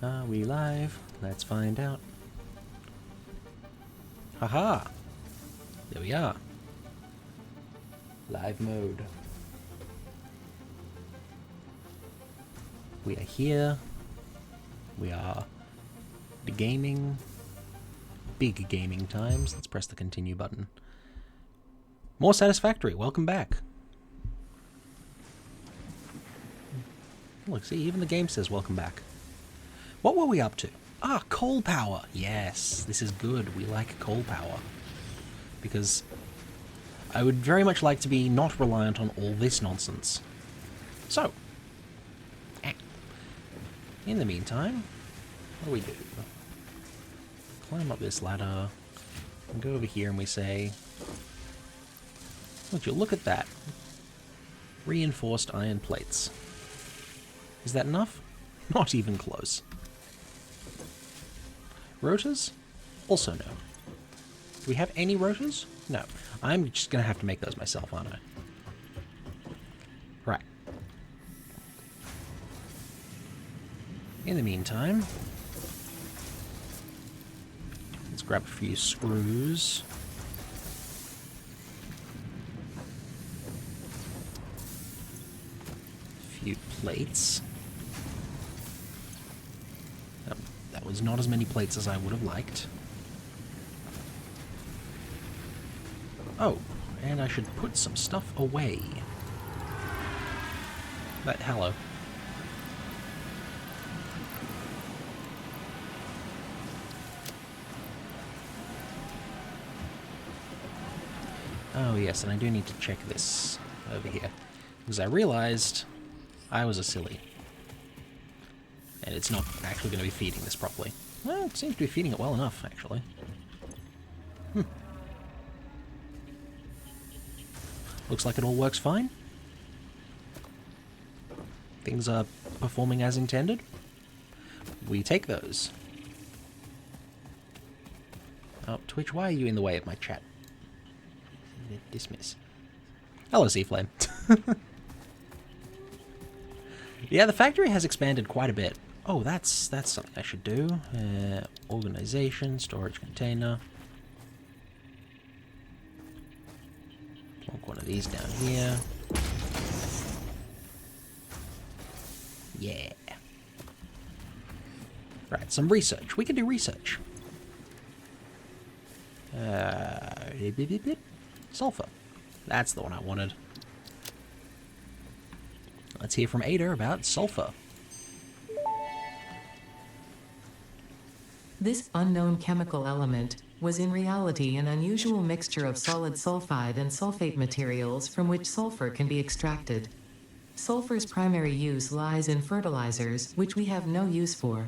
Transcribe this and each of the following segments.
Are we live? Let's find out. Haha! There we are. Live mode. We are here. We are the gaming. Big gaming times. Let's press the continue button. More Satisfactory. Welcome back. Look, see, even the game says welcome back. What were we up to? Ah, coal power. Yes, this is good. We like coal power. Because I would very much like to be not reliant on all this nonsense. So, in the meantime, what do we do? Climb up this ladder, and go over here and we say, would you look at that? Reinforced iron plates. Is that enough? Not even close. Rotors? Also no. Do we have any rotors? No. I'm just going to have to make those myself, aren't I? Right. In the meantime, let's grab a few screws. A few plates. That was not as many plates as I would have liked. Oh, and I should put some stuff away. But hello. Oh yes, and I do need to check this over here. Because I realized I was a silly. And it's not actually going to be feeding this properly. Well, it seems to be feeding it well enough, actually. Looks like it all works fine. Things are performing as intended. We take those. Oh, Twitch, why are you in the way of my chat? Dismiss. Hello, Seaflame. Yeah, the factory has expanded quite a bit. Oh, that's something I should do. Organization, storage container. Plonk one of these down here. Yeah. Right, some research. We can do research. Sulfur. That's the one I wanted. Let's hear from Ada about sulfur. This unknown chemical element was in reality an unusual mixture of solid sulfide and sulfate materials from which sulfur can be extracted. Sulfur's primary use lies in fertilizers, which we have no use for.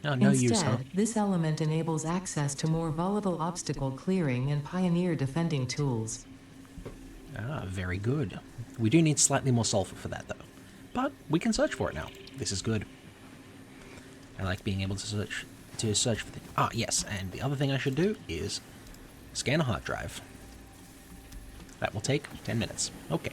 Oh, no Instead, use, huh? this element enables access to more volatile obstacle clearing and pioneer defending tools. Ah, very good. We do need slightly more sulfur for that, though. But we can search for it now. This is good. I like being able to search for things. Ah, yes, and the other thing I should do is scan a hard drive. That will take 10 minutes. Okay.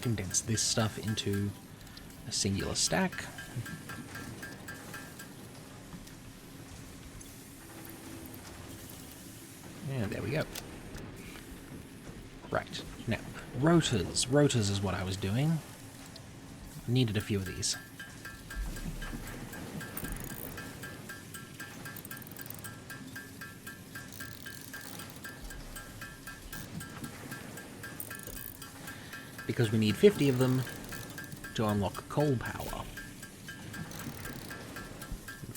Condense this stuff into a singular stack. And there we go. Right. Now, rotors. Rotors is what I was doing. Needed a few of these. Because we need 50 of them to unlock coal power.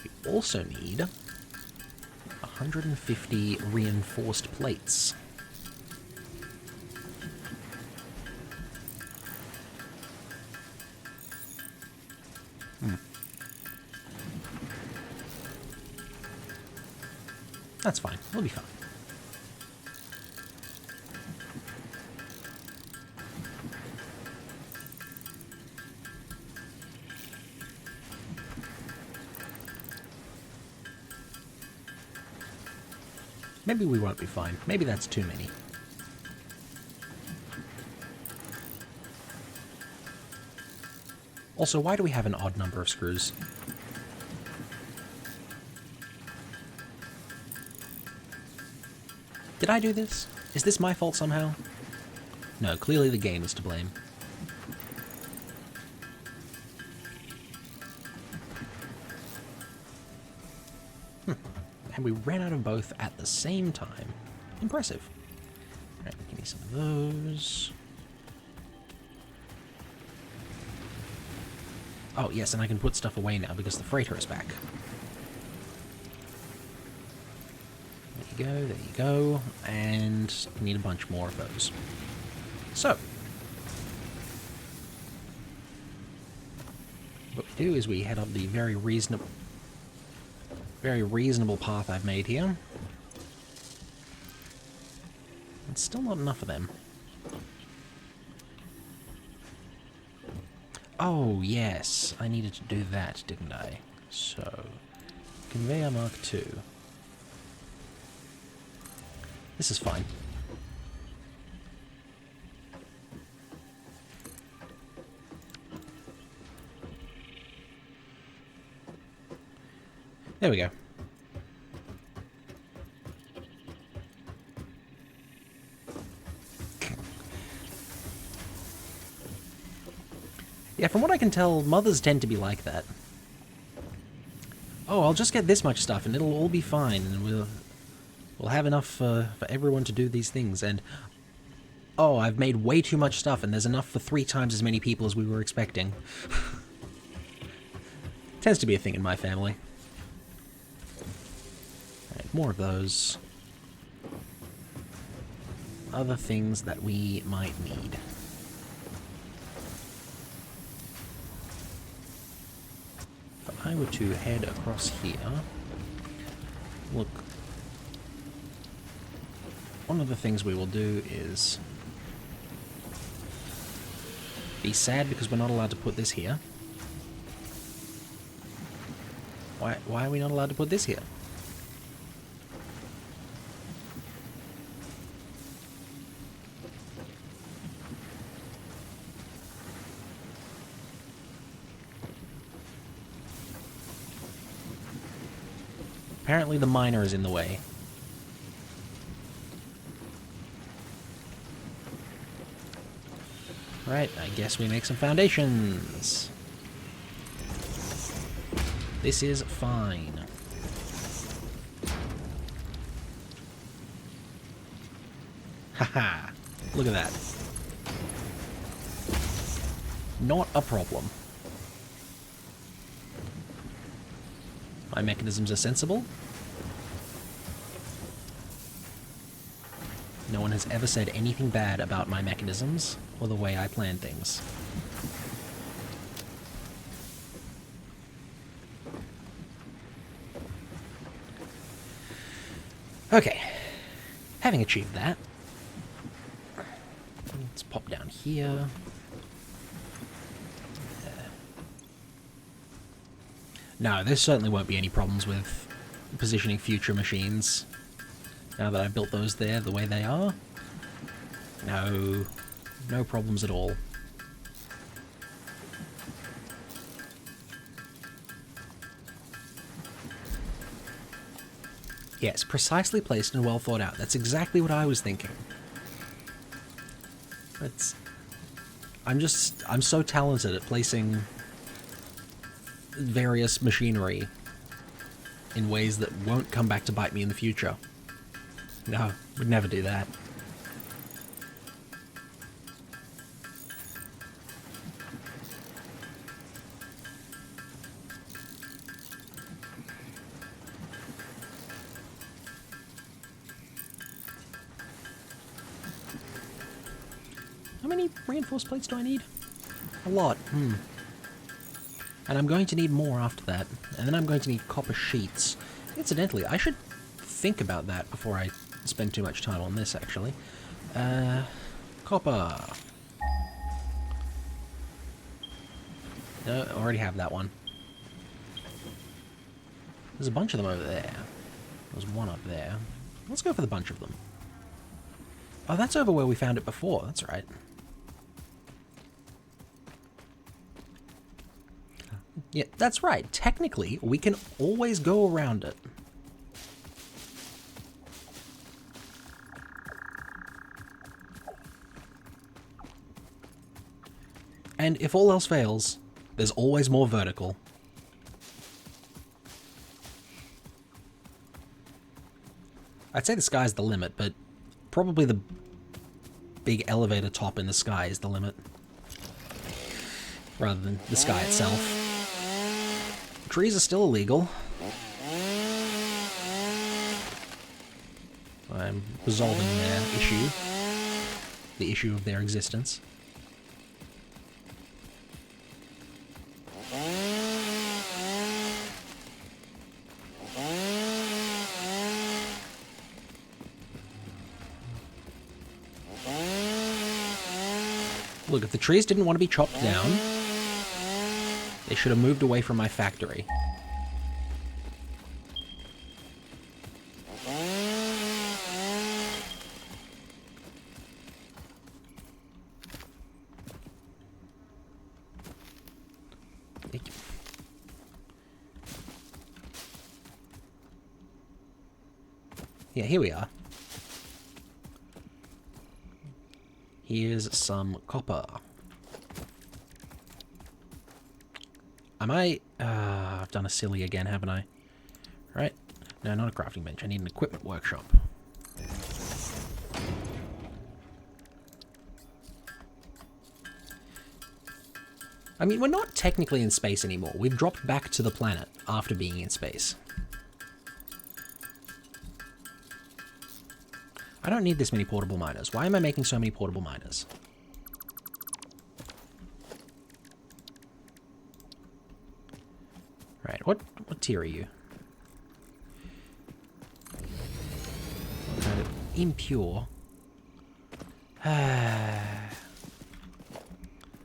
We also need 150 reinforced plates. That's fine. We'll be fine. Maybe we won't be fine. Maybe that's too many. Also, why do we have an odd number of screws? Did I do this? Is this my fault somehow? No, clearly the game is to blame. And we ran out of both at the same time. Impressive. Alright, give me some of those. Oh, yes, and I can put stuff away now because the freighter is back. There you go, there you go. And we need a bunch more of those. So, what we do is we head up the very reasonable path I've made here. It's still not enough of them. Oh, yes, I needed to do that, didn't I? So, conveyor mark 2. This is fine. There we go. Yeah, from what I can tell, mothers tend to be like that. Oh, I'll just get this much stuff and it'll all be fine, and we'll have enough for everyone to do these things, and oh, I've made way too much stuff and there's enough for 3 times as many people as we were expecting. Tends to be a thing in my family. Alright, more of those. Other things that we might need. If I were to head across here, look, one of the things we will do is be sad because we're not allowed to put this here. Why are we not allowed to put this here? Apparently the miner is in the way. Right, I guess we make some foundations. This is fine. Haha, look at that. Not a problem. My mechanisms are sensible. No one has ever said anything bad about my mechanisms or the way I plan things. Okay, having achieved that, let's pop down here. No, there certainly won't be any problems with positioning future machines. Now that I've built those there the way they are. No, no problems at all. Yes, precisely placed and well thought out. That's exactly what I was thinking. I'm so talented at placing various machinery in ways that won't come back to bite me in the future. No, would never do that. How many reinforced plates do I need? A lot. And I'm going to need more after that. And then I'm going to need copper sheets. Incidentally, I should think about that before I spend too much time on this, actually. Copper. No, I already have that one. There's a bunch of them over there. There's one up there. Let's go for the bunch of them. Oh, that's over where we found it before. That's right. Yeah, that's right. Technically, we can always go around it. And if all else fails, there's always more vertical. I'd say the sky's the limit, but probably the big elevator top in the sky is the limit, rather than the sky itself. Trees are still illegal. I'm resolving their issue. The issue of their existence. Look, if the trees didn't want to be chopped down, they should have moved away from my factory. Yeah, here we are. Here's some copper. I've done a silly again, haven't I? Right? No, not a crafting bench. I need an equipment workshop. I mean, we're not technically in space anymore. We've dropped back to the planet after being in space. I don't need this many portable miners. Why am I making so many portable miners? Right, what tier are you? What kind of impure?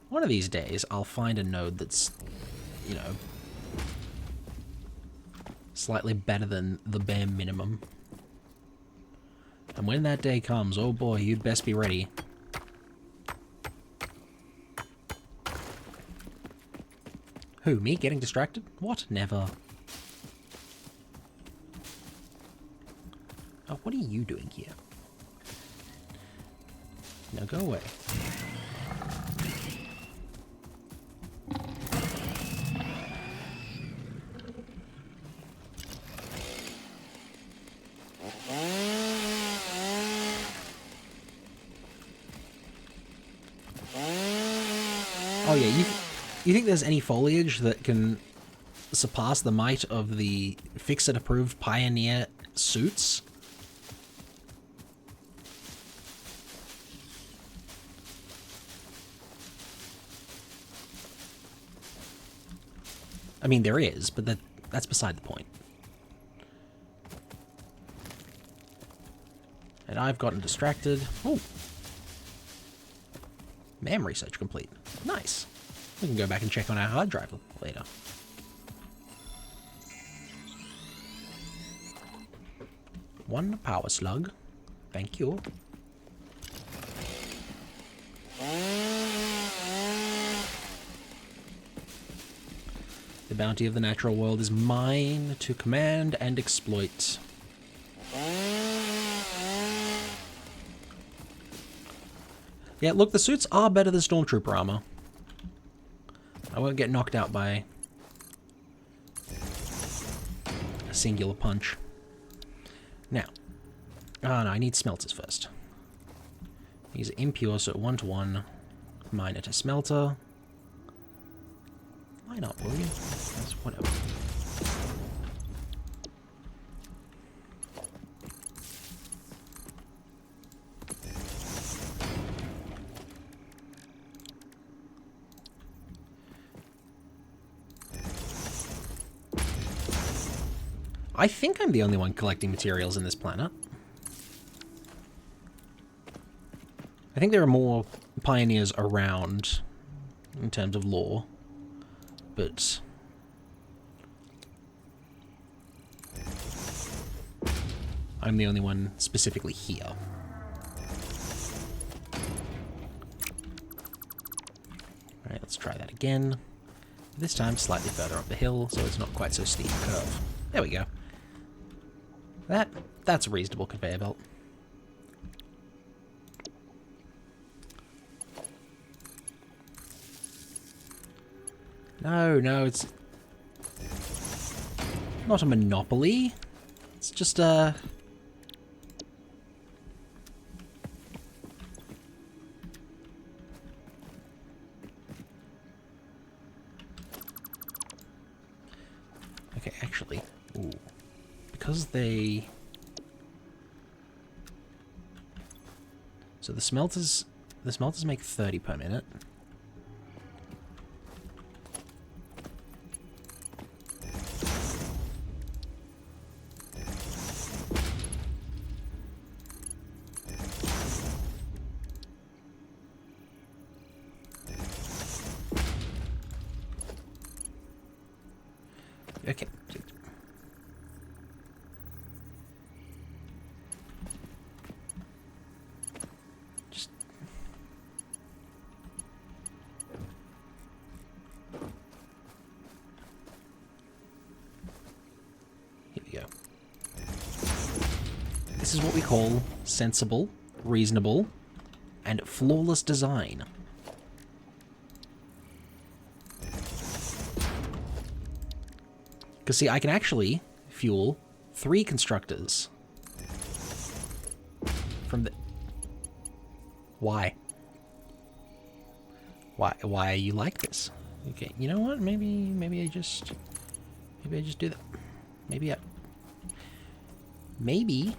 One of these days, I'll find a node that's, you know, slightly better than the bare minimum. And when that day comes, oh boy, you'd best be ready. Who, me getting distracted? What? Never. Oh, what are you doing here? Now go away. Oh yeah, you think there's any foliage that can surpass the might of the Fix-It-approved Pioneer suits? I mean, there is, but that's beside the point. And I've gotten distracted. Oh! Memory search complete. Nice. We can go back and check on our hard drive later. One power slug. Thank you. The bounty of the natural world is mine to command and exploit. Yeah, look, the suits are better than Stormtrooper armor. I won't get knocked out by a singular punch. Now, oh no, I need smelters first. These are impure, so 1-to-1 miner to smelter. Line up, will you? That's whatever. I think I'm the only one collecting materials in this planet. I think there are more pioneers around in terms of lore, but I'm the only one specifically here. Alright, let's try that again. This time slightly further up the hill, so it's not quite so steep a curve. There we go. That's a reasonable conveyor belt. No, it's not a monopoly. It's just a... Okay, actually, ooh, because they... So the smelters make 30 per minute. Okay. Just... Here we go. This is what we call sensible, reasonable, and flawless design. Because, see, I can actually fuel 3 constructors from the... Why? Why are you like this? Okay, you know what? Maybe I just do that. Maybe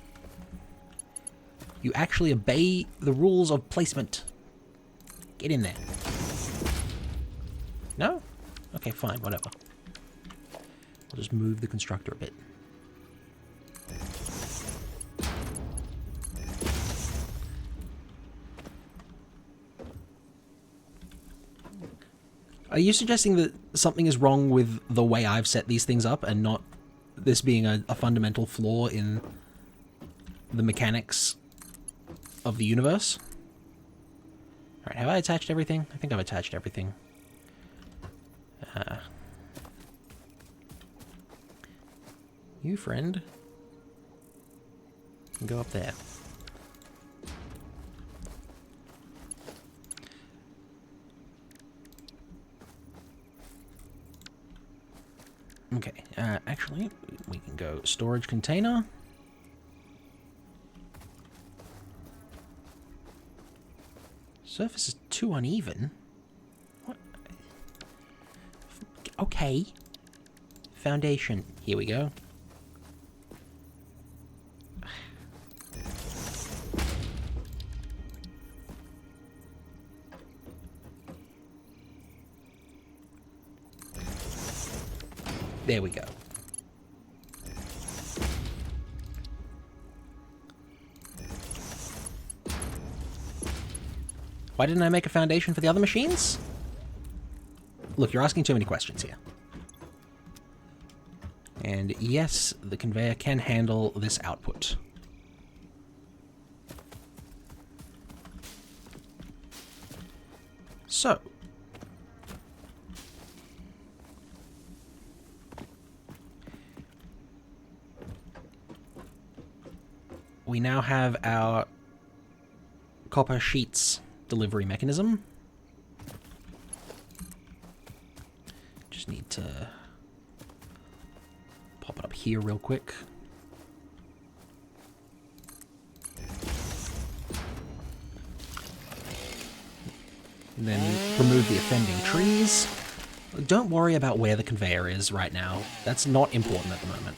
you actually obey the rules of placement. Get in there. No? Okay, fine, whatever. I'll just move the constructor a bit. Are you suggesting that something is wrong with the way I've set these things up and not this being a fundamental flaw in the mechanics of the universe? Alright, have I attached everything? I think I've attached everything. You, friend, can go up there. Okay, actually, we can go storage container. Surface is too uneven. What? Okay. Foundation. Here we go. There we go. Why didn't I make a foundation for the other machines? Look, you're asking too many questions here. And yes, the conveyor can handle this output. So, we now have our copper sheets delivery mechanism. Just need to pop it up here real quick. And then remove the offending trees. Don't worry about where the conveyor is right now. That's not important at the moment.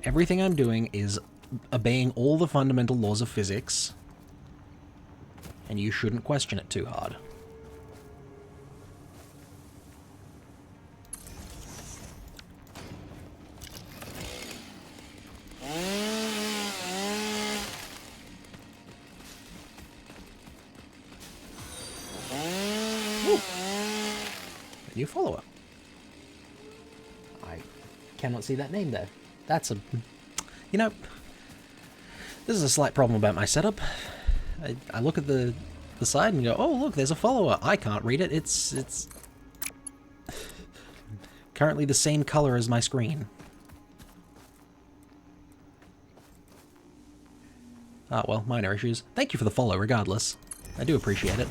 Everything I'm doing is obeying all the fundamental laws of physics, and you shouldn't question it too hard. New follower. I cannot see that name there. That's a... You know, this is a slight problem about my setup. I look at the side and go, oh, look, there's a follower. I can't read it. It's currently the same color as my screen. Ah, well, minor issues. Thank you for the follow, regardless. I do appreciate it.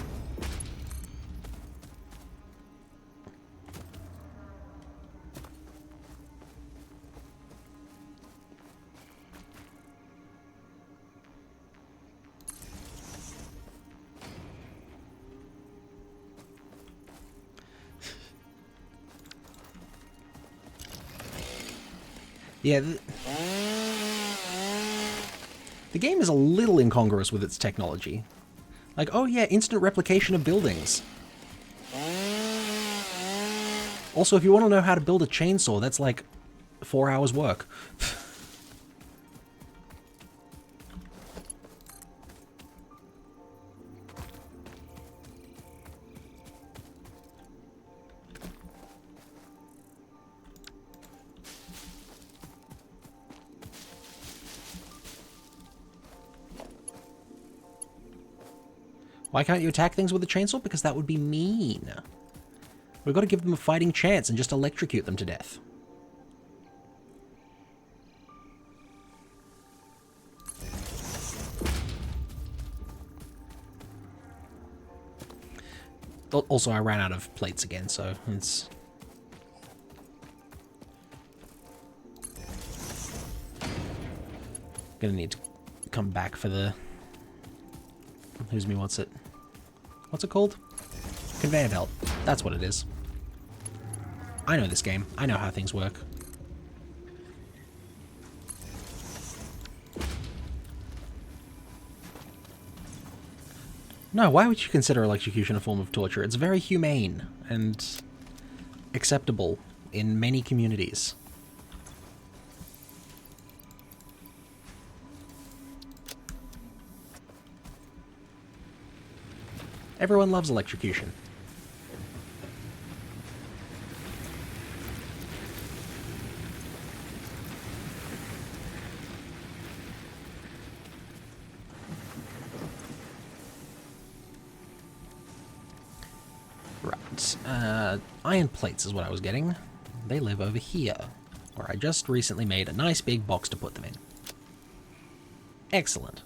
Yeah, the game is a little incongruous with its technology. Like, oh yeah, instant replication of buildings. Also, if you want to know how to build a chainsaw, that's like 4 hours work. Why can't you attack things with a chainsaw? Because that would be mean. We've got to give them a fighting chance and just electrocute them to death. Also, I ran out of plates again, so it's... Gonna need to come back for the... Who's me, what's it? What's it called? Conveyor belt. That's what it is. I know this game. I know how things work. No, why would you consider electrocution a form of torture? It's very humane and acceptable in many communities. Everyone loves electrocution. Right. Iron plates is what I was getting. They live over here, where I just recently made a nice big box to put them in. Excellent.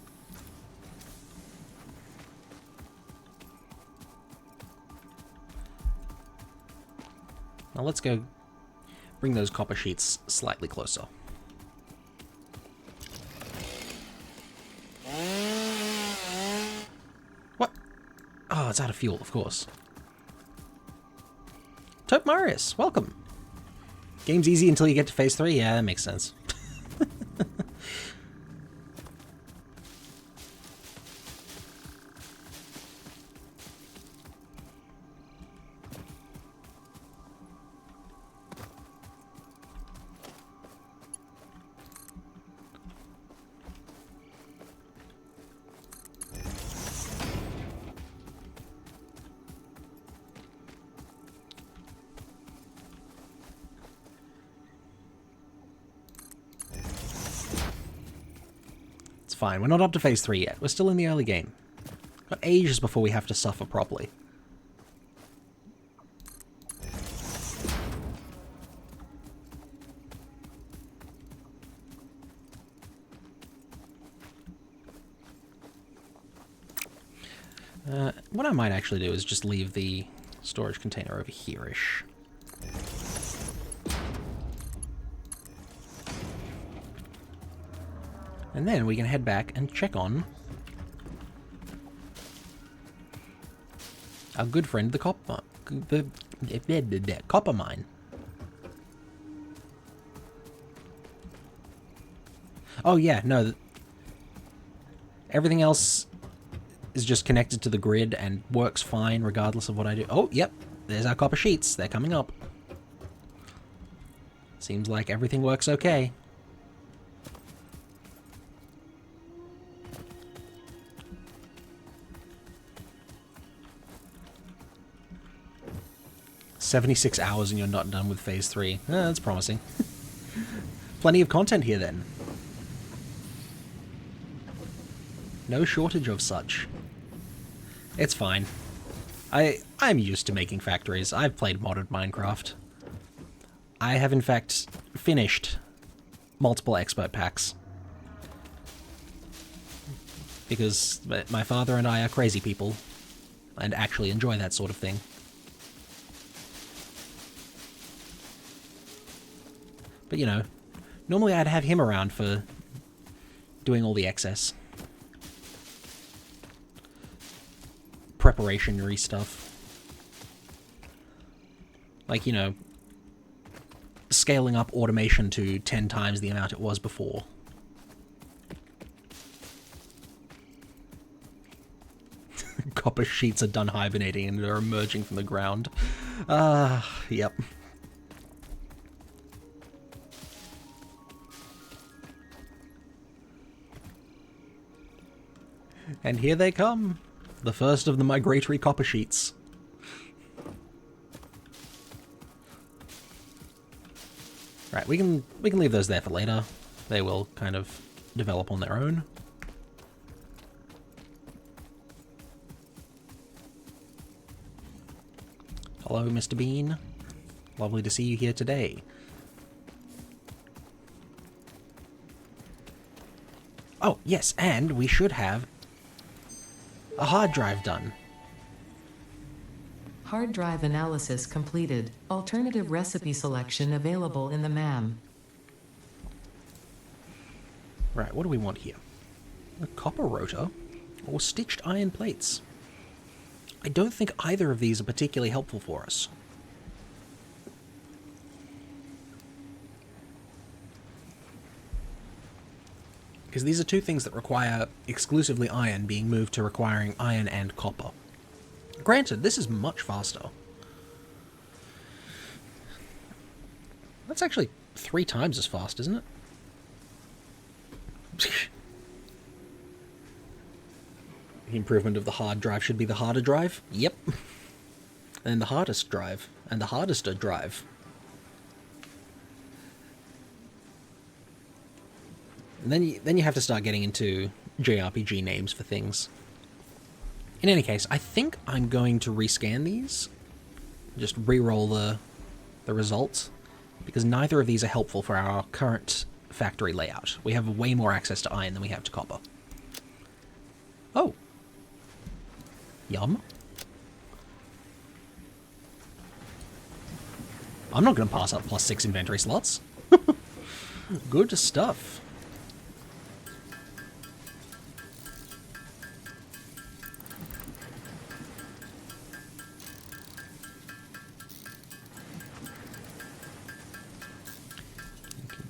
Now let's go bring those copper sheets slightly closer. What? Oh, it's out of fuel, of course. Tope Marius, welcome. Game's easy until you get to phase 3. Yeah, that makes sense. Fine, we're not up to phase 3 yet. We're still in the early game. Got ages before we have to suffer properly. What I might actually do is just leave the storage container over here-ish. And then we can head back and check on our good friend, the copper mine. Oh yeah, no. Everything else is just connected to the grid and works fine regardless of what I do. Oh, yep. There's our copper sheets. They're coming up. Seems like everything works okay. 76 hours and you're not done with Phase 3. That's promising. Plenty of content here, then. No shortage of such. It's fine. I'm used to making factories. I've played modded Minecraft. I have, in fact, finished multiple expert packs. Because my father and I are crazy people, and actually enjoy that sort of thing. But, you know, normally I'd have him around for doing all the excess. Preparationary stuff. Like, you know, scaling up automation to 10 times the amount it was before. Copper sheets are done hibernating and are emerging from the ground. Yep. And here they come. The first of the migratory copper sheets. Right, we can leave those there for later. They will kind of develop on their own. Hello, Mr. Bean. Lovely to see you here today. Oh, yes, and we should have a hard drive done. Hard drive analysis completed. Alternative recipe selection available in the MAM. Right, what do we want here? A copper rotor or stitched iron plates? I don't think either of these are particularly helpful for us. Because these are two things that require exclusively iron being moved to requiring iron and copper. Granted, this is much faster. That's actually 3 times as fast, isn't it? The improvement of the hard drive should be the harder drive? Yep. And the hardest drive. And the hardester drive. And then you have to start getting into JRPG names for things. In any case, I think I'm going to rescan these. Just re-roll the results. Because neither of these are helpful for our current factory layout. We have way more access to iron than we have to copper. Oh. Yum. I'm not going to pass up +6 inventory slots. Good stuff.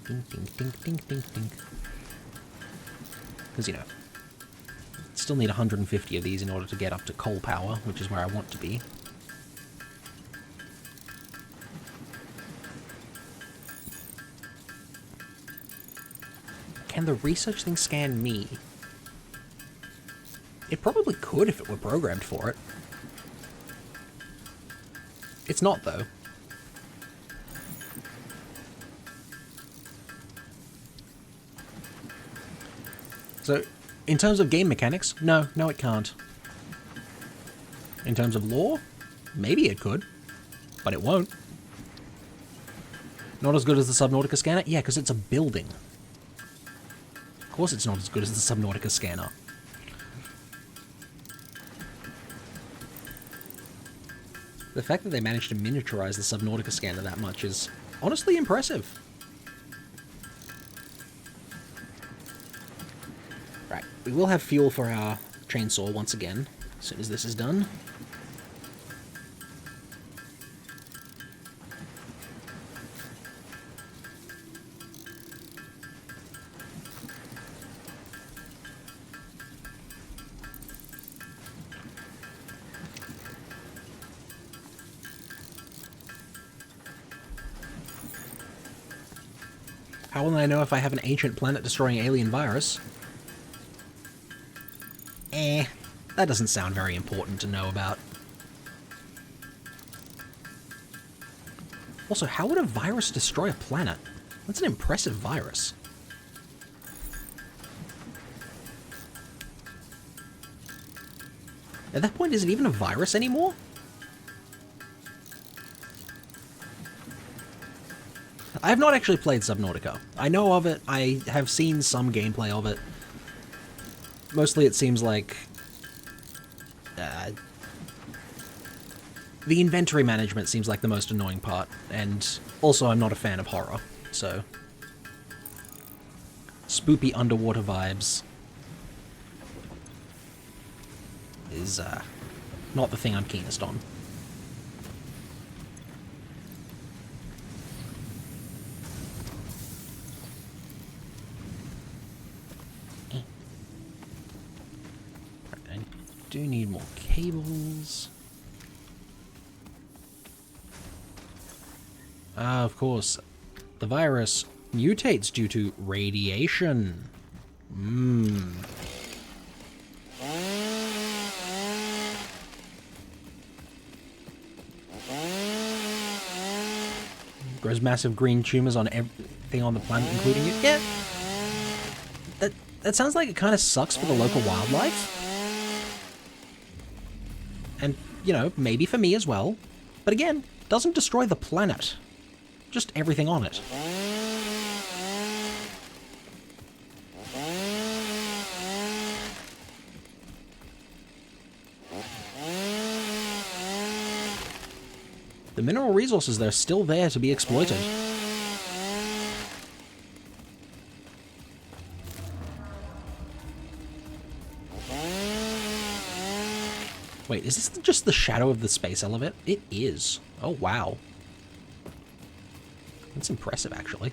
Dink, dink, dink, dink, dink, dink. Because, you know, still need 150 of these in order to get up to coal power, which is where I want to be. Can the research thing scan me? It probably could if it were programmed for it. It's not, though. So, in terms of game mechanics, no, it can't. In terms of lore, maybe it could, but it won't. Not as good as the Subnautica scanner? Yeah, because it's a building. Of course it's not as good as the Subnautica scanner. The fact that they managed to miniaturize the Subnautica scanner that much is honestly impressive. Right, we will have fuel for our chainsaw once again, as soon as this is done. How will I know if I have an ancient planet-destroying alien virus? That doesn't sound very important to know about. Also, how would a virus destroy a planet? That's an impressive virus. At that point, is it even a virus anymore? I have not actually played Subnautica. I know of it, I have seen some gameplay of it. Mostly it seems like... the inventory management seems like the most annoying part, and also I'm not a fan of horror, so... Spoopy underwater vibes is not the thing I'm keenest on. I do need more cables. Ah, of course. The virus mutates due to radiation. Grows massive green tumors on everything on the planet, including you. Yeah. That sounds like it kind of sucks for the local wildlife. And, you know, maybe for me as well. But again, doesn't destroy the planet. Just everything on it. The mineral resources, they're still there to be exploited. Wait, is this just the shadow of the space elevator? It is. Oh, wow. That's impressive, actually.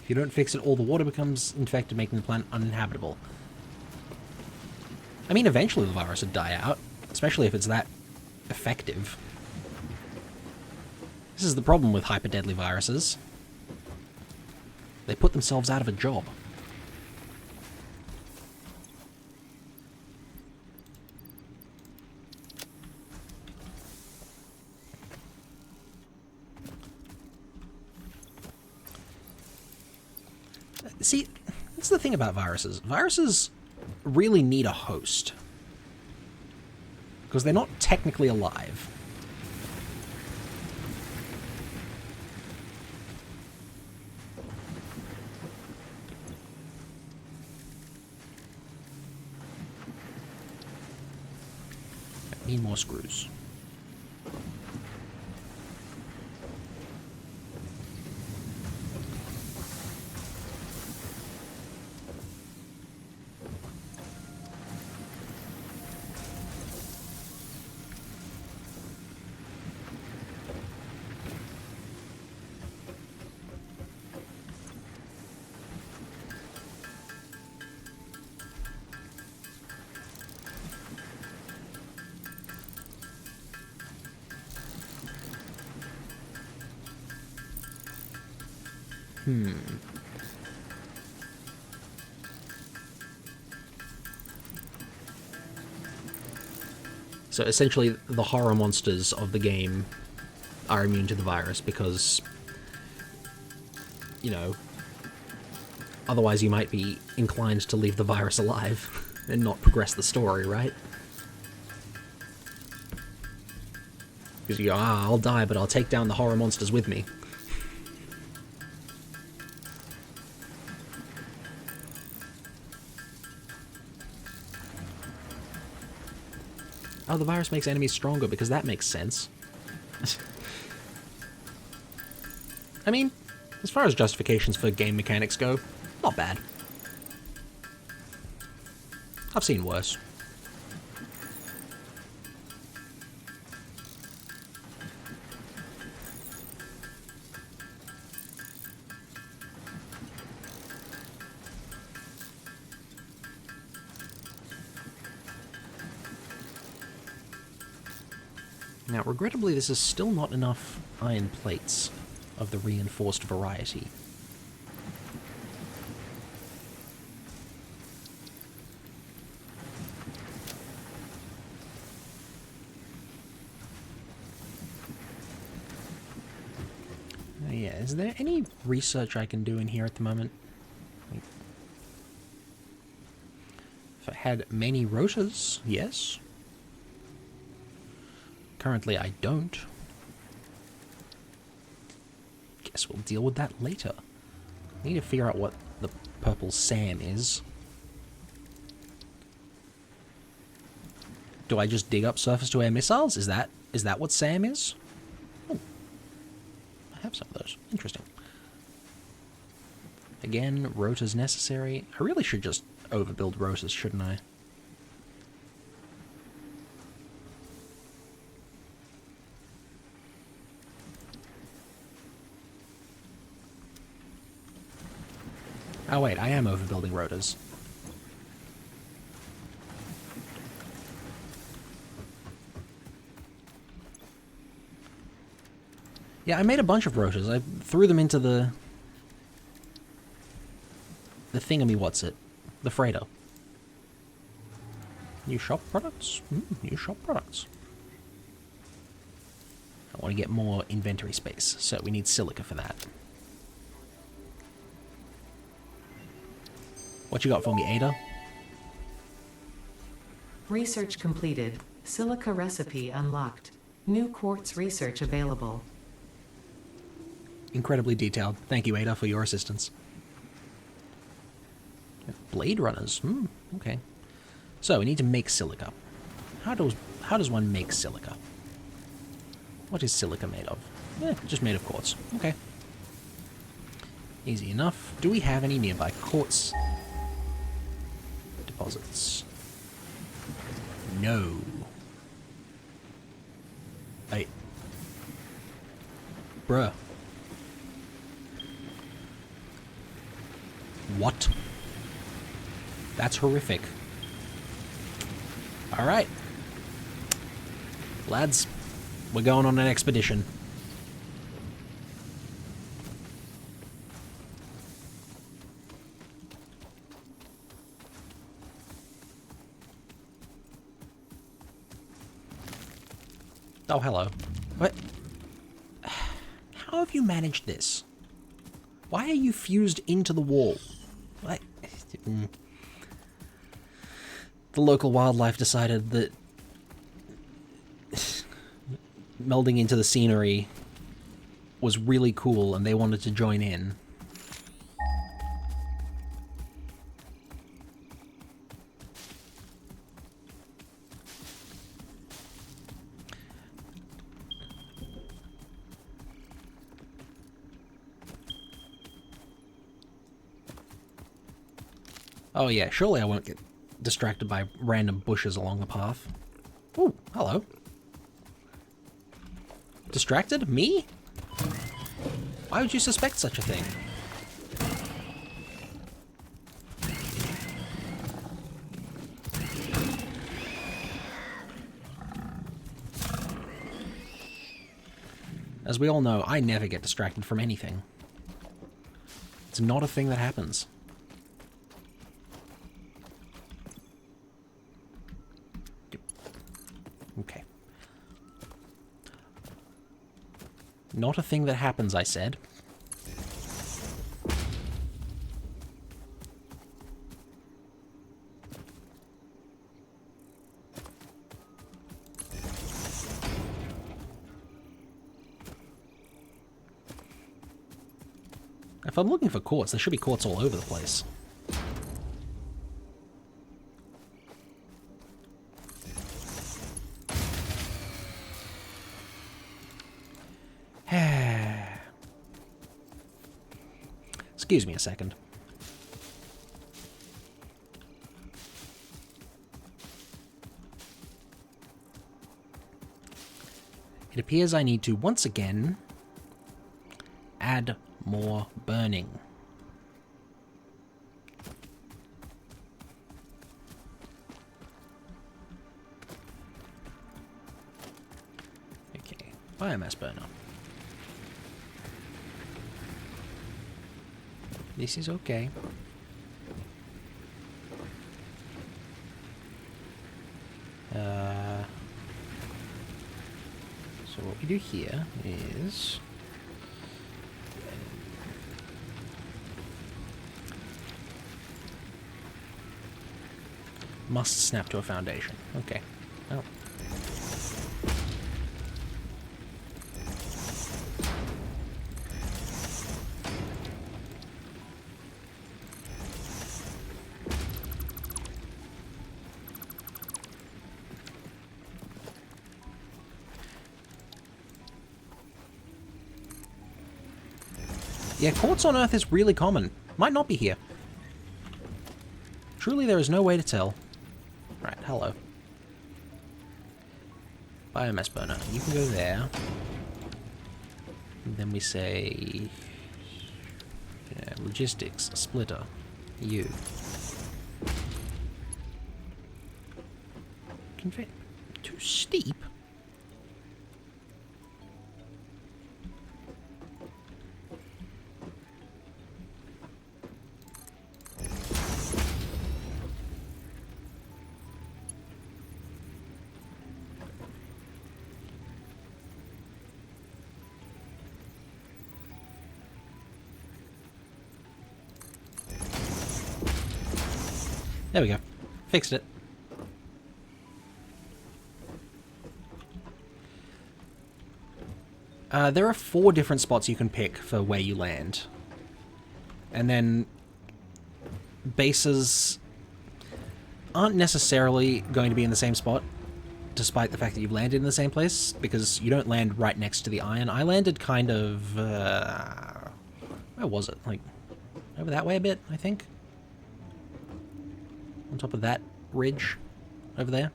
If you don't fix it, all the water becomes infected, making the planet uninhabitable. I mean, eventually the virus would die out, especially if it's that effective. This is the problem with hyper-deadly viruses. They put themselves out of a job. See, that's the thing about viruses. Viruses really need a host. Because they're not technically alive. I need more screws. So essentially, the horror monsters of the game are immune to the virus because, you know, otherwise you might be inclined to leave the virus alive and not progress the story, right? Because you go, I'll die, but I'll take down the horror monsters with me. Oh, the virus makes enemies stronger, because that makes sense. I mean, as far as justifications for game mechanics go, not bad. I've seen worse. Now, regrettably, this is still not enough iron plates of the reinforced variety. Yeah, is there any research I can do in here at the moment? If I had many rotors, yes. Currently I don't. Guess we'll deal with that later. I need to figure out what the purple SAM is. Do I just dig up surface-to-air missiles? Is that what SAM is? Oh, I have some of those. Interesting. Again, rotors necessary. I really should just overbuild rotors, shouldn't I? Oh wait, I am overbuilding rotors. Yeah, I made a bunch of rotors. I threw them into the thingammy-what's-it? The freighter. New shop products? New shop products. I want to get more inventory space, so we need silica for that. What you got for me, Ada? Research completed. Silica recipe unlocked. New quartz research available. Incredibly detailed. Thank you, Ada, for your assistance. Blade runners. Okay. So we need to make silica. How does one make silica? What is silica made of? Just made of quartz. Okay. Easy enough. Do we have any nearby quartz deposits? No. Hey. Bruh. What? That's horrific. Alright. Lads, we're going on an expedition. Oh, hello. What? How have you managed this? Why are you fused into the wall? What? The local wildlife decided that melding into the scenery was really cool and they wanted to join in. Oh yeah, surely I won't get distracted by random bushes along the path. Ooh, hello. Distracted? Me? Why would you suspect such a thing? As we all know, I never get distracted from anything. It's not a thing that happens. Okay. Not a thing that happens, I said. If I'm looking for quartz, there should be quartz all over the place. Excuse me a second. It appears I need to once again add more burning. Biomass burner. This is okay. So what we do here is... must snap to a foundation. Okay. Well. Yeah, quartz on Earth is really common. Might not be here. Truly, there is no way to tell. Right, hello. Biomass burner. You can go there. And then we say... yeah, logistics, splitter. You. Convey... too steep? There we go. Fixed it. There are 4 different spots you can pick for where you land. And then bases aren't necessarily going to be in the same spot, despite the fact that you've landed in the same place, because you don't land right next to the iron. I landed kind of... where was it? Like, over that way a bit, I think? On top of that ridge over there.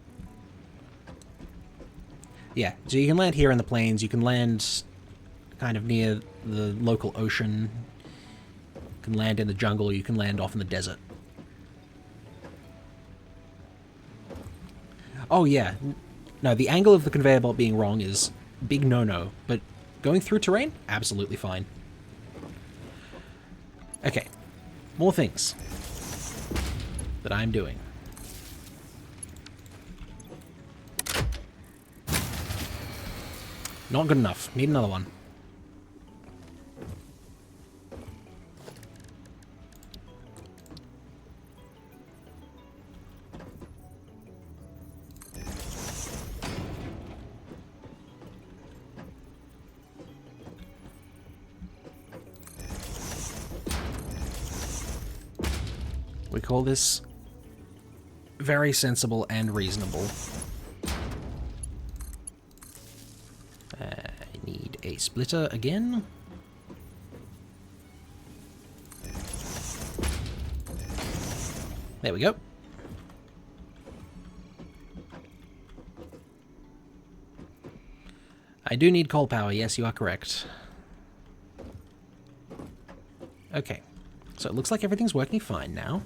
Yeah, so you can land here in the plains, you can land kind of near the local ocean, you can land in the jungle, you can land off in the desert. Oh yeah, no, the angle of the conveyor belt being wrong is big no-no, but going through terrain, absolutely fine. Okay, more things that I'm doing. Not good enough. Need another one. We call this very sensible and reasonable. I need a splitter again. There we go. I do need coal power, yes, you are correct. Okay, so it looks like everything's working fine now.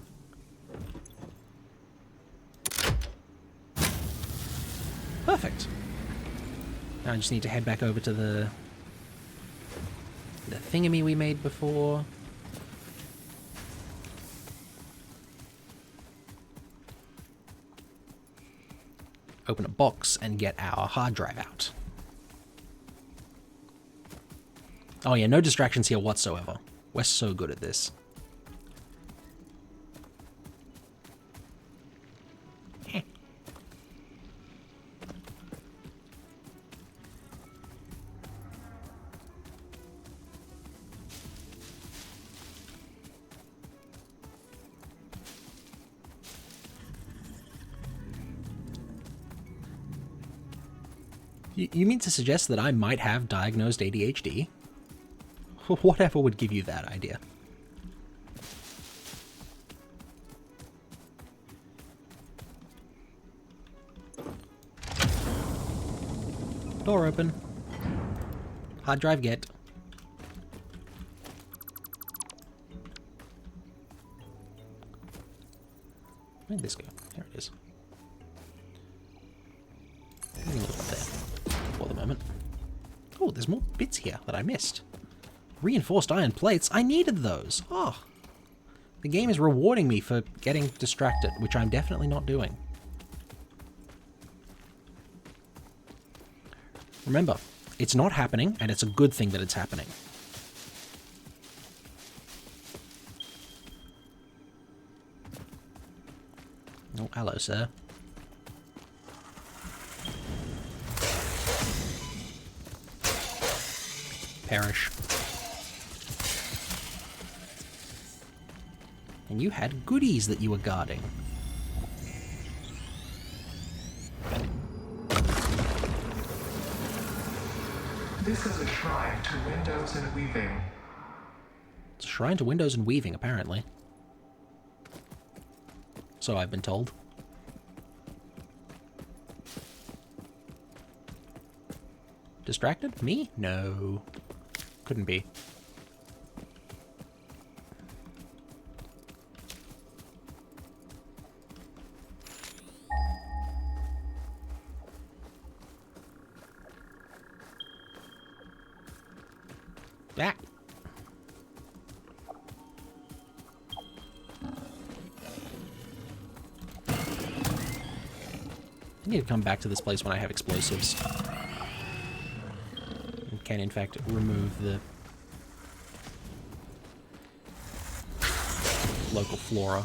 Perfect. Now I just need to head back over to the thingamy we made before. Open a box and get our hard drive out. Oh yeah, no distractions here whatsoever. We're so good at this. You mean to suggest that I might have diagnosed ADHD? Whatever would give you that idea? Door open. Hard drive get. Where did this go? There it is. We can look up there for the moment. Oh, there's more bits here that I missed. Reinforced iron plates. I needed those. Oh. The game is rewarding me for getting distracted, which I'm definitely not doing. Remember, it's not happening, and it's a good thing that it's happening. Oh, hello, sir. Perish. And you had goodies that you were guarding. This is a shrine to windows and weaving. It's a shrine to windows and weaving, apparently. So I've been told. Distracted? Me? No. Couldn't be. Ah. I need to come back to this place when I have explosives. And can, in fact, remove the local flora.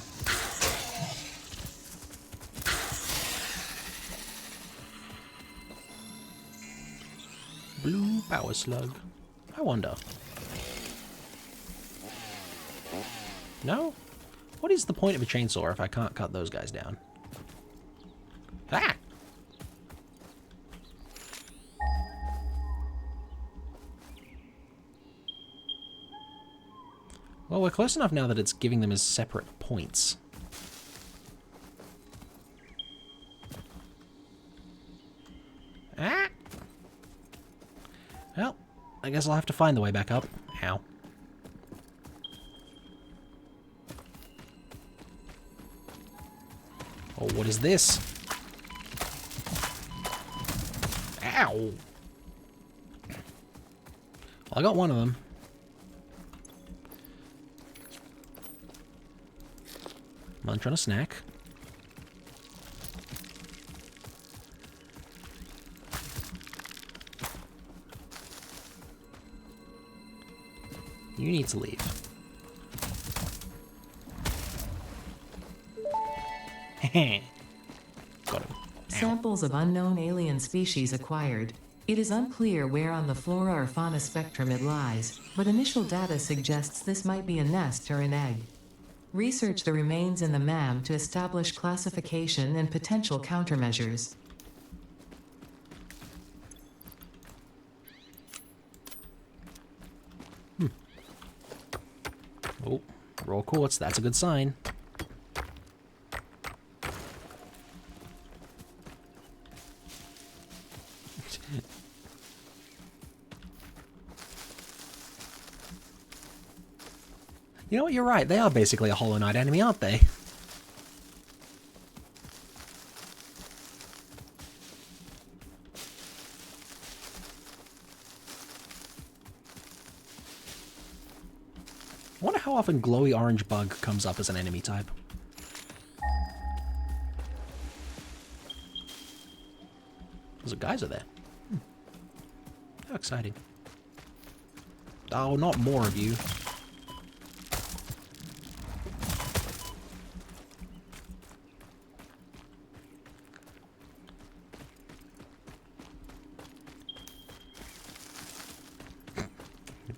Blue power slug. I wonder. No? What is the point of a chainsaw if I can't cut those guys down? Ah! Well, we're close enough now that it's giving them as separate points. Ah! Well, I guess I'll have to find the way back up. Ow. Oh, what is this? Ow! Well, I got one of them. Munch on a snack. You need to leave. Got him. Samples of unknown alien species acquired. It is unclear where on the flora or fauna spectrum it lies, but initial data suggests this might be a nest or an egg. Research the remains in the MAM to establish classification and potential countermeasures. Oh, raw quartz, that's a good sign. You know what, you're right, they are basically a Hollow Knight enemy, aren't they? I wonder how often glowy orange bug comes up as an enemy type. There's a geyser there. How exciting. Oh, not more of you.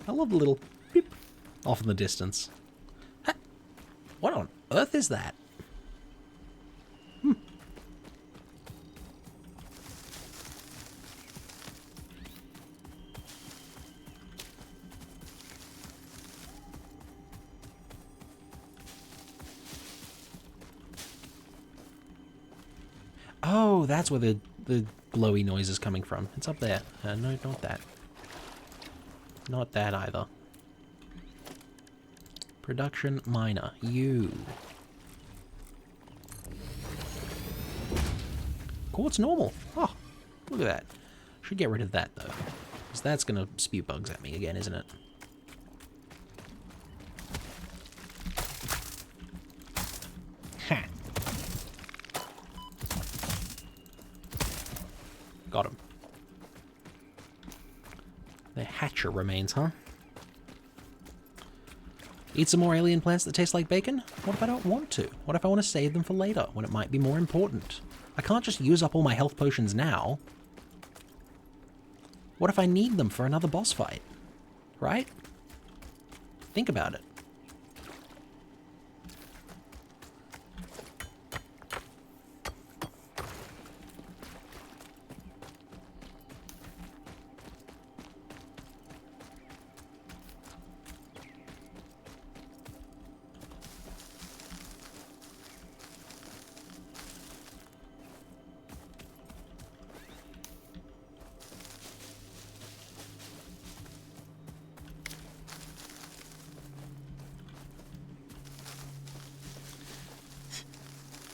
I love the little beep off in the distance. Ha! What on earth is that? Oh, that's where the glowy noise is coming from. It's up there. No, not that. Not that either. Production miner. You. Quartz normal. Oh, look at that. Should get rid of that, though. Because that's going to spew bugs at me again, isn't it? Ha! Got him. The hatcher remains, huh? Eat some more alien plants that taste like bacon? What if I don't want to? What if I want to save them for later, when it might be more important? I can't just use up all my health potions now. What if I need them for another boss fight? Right? Think about it.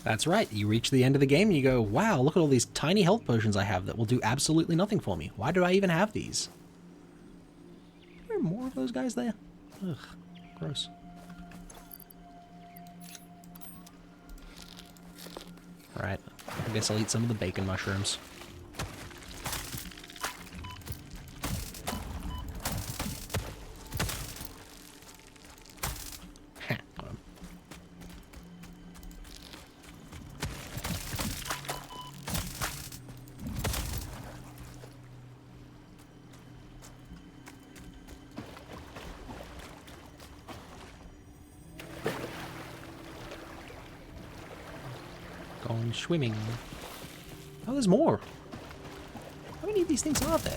That's right, you reach the end of the game and you go, wow, look at all these tiny health potions I have that will do absolutely nothing for me. Why do I even have these? Are there more of those guys there? Ugh, gross. Alright, I guess I'll eat some of the bacon mushrooms. Gone swimming. Oh, there's more. How many of these things are there?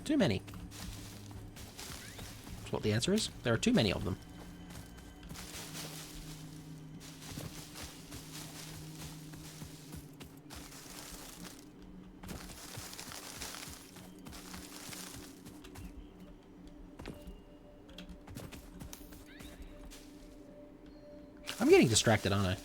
Too many. That's what the answer is. There are too many of them. I'm getting distracted, aren't I?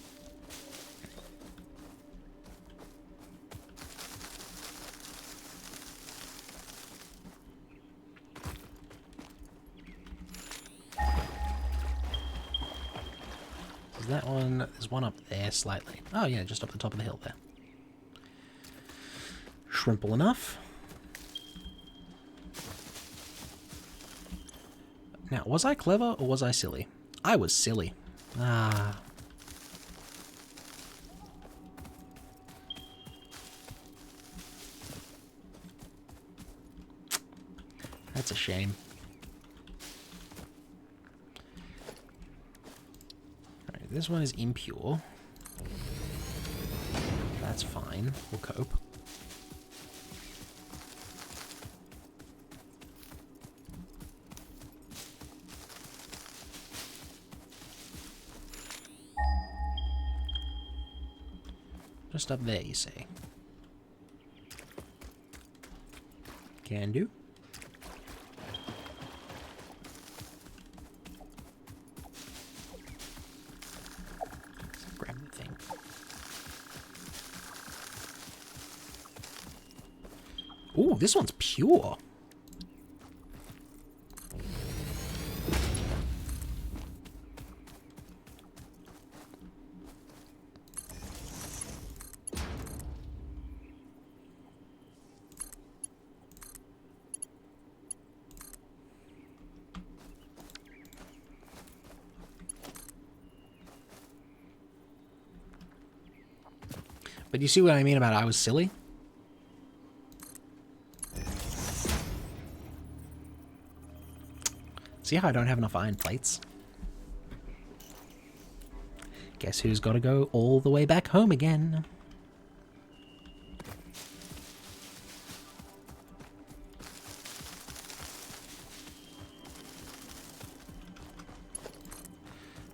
Is that one? There's one up there slightly. Oh yeah, just up the top of the hill there. Shrimple enough. Now, was I clever or was I silly? I was silly. Ah. That's a shame. Alright, this one is impure. That's fine. We'll cope. Just up there, you say? Can do. Grab the thing. Ooh, this one's pure. But you see what I mean about I was silly? See how I don't have enough iron plates? Guess who's got to go all the way back home again?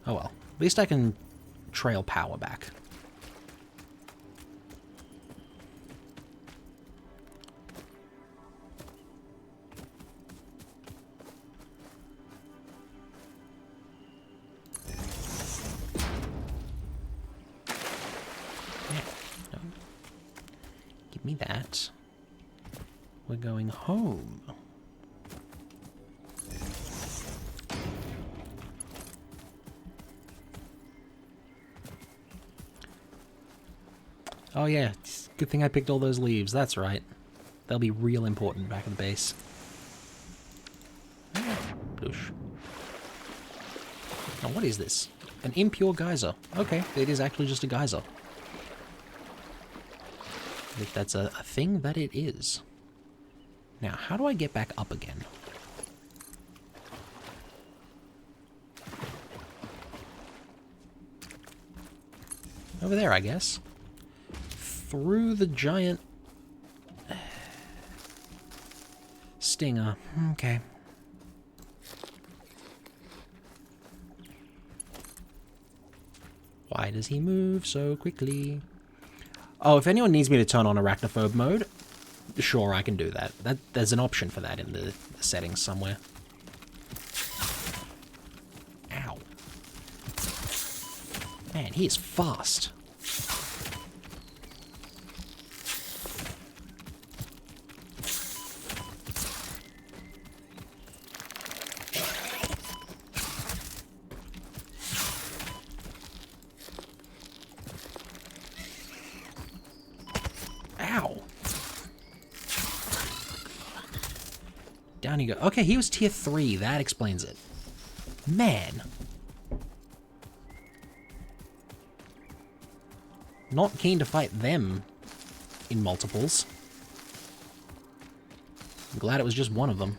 Oh well, at least I can trail power back. We're going home. Oh yeah, good thing I picked all those leaves, that's right. They'll be real important back at the base. Doosh. Now what is this? An impure geyser. Okay, it is actually just a geyser. If that's a thing, that it is. Now, how do I get back up again? Over there, I guess. Through the giant stinger. Okay. Why does he move so quickly? Oh, if anyone needs me to turn on arachnophobe mode, sure, I can do that. There's an option for that in the settings somewhere. Ow. Man, he is fast. Ow. Down you go. Okay, he was tier 3. That explains it. Man. Not keen to fight them in multiples. I'm glad it was just one of them.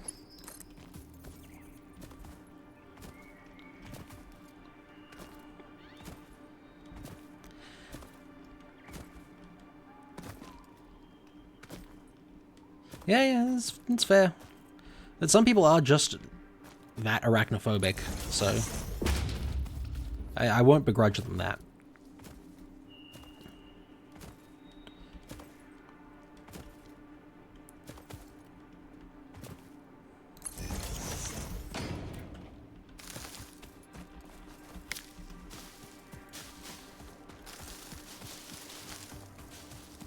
Yeah, it's fair. But some people are just that arachnophobic, so I won't begrudge them that.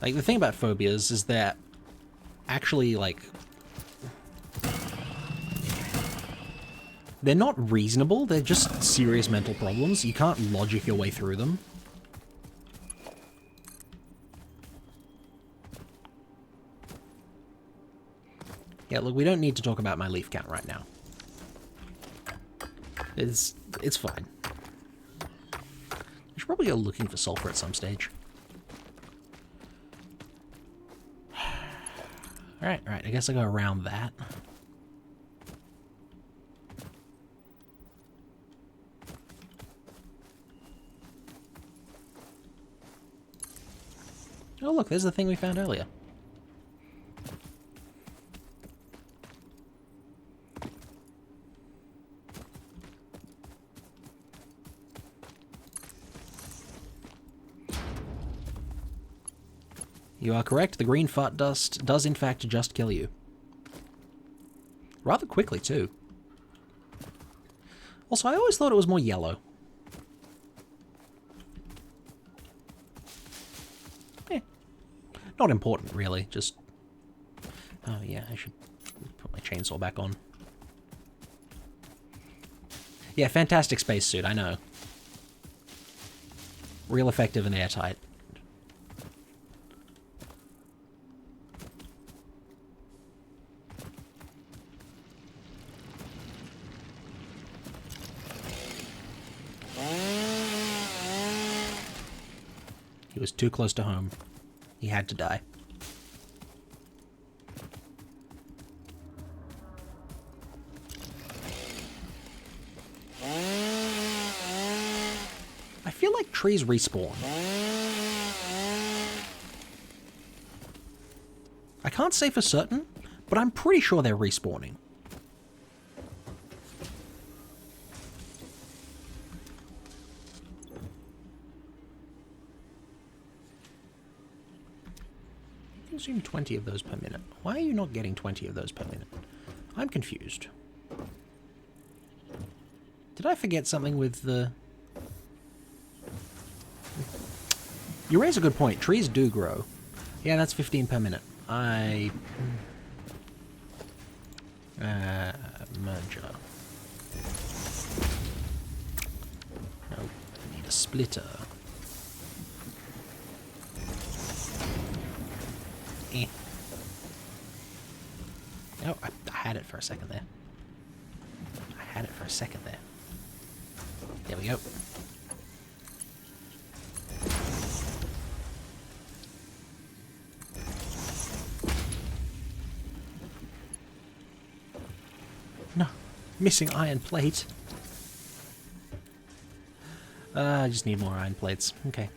Like, the thing about phobias is that actually, like, they're not reasonable, they're just serious mental problems. You can't logic your way through them. Yeah, look, we don't need to talk about my leaf count right now. It's fine. I should probably go looking for sulfur at some stage. Alright, I guess I'll go around that. Oh look, there's the thing we found earlier. You are correct, the green fart dust does in fact just kill you. Rather quickly, too. Also, I always thought it was more yellow. Eh. Not important, really, just... Oh yeah, I should put my chainsaw back on. Yeah, fantastic spacesuit, I know. Real effective and airtight. He was too close to home. He had to die. I feel like trees respawn. I can't say for certain, but I'm pretty sure they're respawning. Consume 20 of those per minute. Why are you not getting 20 of those per minute? I'm confused. Did I forget something with the... You raise a good point. Trees do grow. Yeah, that's 15 per minute. forager. No, I need a splitter. Eh. Oh, I had it for a second there. I had it for a second there. There we go. No, missing iron plate. I just need more iron plates. Okay.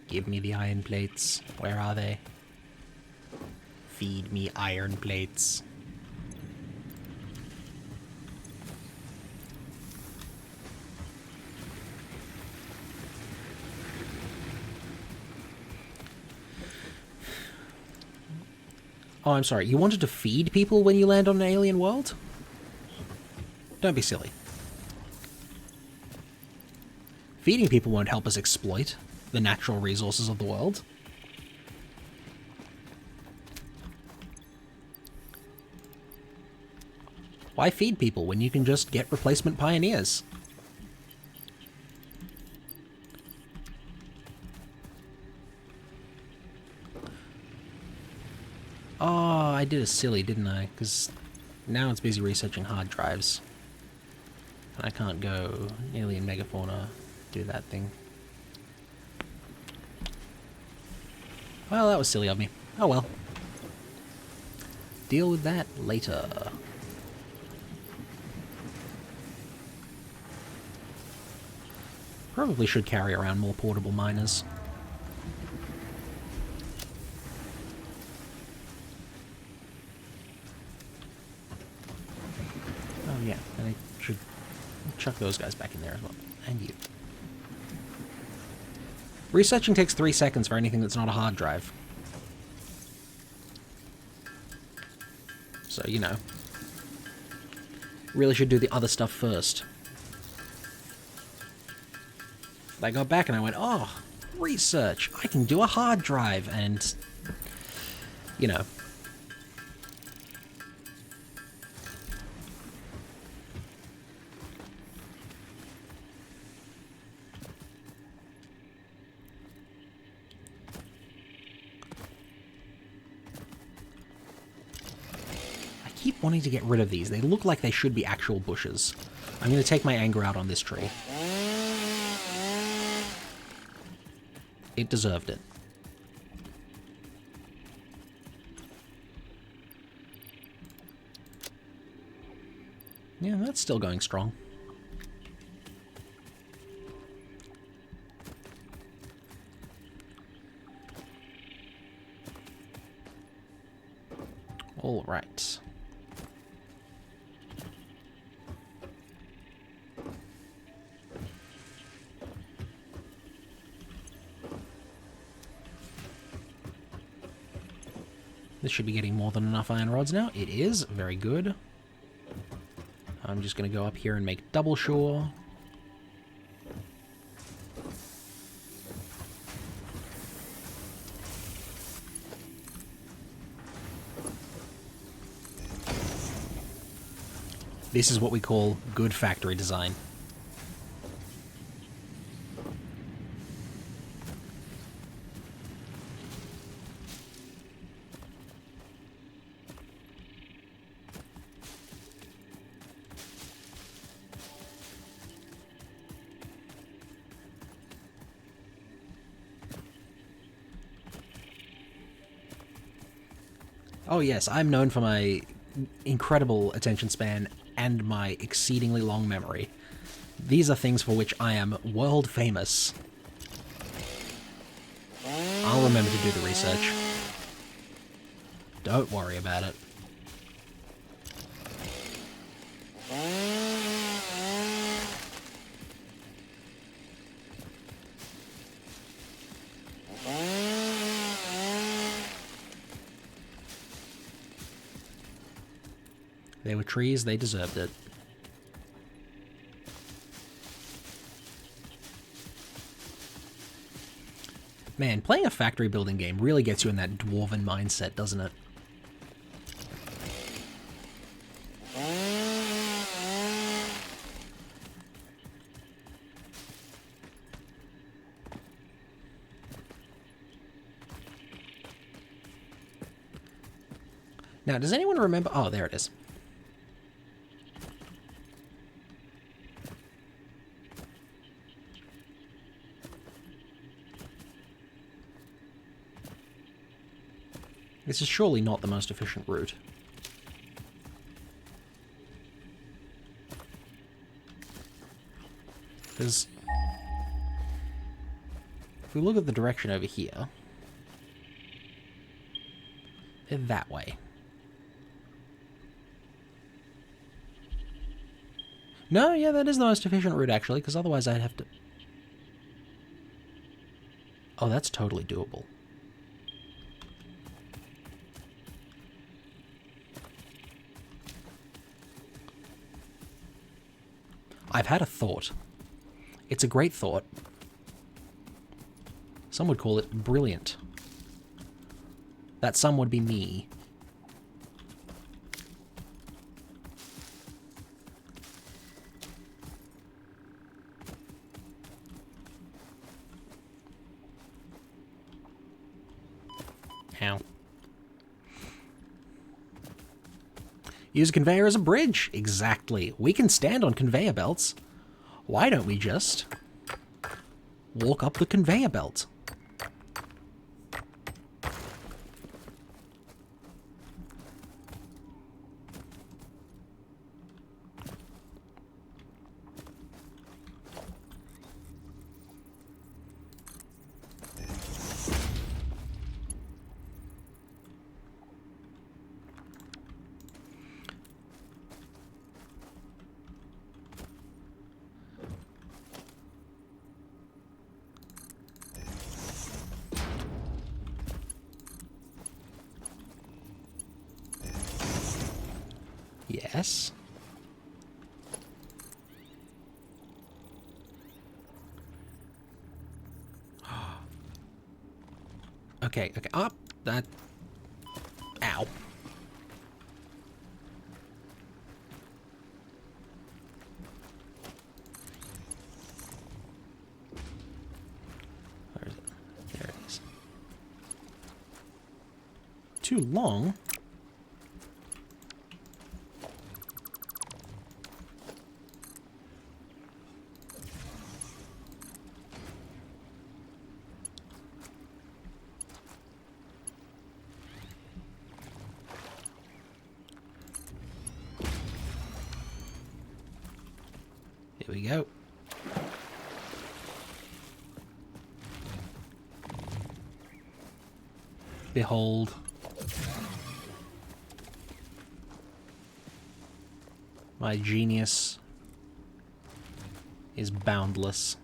Give me the iron plates. Where are they? Feed me iron plates. Oh, I'm sorry. You wanted to feed people when you land on an alien world? Don't be silly. Feeding people won't help us exploit the natural resources of the world. Why feed people when you can just get replacement pioneers? Oh, I did a silly, didn't I? Because now it's busy researching hard drives. And I can't go alien megafauna, do that thing. Well, that was silly of me. Oh well. Deal with that later. Probably should carry around more portable miners. Oh yeah, and I should chuck those guys back in there as well. And you. Researching takes 3 seconds for anything that's not a hard drive. So, you know. Really should do the other stuff first. I got back and I went, oh, research. I can do a hard drive and, you know. I keep wanting to get rid of these. They look like they should be actual bushes. I'm going to take my anger out on this tree. It deserved it. Yeah, that's still going strong. All right. This should be getting more than enough iron rods now. It is. Very good. I'm just going to go up here and make double sure. This is what we call good factory design. Oh yes, I'm known for my incredible attention span and my exceedingly long memory. These are things for which I am world famous. I'll remember to do the research. Don't worry about it. They were trees, they deserved it. Man, playing a factory building game really gets you in that dwarven mindset, doesn't it? Now, does anyone remember... Oh, there it is. This is surely not the most efficient route. Because if we look at the direction over here, they're that way. No, yeah, that is the most efficient route, actually, because otherwise I'd have to... Oh, that's totally doable. I've had a thought. It's a great thought. Some would call it brilliant. That some would be me. Ow. Use a conveyor as a bridge. Exactly. We can stand on conveyor belts. Why don't we just walk up the conveyor belt? Yes. Okay, okay. Up. That. Ow. Where is it? There it is. Too long. Here we go. Behold. My genius is boundless.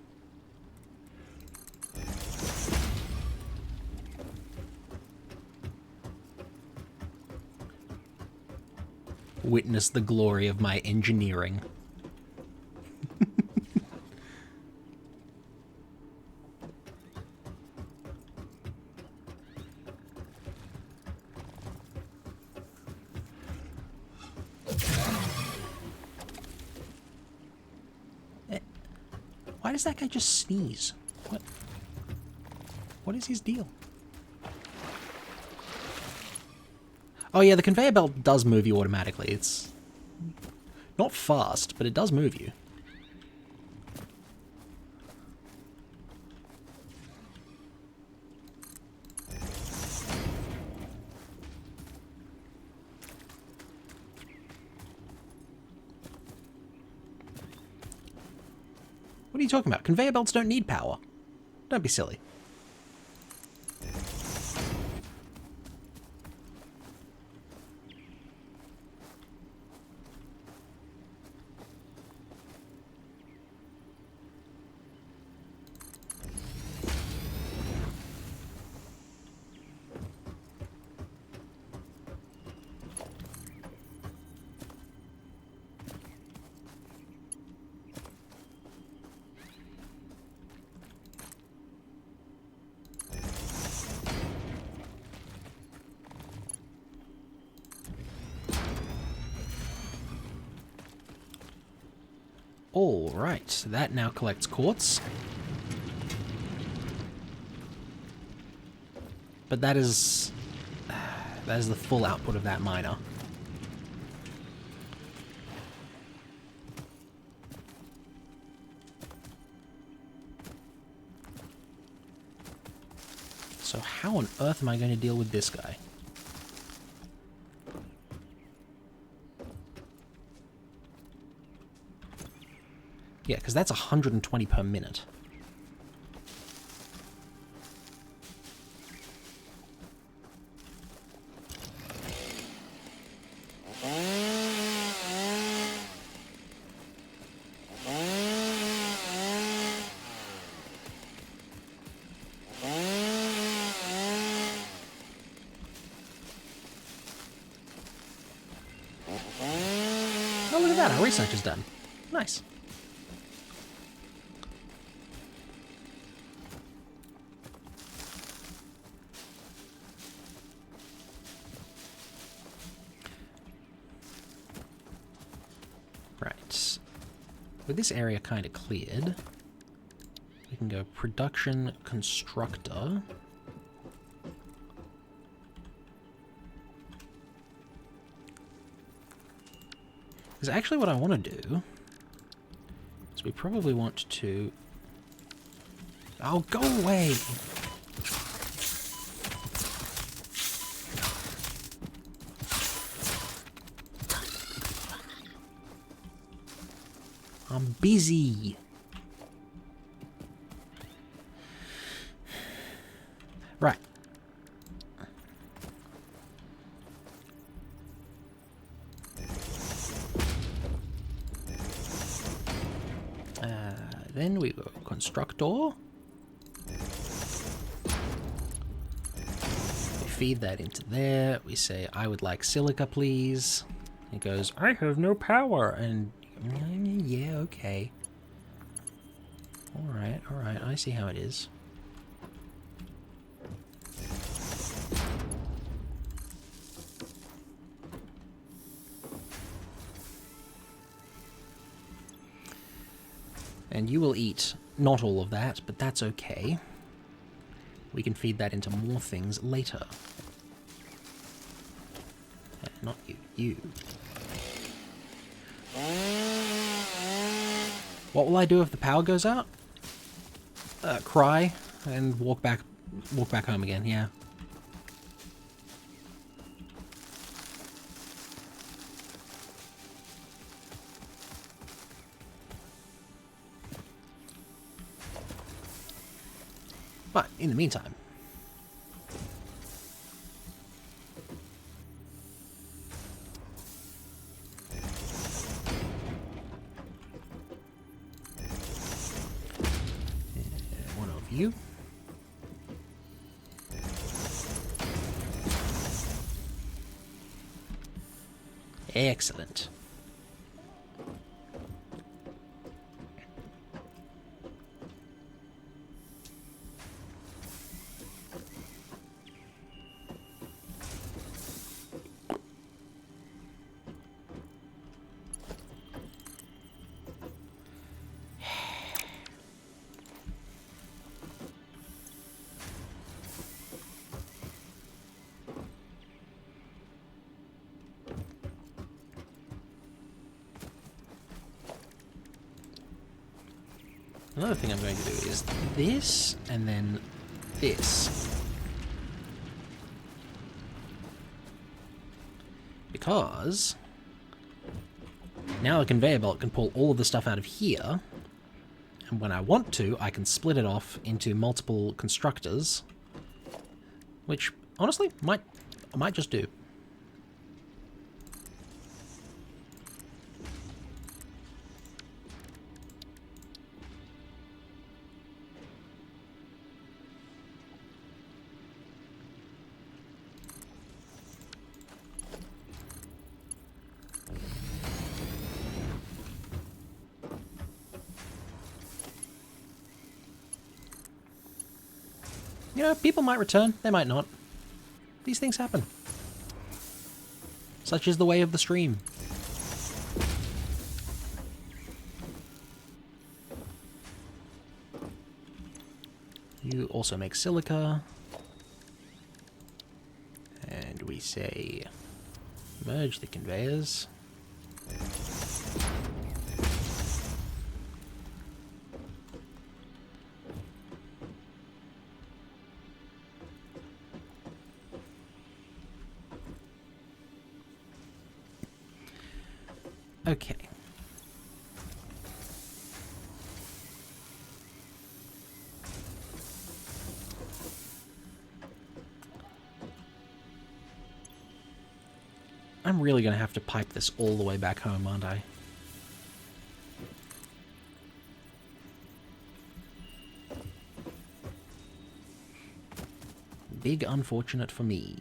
Witness the glory of my engineering. Why does that guy just sneeze? What? What is his deal? Oh yeah, the conveyor belt does move you automatically. It's not fast, but it does move you. What are you talking about? Conveyor belts don't need power. Don't be silly. Alright, that now collects quartz. But that is That is the full output of that miner. So how on earth am I going to deal with this guy? Yeah, because that's 120 per minute. Oh, look at that, our research is done. Nice. Right. With this area kind of cleared, we can go production constructor. Because actually what I want to do is we probably want to... Oh, go away! I'm busy. Right. Then we go constructor. We feed that into there. We say, I would like silica, please. It goes, I have no power. And yeah, okay. Alright, I see how it is. And you will eat not all of that, but that's okay. We can feed that into more things later. Not you, you. What will I do if the power goes out? Cry and walk back home again, yeah. But in the meantime, one of you. Excellent. Another thing I'm going to do is this, and then this. Because now the conveyor belt can pull all of the stuff out of here, and when I want to, I can split it off into multiple constructors, which, honestly, I might just do. You know, people might return, they might not. These things happen. Such is the way of the stream. You also make silica. And we we say merge the conveyors. Okay. I'm really going to have to pipe this all the way back home, aren't I? Big unfortunate for me.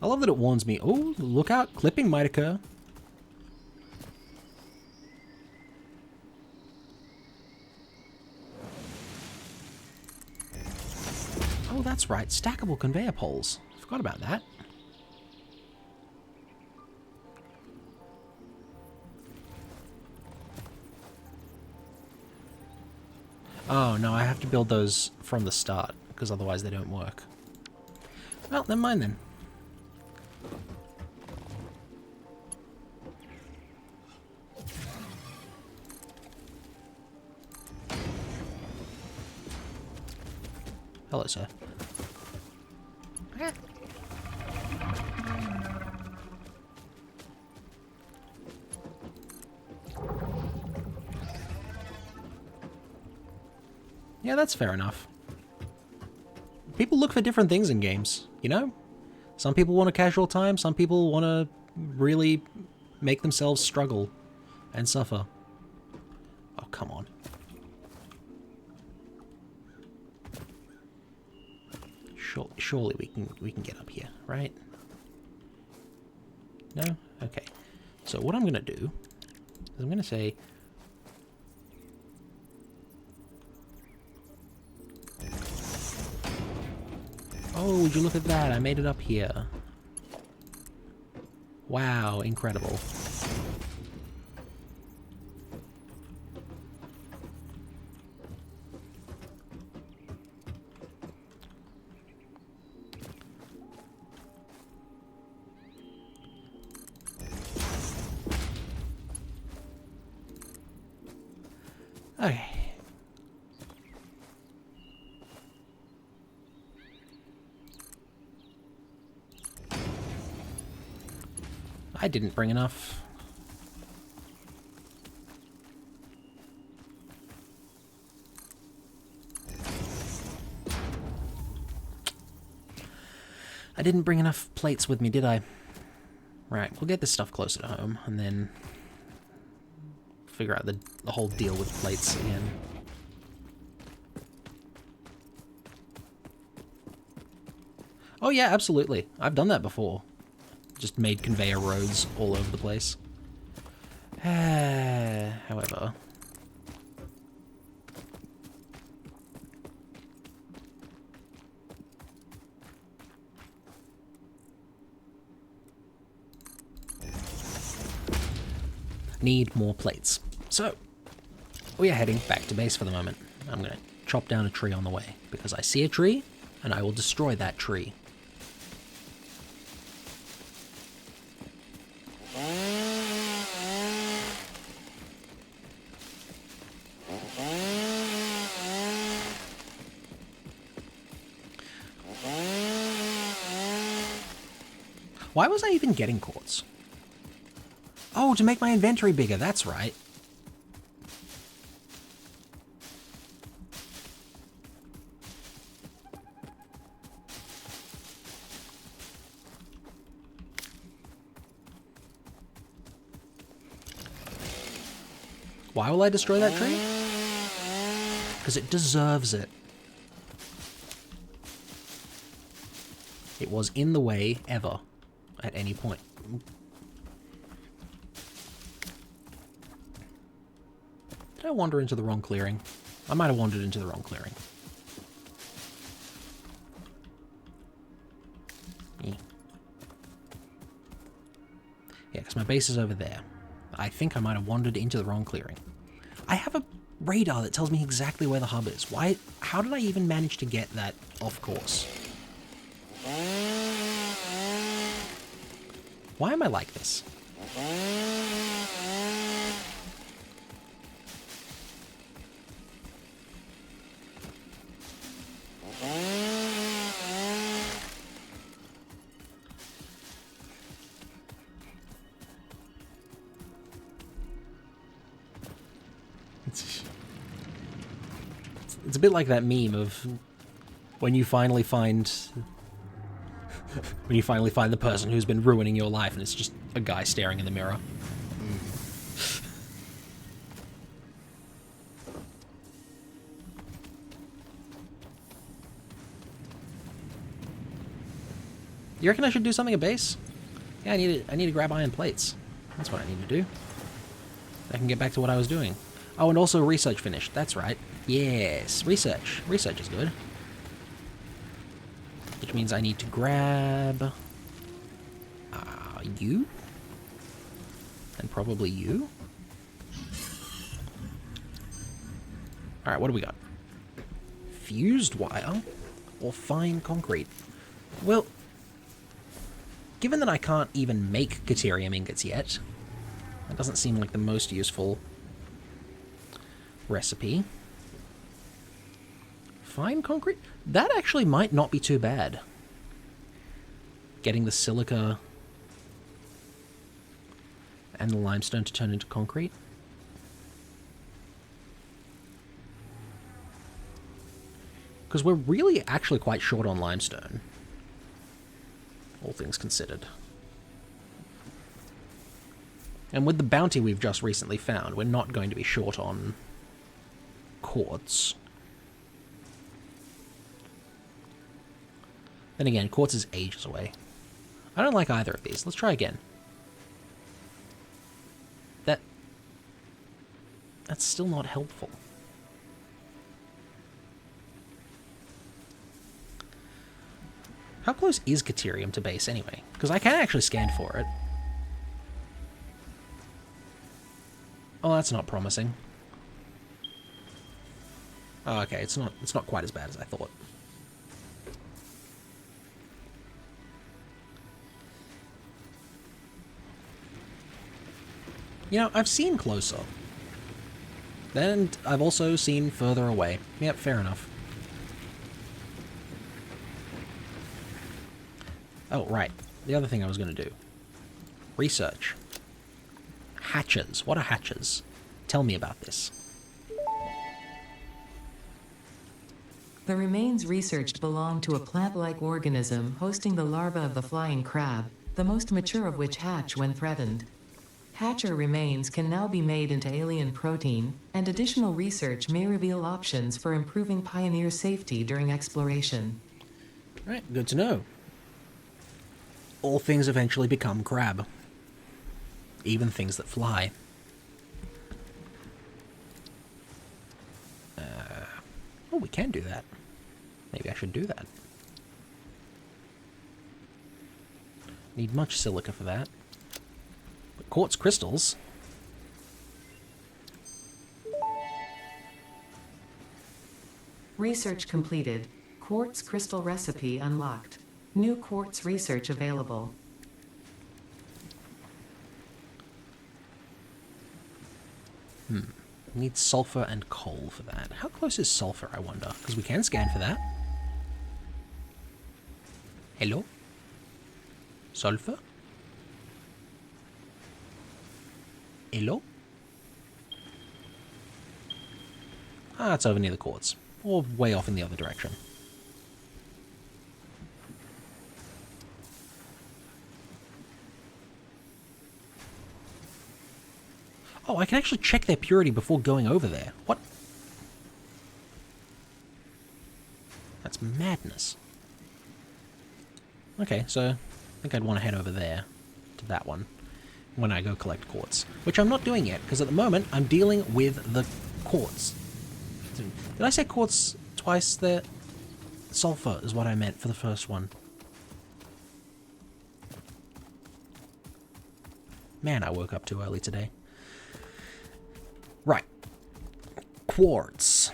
I love that it warns me. Oh, look out, clipping might occur. Oh, that's right, stackable conveyor poles. Forgot about that. Oh, no, I have to build those from the start, because otherwise they don't work. Well, never mind then. Hello, sir. Yeah, that's fair enough. People look for different things in games, you know? Some people want a casual time, some people want to really make themselves struggle and suffer. Oh, come on. Surely we can get up here, right? No? Okay. So what I'm going to do is I'm going to say... Oh, would you look at that? I made it up here. Wow, incredible. Okay. I didn't bring enough. I didn't bring enough plates with me, did I? Right, we'll get this stuff closer to home, and then figure out the whole deal with plates again. Oh yeah, absolutely. I've done that before. Just made conveyor roads all over the place. However... need more plates. So, we are heading back to base for the moment. I'm going to chop down a tree on the way, because I see a tree, and I will destroy that tree. Why was I even getting quartz? Oh, to make my inventory bigger, that's right. Why will I destroy that tree? Because it deserves it. It was in the way ever, at any point. Did I wander into the wrong clearing? I might have wandered into the wrong clearing. Yeah, because my base is over there. I think I might have wandered into the wrong clearing. I have a radar that tells me exactly where the hub is. Why? How did I even manage to get that off course? Why am I like this? It's a bit like that meme of when you finally find the person who's been ruining your life, and it's just a guy staring in the mirror. You reckon I should do something at base? Yeah, I need to grab iron plates. That's what I need to do. I can get back to what I was doing. Oh, and also research finished. That's right. Yes, research. Research is good. Which means I need to grab... you? And probably you? Alright, what do we got? Fused wire? Or fine concrete? Well, given that I can't even make Caterium ingots yet, that doesn't seem like the most useful recipe. Fine concrete? That actually might not be too bad. Getting the silica and the limestone to turn into concrete. Because we're really actually quite short on limestone, all things considered. And with the bounty we've just recently found, we're not going to be short on quartz. Then again, quartz is ages away. I don't like either of these. Let's try again. That's still not helpful. How close is Caterium to base anyway? Because I can actually scan for it. Oh, that's not promising. Oh, okay, it's not quite as bad as I thought. You know, I've seen closer. And I've also seen further away. Yep, fair enough. Oh, right. The other thing I was going to do. Research. Hatches. What are hatches? Tell me about this. The remains researched belong to a plant-like organism hosting the larva of the flying crab, the most mature of which hatch when threatened. Hatcher remains can now be made into alien protein, and additional research may reveal options for improving pioneer safety during exploration. Right, good to know. All things eventually become crab. Even things that fly. Oh, we can do that. Maybe I should do that. Need much silica for that. But quartz crystals. Research completed. Quartz crystal recipe unlocked. New quartz research available. Need sulfur and coal for that. How close is sulfur, I wonder? Because we can scan for that. Hello? Sulfur? Hello? Ah, it's over near the quartz. Or way off in the other direction. Oh, I can actually check their purity before going over there. What? That's madness. Okay, so I think I'd want to head over there to that one when I go collect quartz, which I'm not doing yet, because at the moment I'm dealing with the quartz. Did I say quartz twice there? Sulfur is what I meant for the first one. Man, I woke up too early today. Right. Quartz.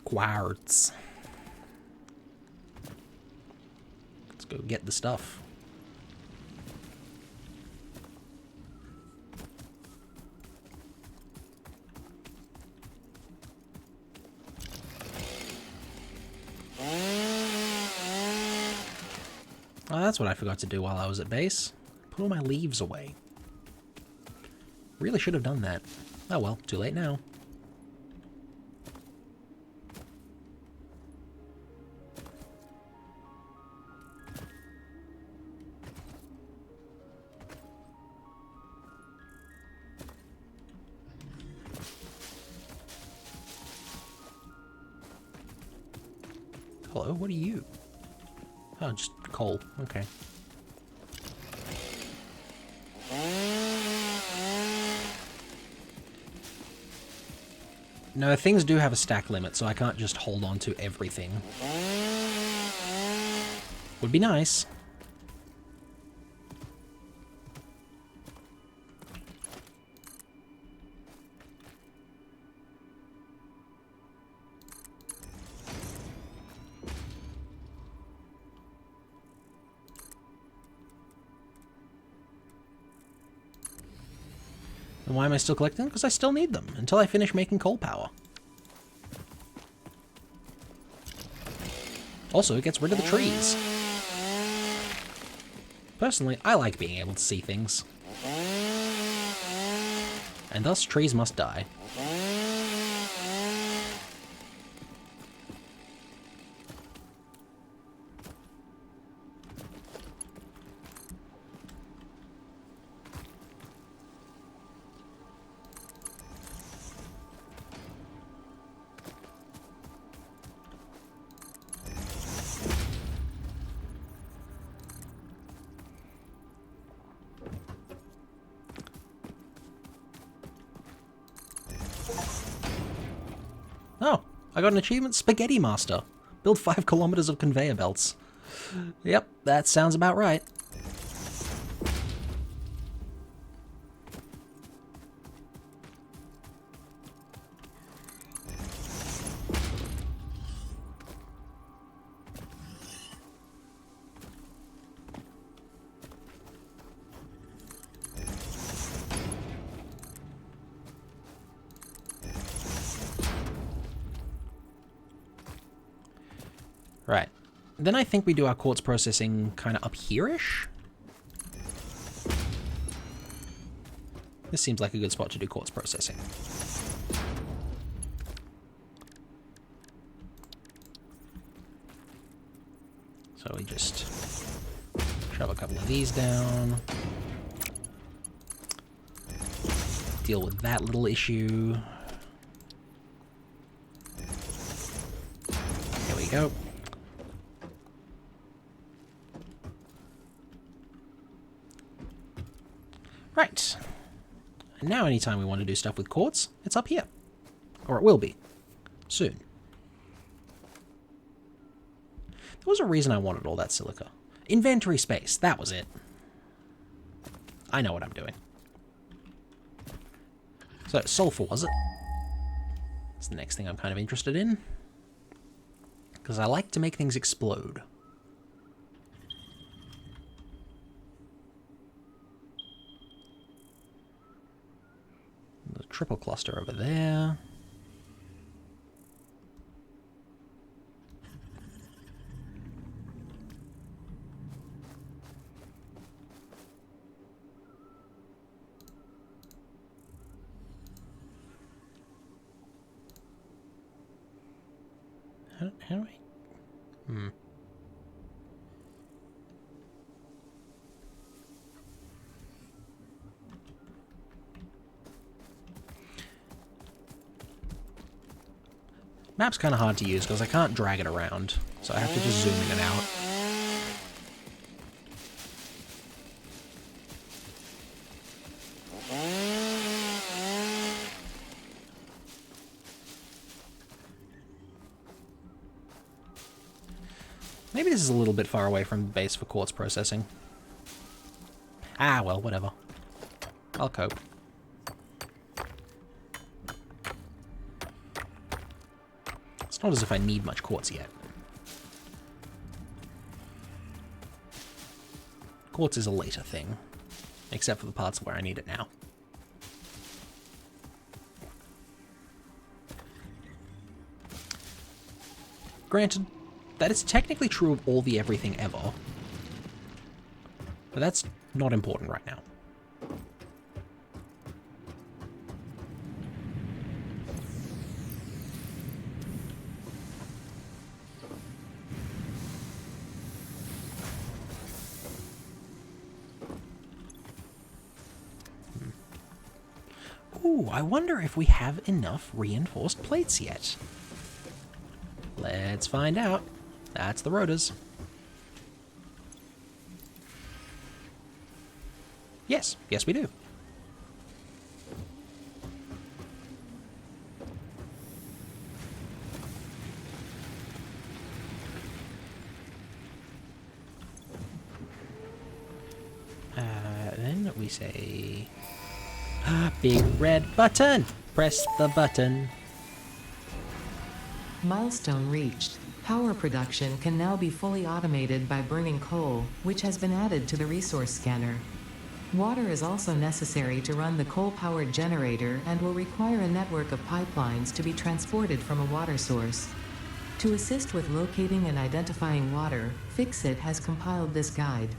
Quartz. Let's go get the stuff. Oh, that's what I forgot to do while I was at base. Put all my leaves away. Really should have done that. Oh well, too late now. Hello, what are you? Oh, just coal. Okay. No, things do have a stack limit, so I can't just hold on to everything. Would be nice. And why am I still collecting them? Because I still need them until I finish making coal power. Also, it gets rid of the trees. Personally, I like being able to see things. And thus, trees must die. Oh, I got an achievement, Spaghetti Master. Build 5 kilometers of conveyor belts. Yep, that sounds about right. Right. Then I think we do our quartz processing kind of up here-ish? This seems like a good spot to do quartz processing. So we just shove a couple of these down. Deal with that little issue. There we go. Right. And now anytime we want to do stuff with quartz, it's up here. Or it will be. Soon. There was a reason I wanted all that silica. Inventory space, that was it. I know what I'm doing. So, sulfur, was it? That's the next thing I'm kind of interested in. Because I like to make things explode. The triple cluster over there. How do I... Map's kind of hard to use because I can't drag it around, so I have to just zoom in and out. Maybe this is a little bit far away from the base for quartz processing. Ah, well, whatever. I'll cope. It's not as if I need much quartz yet. Quartz is a later thing, except for the parts where I need it now. Granted, that is technically true of all the everything ever, but that's not important right now. Ooh, I wonder if we have enough reinforced plates yet. Let's find out. That's the rotors. Yes, yes we do. Then we say... big red button! Press the button. Milestone reached. Power production can now be fully automated by burning coal, which has been added to the resource scanner. Water is also necessary to run the coal-powered generator and will require a network of pipelines to be transported from a water source. To assist with locating and identifying water, Fixit has compiled this guide.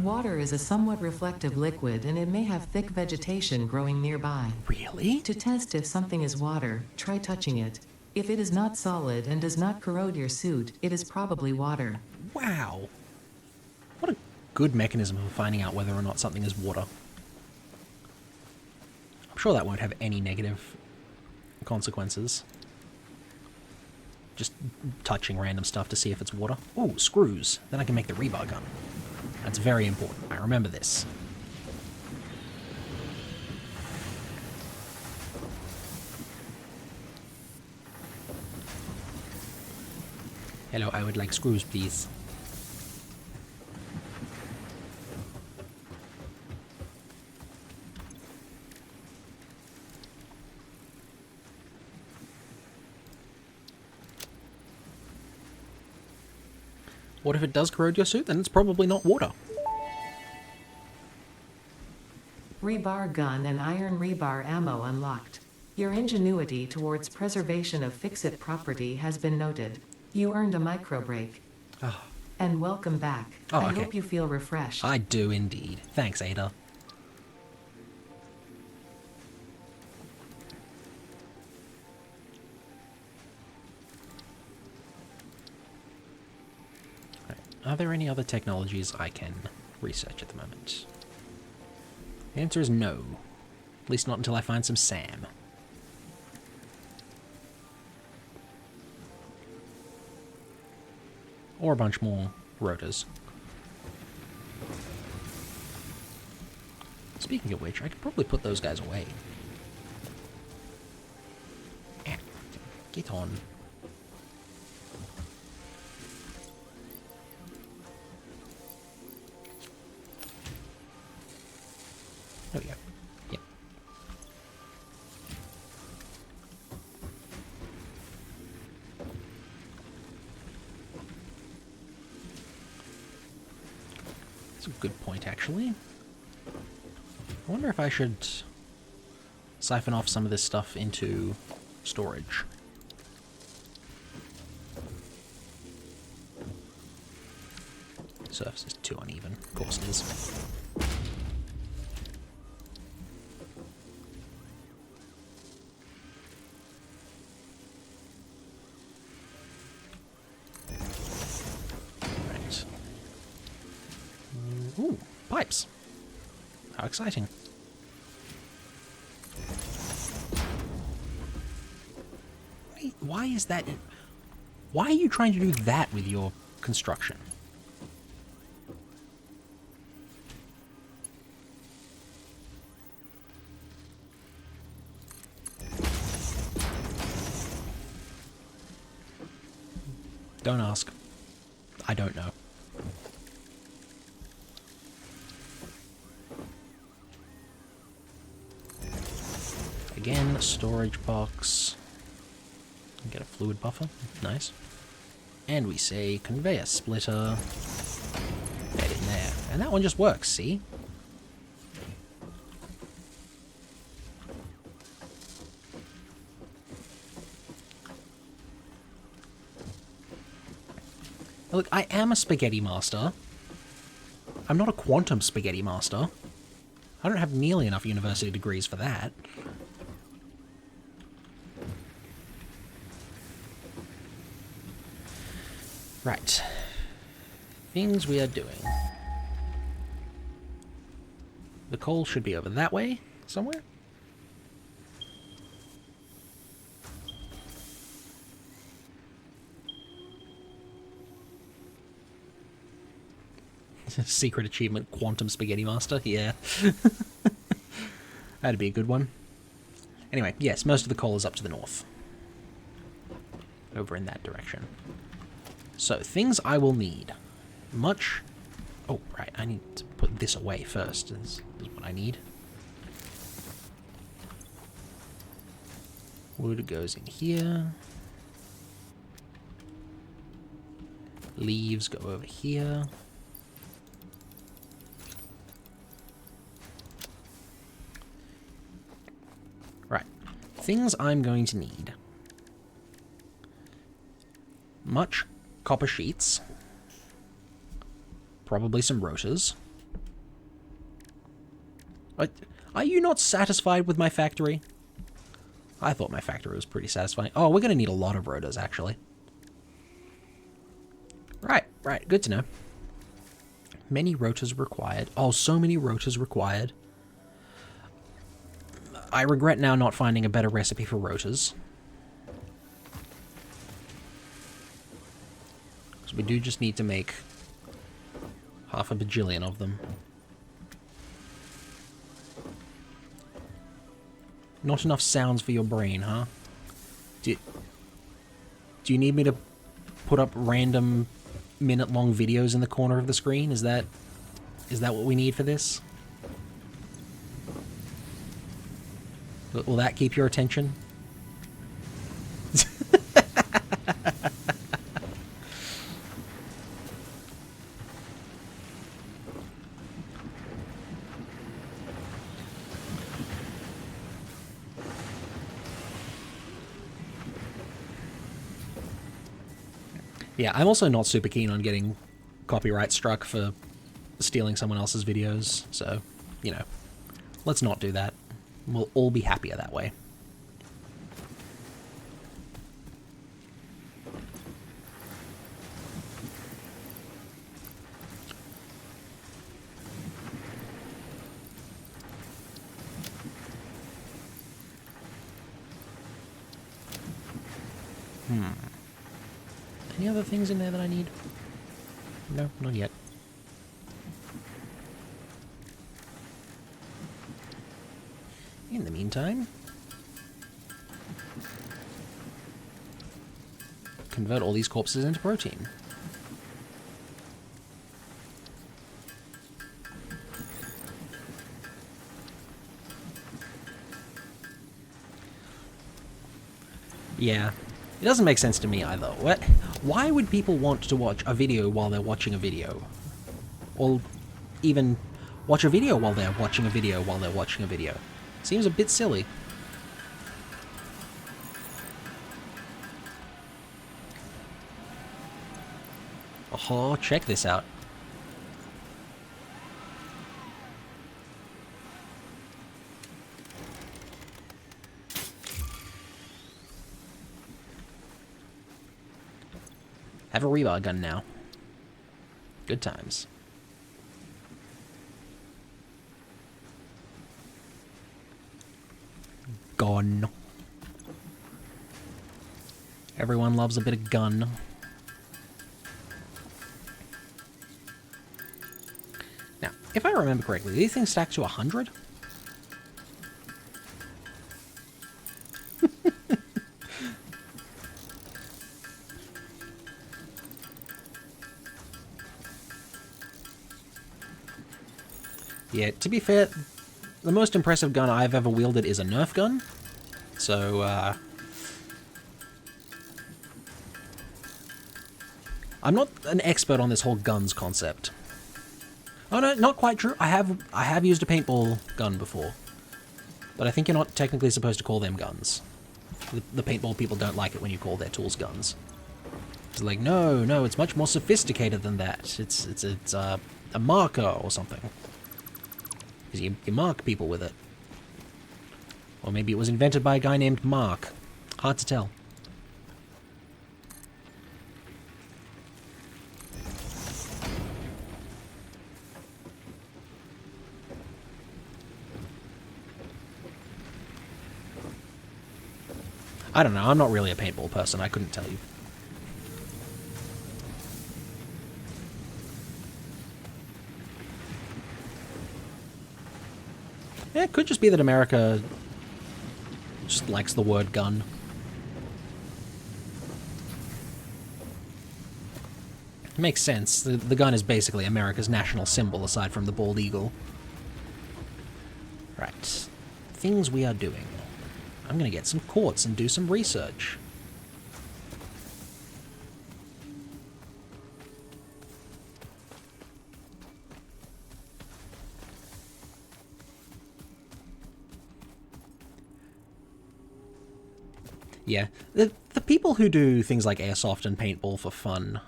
Water is a somewhat reflective liquid and it may have thick vegetation growing nearby. Really? To test if something is water, try touching it. If it is not solid and does not corrode your suit, it is probably water. Wow. What a good mechanism for finding out whether or not something is water. I'm sure that won't have any negative consequences. Just touching random stuff to see if it's water. Ooh, screws. Then I can make the rebar gun. That's very important. I remember this. Hello, I would like screws, please. What if it does corrode your suit? Then it's probably not water. Rebar gun and iron rebar ammo unlocked. Your ingenuity towards preservation of Fixit property has been noted. You earned a micro break. Oh. And welcome back. Oh, I okay. hope you feel refreshed. I do indeed. Thanks, Ada. Right. Are there any other technologies I can research at the moment? The answer is no. At least not until I find some SAM. Or a bunch more rotors. Speaking of which, I could probably put those guys away. Get on. There we go. Yep. That's a good point, actually. I wonder if I should siphon off some of this stuff into storage. Surface is too uneven. Of course it is. Right. Ooh, pipes. How exciting. Why is that? Why are you trying to do that with your construction? Don't ask. I don't know. Again, storage box. Get a fluid buffer. Nice. And we say conveyor splitter. Get in there. And that one just works, see? Look, I am a spaghetti master. I'm not a quantum spaghetti master. I don't have nearly enough university degrees for that. Right. Things we are doing. The coal should be over that way, somewhere. Secret achievement, Quantum Spaghetti Master, yeah. That'd be a good one. Anyway, yes, most of the coal is up to the north. Over in that direction. So, things I will need. Much... Oh, right, I need to put this away first, is what I need. Wood goes in here. Leaves go over here. Right, things I'm going to need. Much copper sheets. Probably some rotors. Are you not satisfied with my factory? I thought my factory was pretty satisfying. Oh, we're going to need a lot of rotors, actually. Right, good to know. Many rotors required. Oh, so many rotors required. I regret now not finding a better recipe for rotors. Because we do just need to make half a bajillion of them. Not enough sounds for your brain, huh? Do you need me to put up random minute-long videos in the corner of the screen? Is that what we need for this? Will that keep your attention? Yeah, I'm also not super keen on getting copyright struck for stealing someone else's videos, so, you know, let's not do that. We'll all be happier that way. Any other things in there that I need? No, not yet. In the meantime, convert all these corpses into protein. Yeah, it doesn't make sense to me either. Why would people want to watch a video while they're watching a video? Or even watch a video while they're watching a video while they're watching a video? Seems a bit silly. Oh, check this out. Have a rebar gun now. Good times. Gone. Everyone loves a bit of gun. Now, if I remember correctly, these things stack to 100? Yeah, to be fair, the most impressive gun I've ever wielded is a Nerf gun. So, I'm not an expert on this whole guns concept. Oh no, not quite true. I have used a paintball gun before. But I think you're not technically supposed to call them guns. The paintball people don't like it when you call their tools guns. It's like, no, it's much more sophisticated than that. It's a marker or something. Because you mark people with it. Or maybe it was invented by a guy named Mark. Hard to tell. I don't know, I'm not really a paintball person, I couldn't tell you. Yeah, it could just be that America just likes the word gun. It makes sense. The gun is basically America's national symbol, aside from the bald eagle. Right. Things we are doing. I'm gonna get some quartz and do some research. Yeah, the people who do things like airsoft and paintball for fun,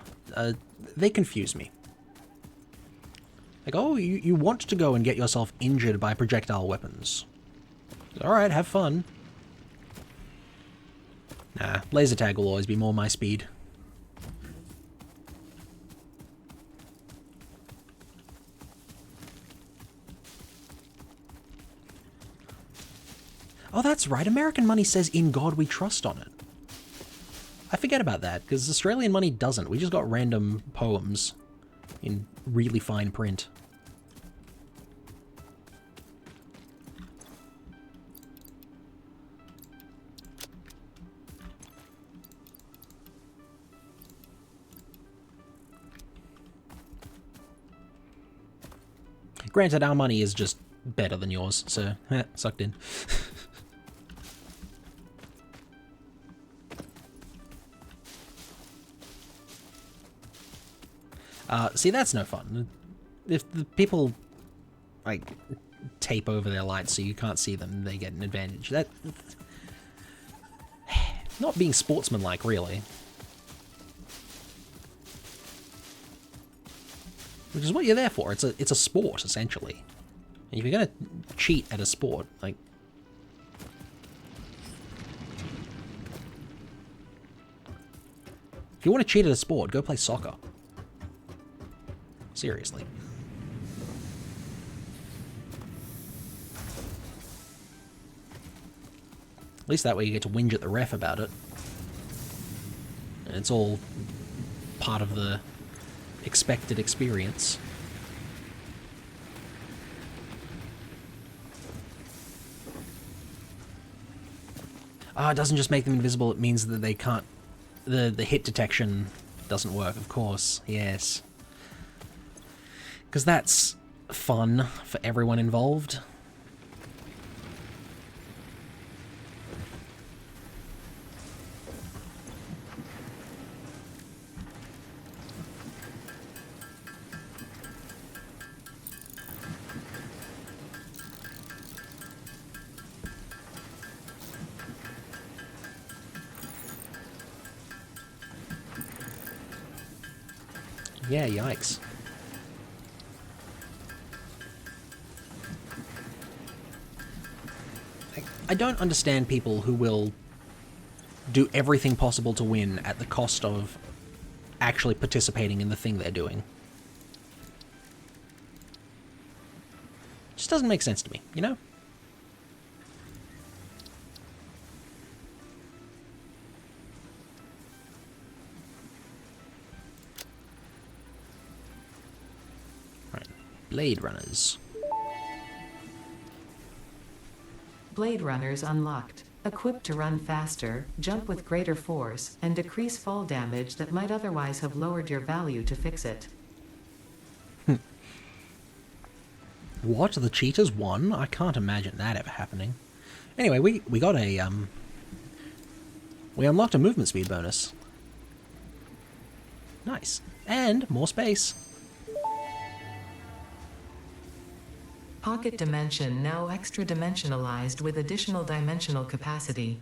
they confuse me. Like, oh, you want to go and get yourself injured by projectile weapons. Alright, have fun. Nah, laser tag will always be more my speed. Oh, that's right. American money says "In God We Trust" on it. I forget about that, because Australian money doesn't. We just got random poems in really fine print. Granted, our money is just better than yours, so sucked in. See, that's no fun. If the people, like, tape over their lights so you can't see them, they get an advantage. That... not being sportsmanlike, really. Which is what you're there for. It's a sport, essentially. And if you're gonna cheat at a sport, like... if you want to cheat at a sport, go play soccer. Seriously. At least that way you get to whinge at the ref about it. And it's all part of the expected experience. Ah, it doesn't just make them invisible, it means that they can't... the hit detection doesn't work, of course. Yes. Because that's fun for everyone involved. Yeah, yikes. I don't understand people who will do everything possible to win at the cost of actually participating in the thing they're doing. Just doesn't make sense to me, you know? Blade Runners. Blade Runners unlocked. Equipped to run faster, jump with greater force, and decrease fall damage that might otherwise have lowered your value to fix it. What? The cheaters won? I can't imagine that ever happening. Anyway, we got a, we unlocked a movement speed bonus. Nice. And more space. Pocket dimension now extra dimensionalized with additional dimensional capacity.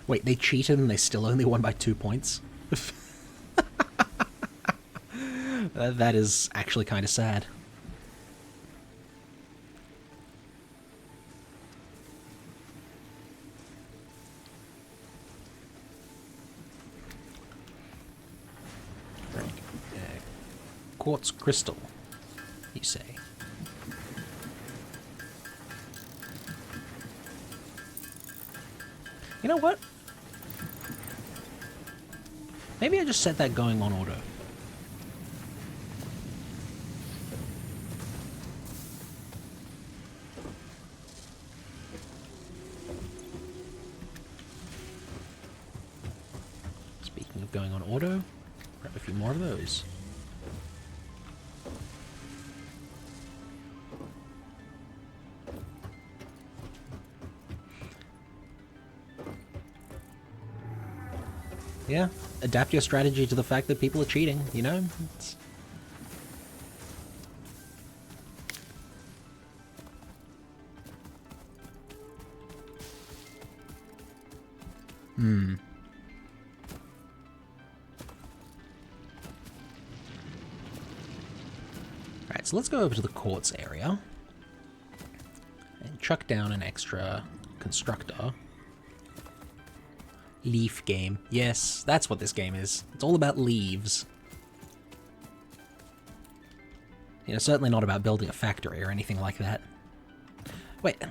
Wait, they cheated and they still only won by 2 points? That is actually kind of sad. Quartz crystal, you say? You know what? Maybe I just set that going on auto. Speaking of going on auto, grab a few more of those. Yeah, adapt your strategy to the fact that people are cheating, you know? It's... Alright, so let's go over to the quartz area. And chuck down an extra constructor. Leaf game. Yes, that's what this game is. It's all about leaves. You know, certainly not about building a factory or anything like that. Wait,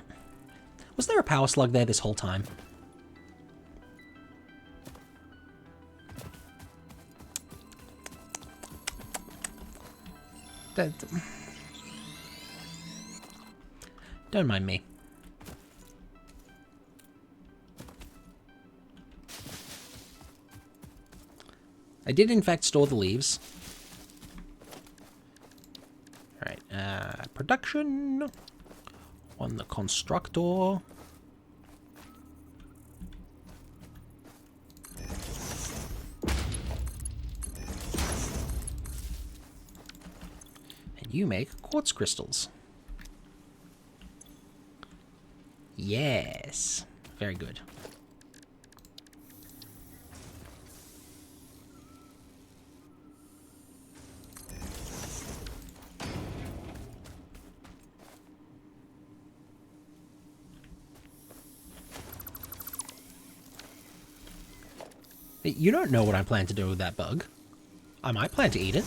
was there a power slug there this whole time? Don't mind me. I did in fact store the leaves. Alright, production. On the constructor. And you make quartz crystals. Yes. Very good. You don't know what I plan to do with that bug. I might plan to eat it.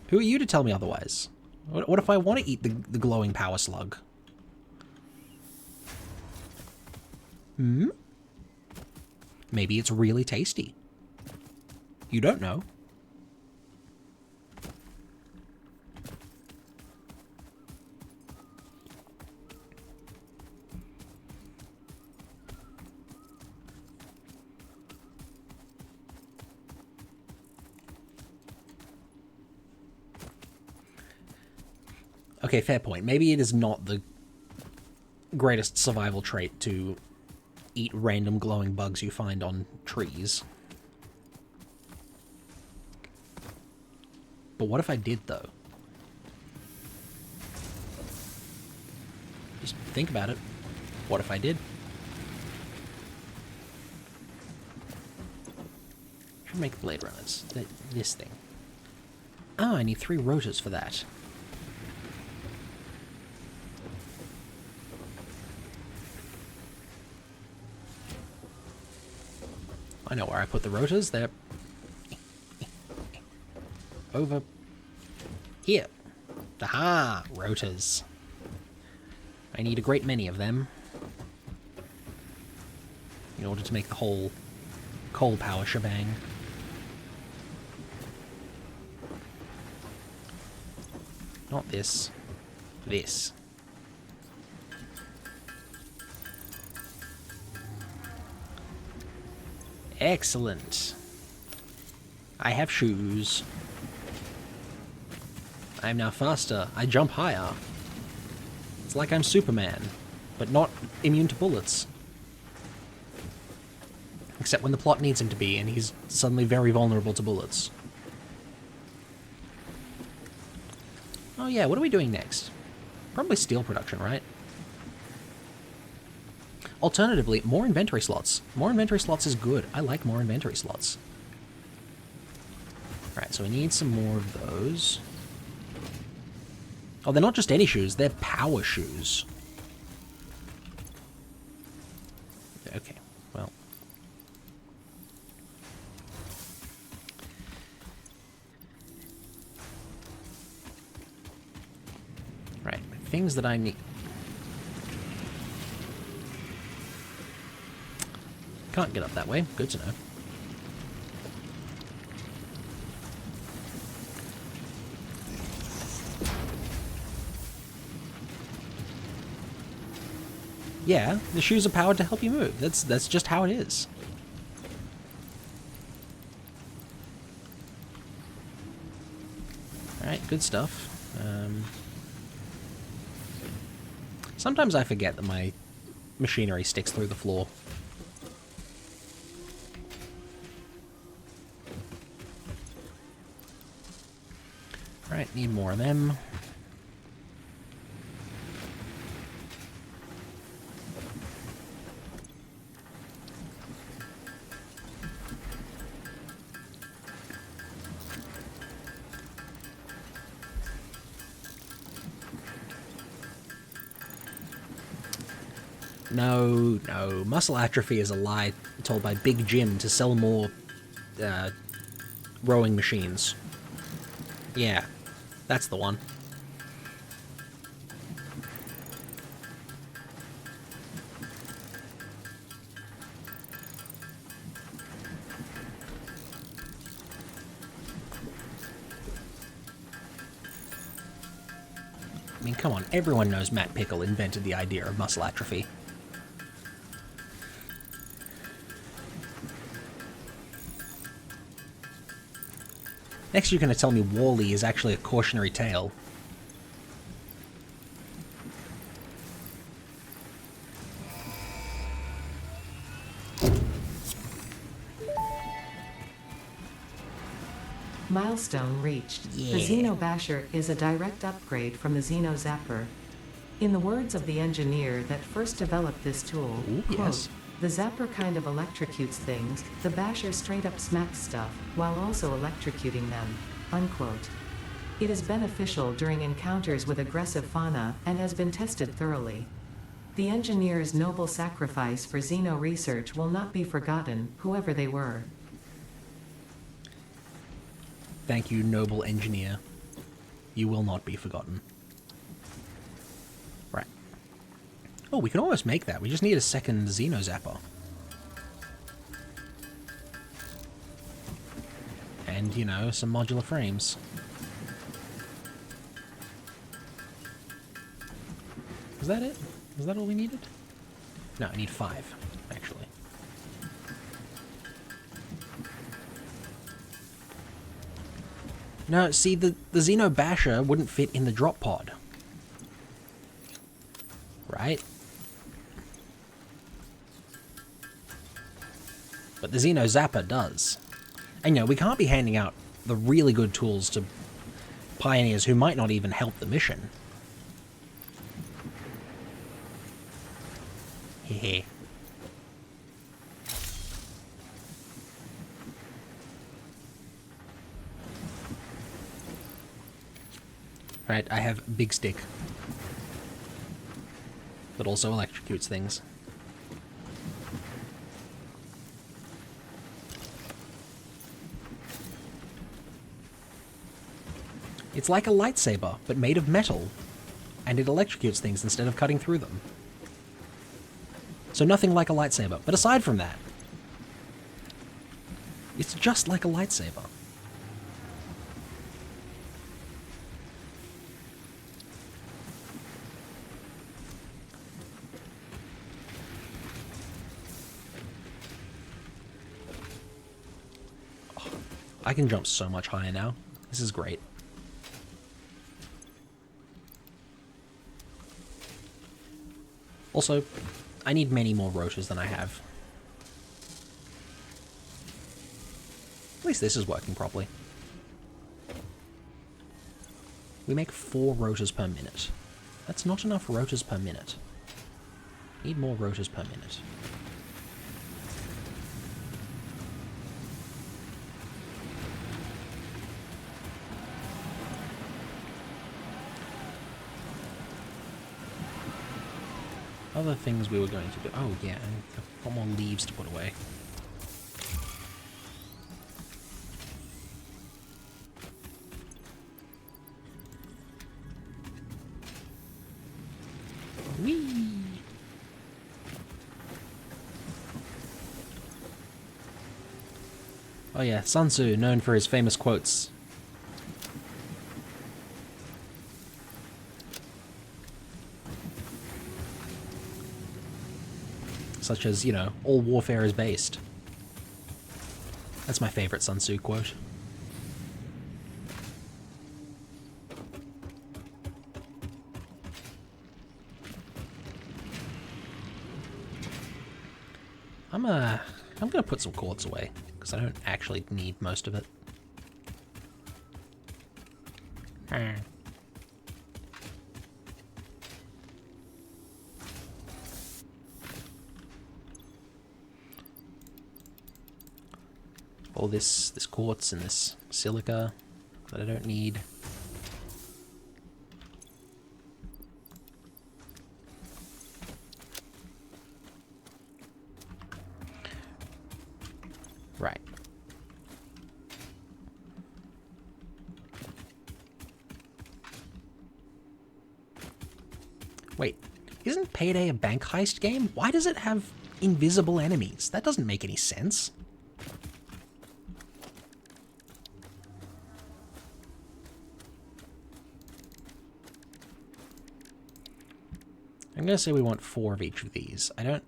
Who are you to tell me otherwise? What if I want to eat the glowing power slug? Hmm? Maybe it's really tasty. You don't know. Okay, fair point. Maybe it is not the greatest survival trait to eat random glowing bugs you find on trees. But what if I did, though? Just think about it. What if I did? Should make Blade Runners. This thing. Oh, I need 3 rotors for that. I know where I put the rotors. They're over here. Aha! Rotors. I need a great many of them in order to make the whole coal power shebang. Not this. This. Excellent. I have shoes. I am now faster. I jump higher. It's like I'm Superman, but not immune to bullets. Except when the plot needs him to be, and he's suddenly very vulnerable to bullets. Oh yeah, what are we doing next? Probably steel production, right? Alternatively, more inventory slots. More inventory slots is good. I like more inventory slots. Alright, so we need some more of those. Oh, they're not just any shoes, they're power shoes. Okay, well. Right, things that I need. Can't get up that way. Good to know. Yeah, the shoes are powered to help you move. That's just how it is. Alright, good stuff. Sometimes I forget that my machinery sticks through the floor. Alright, need more of them. No, no. Muscle atrophy is a lie told by Big Jim to sell more rowing machines. Yeah, that's the one. I mean, come on, everyone knows Matt Pickle invented the idea of muscle atrophy. Next you're going to tell me Wall-E is actually a cautionary tale. Milestone reached. Yeah. The Xeno Basher is a direct upgrade from the Xeno Zapper. In the words of the engineer that first developed this tool, Ooh, quote, yes. the Zapper kind of electrocutes things, the Basher straight up smacks stuff, while also electrocuting them, unquote. It is beneficial during encounters with aggressive fauna, and has been tested thoroughly. The engineer's noble sacrifice for Xeno research will not be forgotten, whoever they were. Thank you, noble engineer. You will not be forgotten. Right. Oh, we can almost make that. We just need a second Xeno Zapper. And, you know, some modular frames. Is that it? Is that all we needed? No, I need 5, actually. No, see, the Xeno Basher wouldn't fit in the drop pod. Right? But the Xeno Zapper does. And, you know, we can't be handing out the really good tools to pioneers who might not even help the mission. Hehe. Right, I have Big Stick. That also electrocutes things. It's like a lightsaber, but made of metal. And it electrocutes things instead of cutting through them. So nothing like a lightsaber. But aside from that, it's just like a lightsaber. I can jump so much higher now. This is great. Also, I need many more rotors than I have. At least this is working properly. We make 4 rotors per minute. That's not enough rotors per minute. Need more rotors per minute. Other things we were going to do. Oh yeah, I've got more leaves to put away. Whee! Oh yeah, Sun Tzu, known for his famous quotes. Such as, you know, all warfare is based. That's my favorite Sun Tzu quote. I'm gonna put some quartz away, because I don't actually need most of it. All this quartz and this silica that I don't need. Right. Wait, isn't Payday a bank heist game? Why does it have invisible enemies? That doesn't make any sense. I'm gonna say we want 4 of each of these. I don't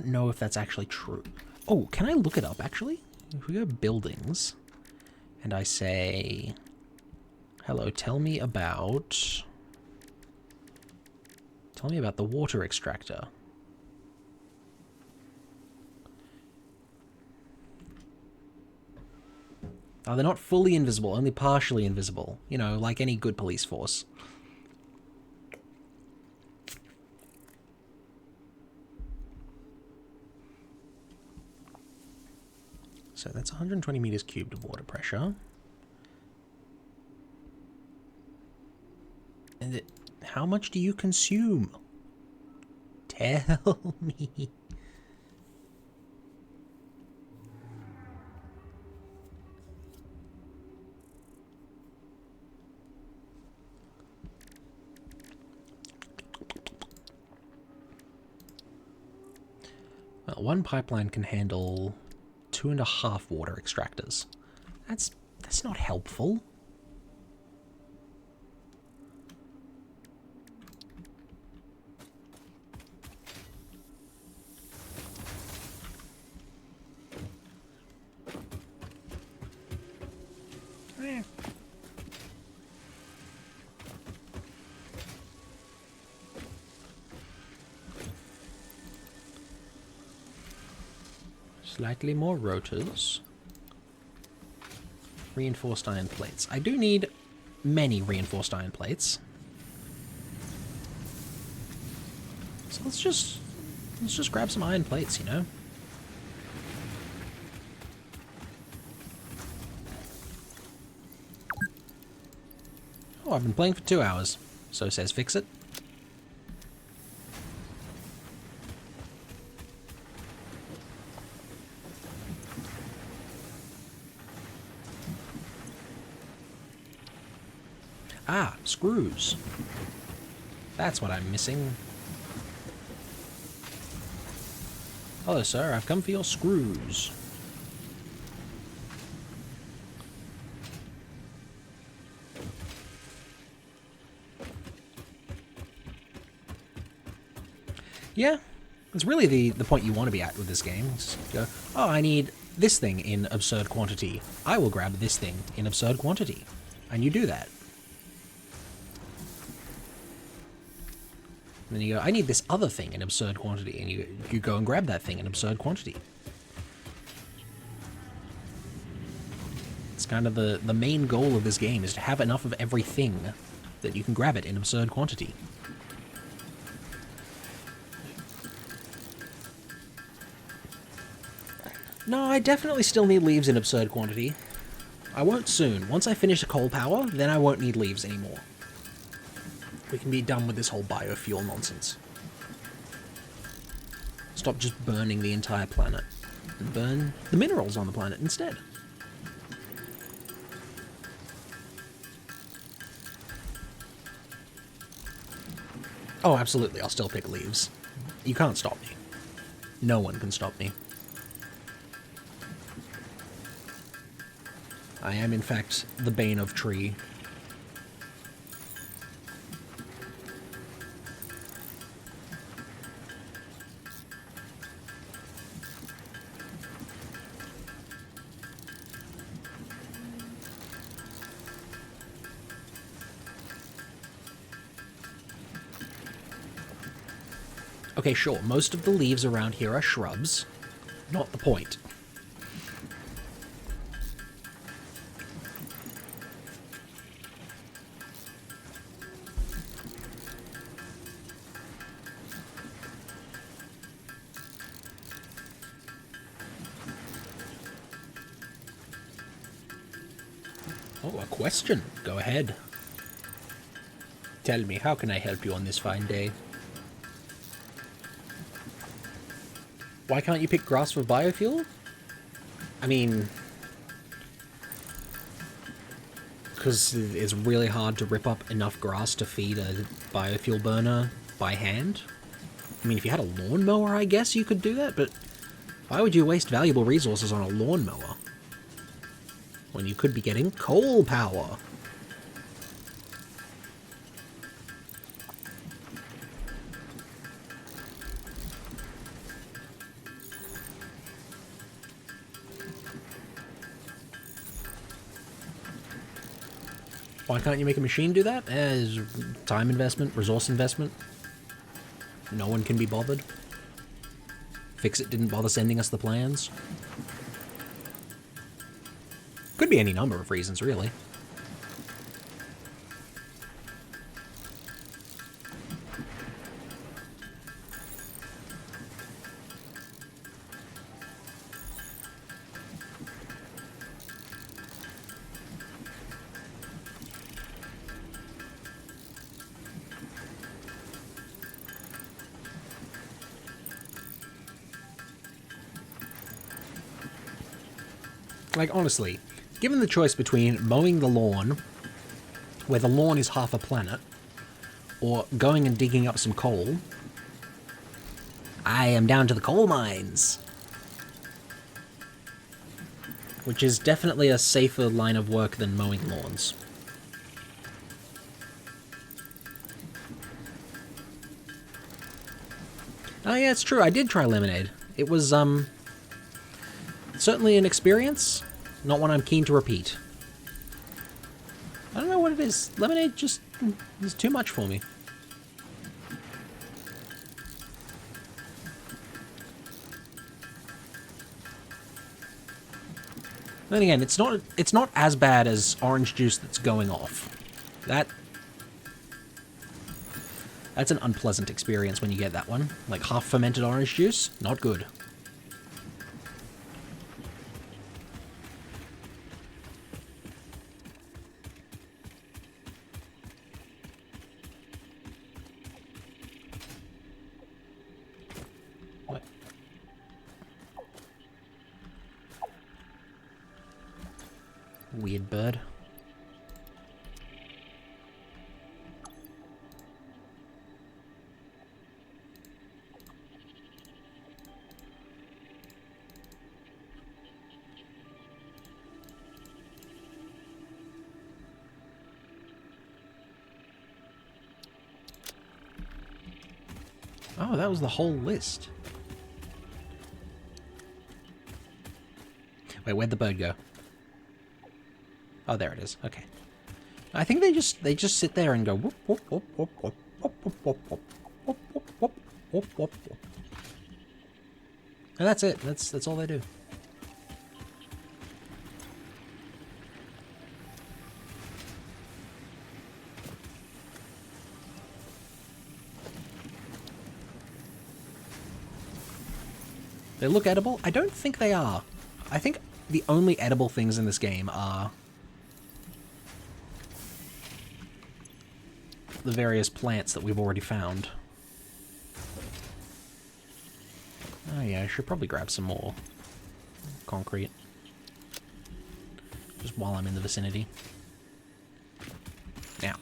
know if that's actually true. Oh, can I look it up, actually? If we go buildings, and I say, hello, tell me about the water extractor. Oh, they're not fully invisible, only partially invisible. You know, like any good police force. So that's 120 meters cubed of water pressure. And how much do you consume? Tell me. Well, one pipeline can handle 2.5 water extractors. That's not helpful. Slightly more rotors. Reinforced iron plates. I do need many reinforced iron plates. So let's just grab some iron plates, you know? Oh, I've been playing for 2 hours. So says fix it. Ah, screws. That's what I'm missing. Hello, sir. I've come for your screws. Yeah, It's really the point you want to be at with this game. Just go, oh, I need this thing in absurd quantity. I will grab this thing in absurd quantity. And you do that. And then you go, I need this other thing in absurd quantity. And you go and grab that thing in absurd quantity. It's kind of the main goal of this game is to have enough of everything that you can grab it in absurd quantity. No, I definitely still need leaves in absurd quantity. I won't soon. Once I finish the coal power, then I won't need leaves anymore. We can be done with this whole biofuel nonsense. Stop just burning the entire planet. And burn the minerals on the planet instead. Oh, absolutely, I'll still pick leaves. You can't stop me. No one can stop me. I am, in fact, the bane of tree. Okay, sure, most of the leaves around here are shrubs. Not the point. Oh, a question. Go ahead. Tell me, how can I help you on this fine day? Why can't you pick grass for biofuel? I mean, because it's really hard to rip up enough grass to feed a biofuel burner by hand. I mean, if you had a lawnmower, I guess you could do that, but why would you waste valuable resources on a lawnmower when you could be getting coal power? Why can't you make a machine do that? As time investment, resource investment. No one can be bothered. Fix-It didn't bother sending us the plans. Could be any number of reasons, really. Like, honestly, given the choice between mowing the lawn, where the lawn is half a planet, or going and digging up some coal, I am down to the coal mines. Which is definitely a safer line of work than mowing lawns. Oh yeah, it's true, I did try lemonade. It was, certainly an experience, not one I'm keen to repeat. I don't know what it is. Lemonade just is too much for me. Then again, it's not as bad as orange juice that's going off. That's an unpleasant experience when you get that one. Like half fermented orange juice, not good. Weird bird. Oh, that was the whole list. Wait, where'd the bird go? Oh, there it is. Okay. I think they just sit there and go whoop whoop whoop whoop whoop whoop whoop whoop whoop whoop whoop whoop whoop whoop whoop. And that's it. That's all they do. They look edible? I don't think they are. I think the only edible things in this game are the various plants that we've already found. Oh yeah, I should probably grab some more concrete. Just while I'm in the vicinity. Now.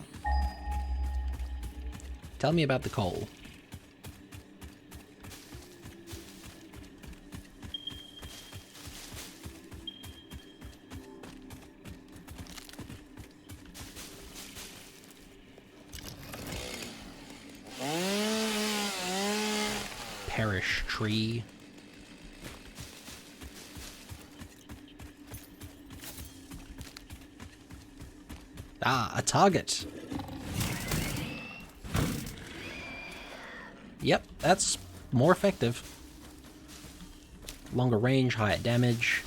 Tell me about the coal. Perish tree. Ah, a target. Yep, that's more effective. Longer range, higher damage.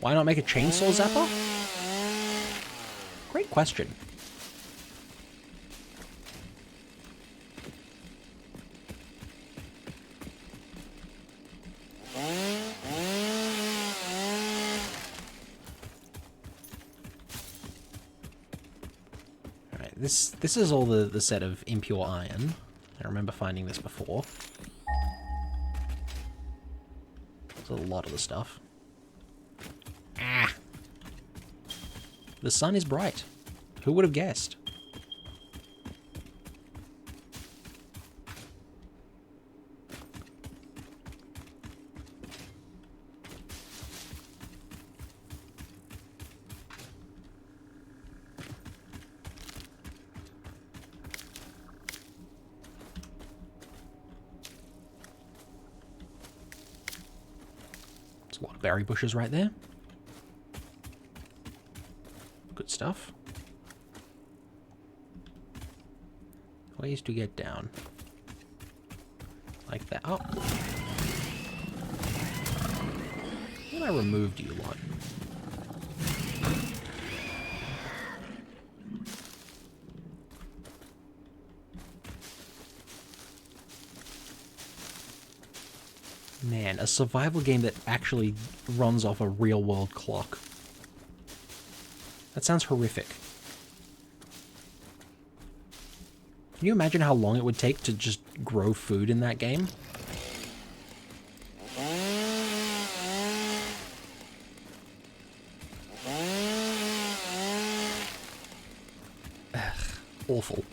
Why not make a chainsaw zapper? Great question. This is all the set of impure iron. I remember finding this before. There's a lot of the stuff. Ah! The sun is bright. Who would have guessed? A lot of berry bushes right there. Good stuff. Ways to get down. Like that. Oh. And I removed you lot. Man, a survival game that actually runs off a real-world clock. That sounds horrific. Can you imagine how long it would take to just grow food in that game? Ugh, awful.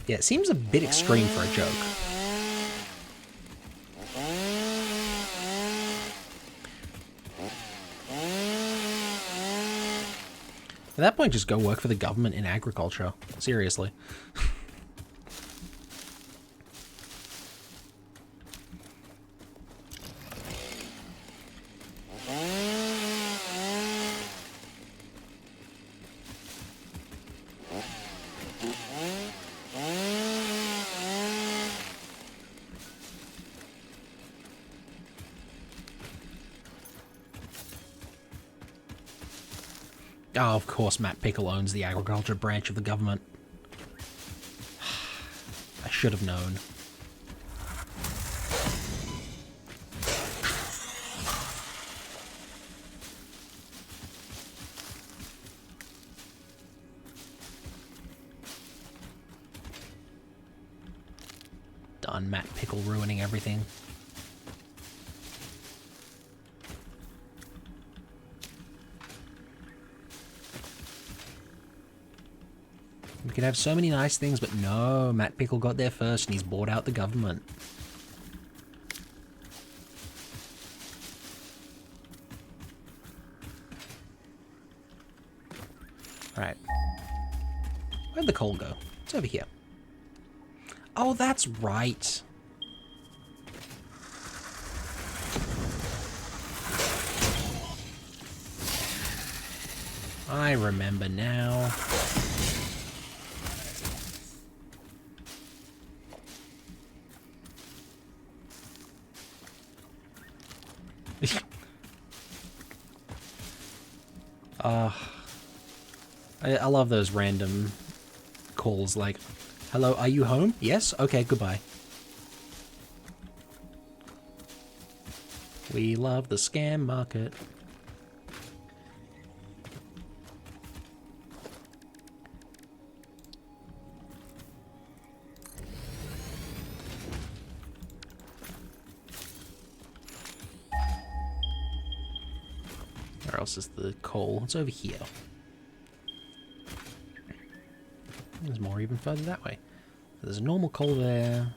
Yeah, it seems a bit extreme for a joke. At that point, just go work for the government in agriculture. Seriously. Oh, of course, Matt Pickle owns the agriculture branch of the government. I should have known. Done, Matt Pickle ruining everything. We could have so many nice things, but no, Matt Pickle got there first and he's bought out the government. Right. Where'd the coal go? It's over here. Oh, that's right. I remember now. I love those random calls like, hello, are you home? Yes? Okay, goodbye. We love the scam market. Where else is the coal? It's over here. There's more even further that way. There's a normal coal there.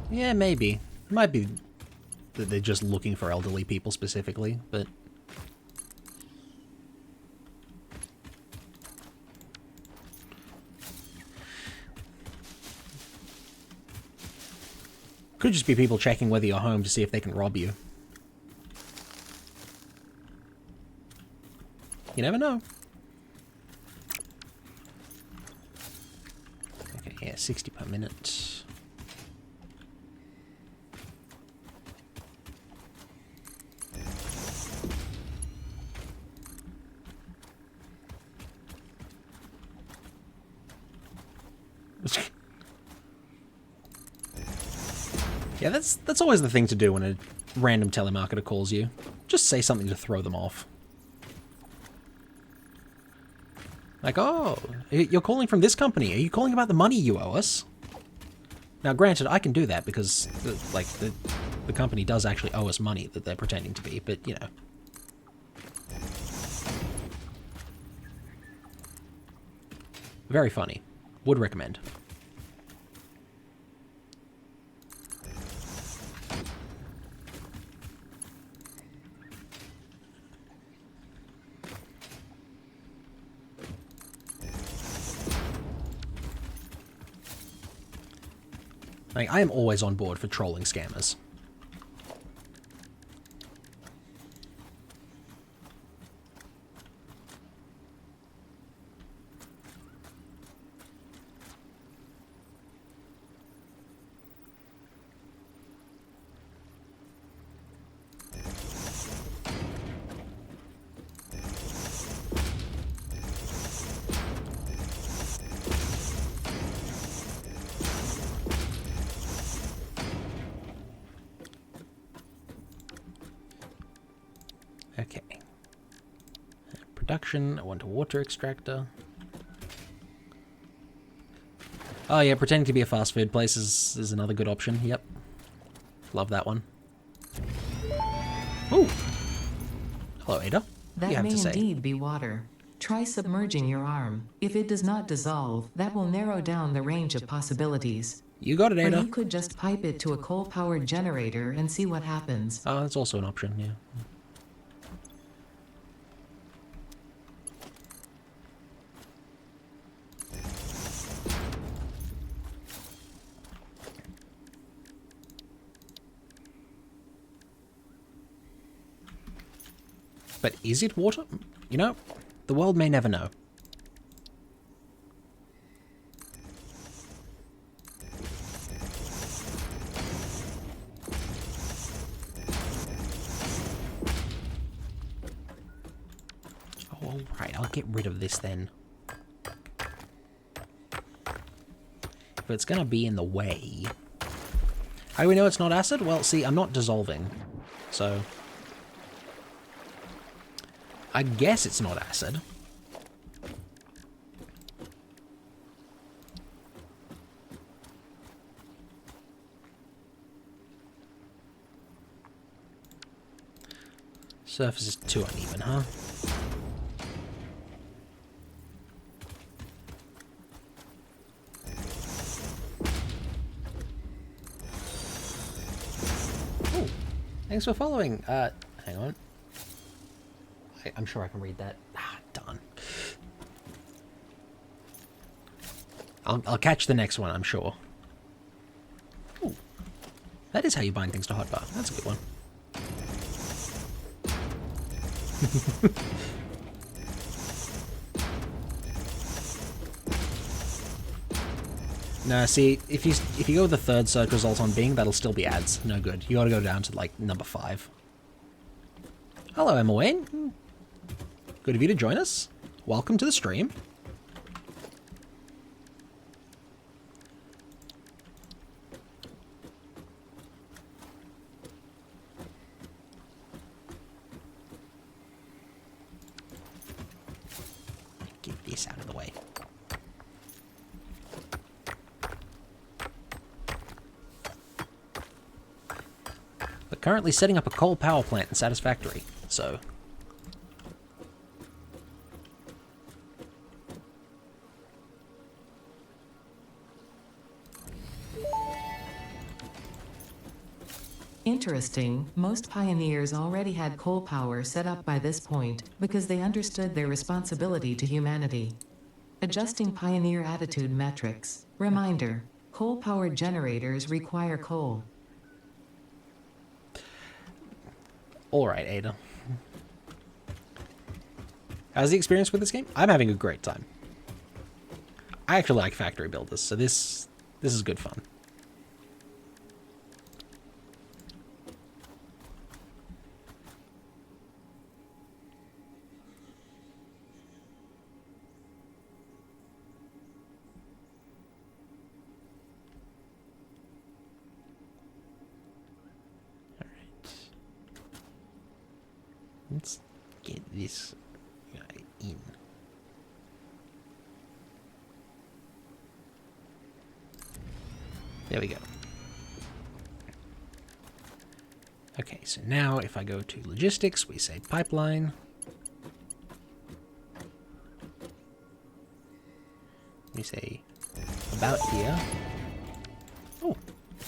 Yeah, maybe. It might be that they're just looking for elderly people specifically, but... Could just be people checking whether you're home to see if they can rob you. You never know. Okay, yeah, 60 per minute. Yeah, that's always the thing to do when a random telemarketer calls you. Just say something to throw them off. Like, oh, you're calling from this company. Are you calling about the money you owe us? Now, granted, I can do that because, the company does actually owe us money that they're pretending to be, but, you know. Very funny. Would recommend. Like, I am always on board for trolling scammers. Okay. Production, I want a water extractor. Oh yeah, pretending to be a fast food place is another good option, yep. Love that one. Ooh! Hello, Ada. What do you That have may to say? indeed be water. Try submerging your arm. If it does not dissolve, that will narrow down the range of possibilities. You got it, Or Ada. you could just pipe it to a coal-powered generator and see what happens. Oh, that's also an option, yeah. But is it water? You know, the world may never know. Oh, alright, I'll get rid of this then. If it's gonna be in the way... How do we know it's not acid? Well, see, I'm not dissolving, so... I guess it's not acid. Surface is too uneven, huh? Ooh, thanks for following. Hang on. I'm sure I can read that. Ah, darn. I'll catch the next one, I'm sure. Ooh, that is how you bind things to hotbar. That's a good one. No, see, if you go with the third search result on Bing, that'll still be ads. No good. You gotta go down to, like, number 5. Hello, Emma Wayne. Good of you to join us. Welcome to the stream. Get this out of the way. We're currently setting up a coal power plant in Satisfactory, so... Interesting, most pioneers already had coal power set up by this point, because they understood their responsibility to humanity. Adjusting pioneer attitude metrics. Reminder, coal-powered generators require coal. Alright, Ada. How's the experience with this game? I'm having a great time. I actually like factory builders, so this is good fun. Let's get this guy in. There we go. Okay, so now if I go to logistics, we say pipeline. We say about here. Oh,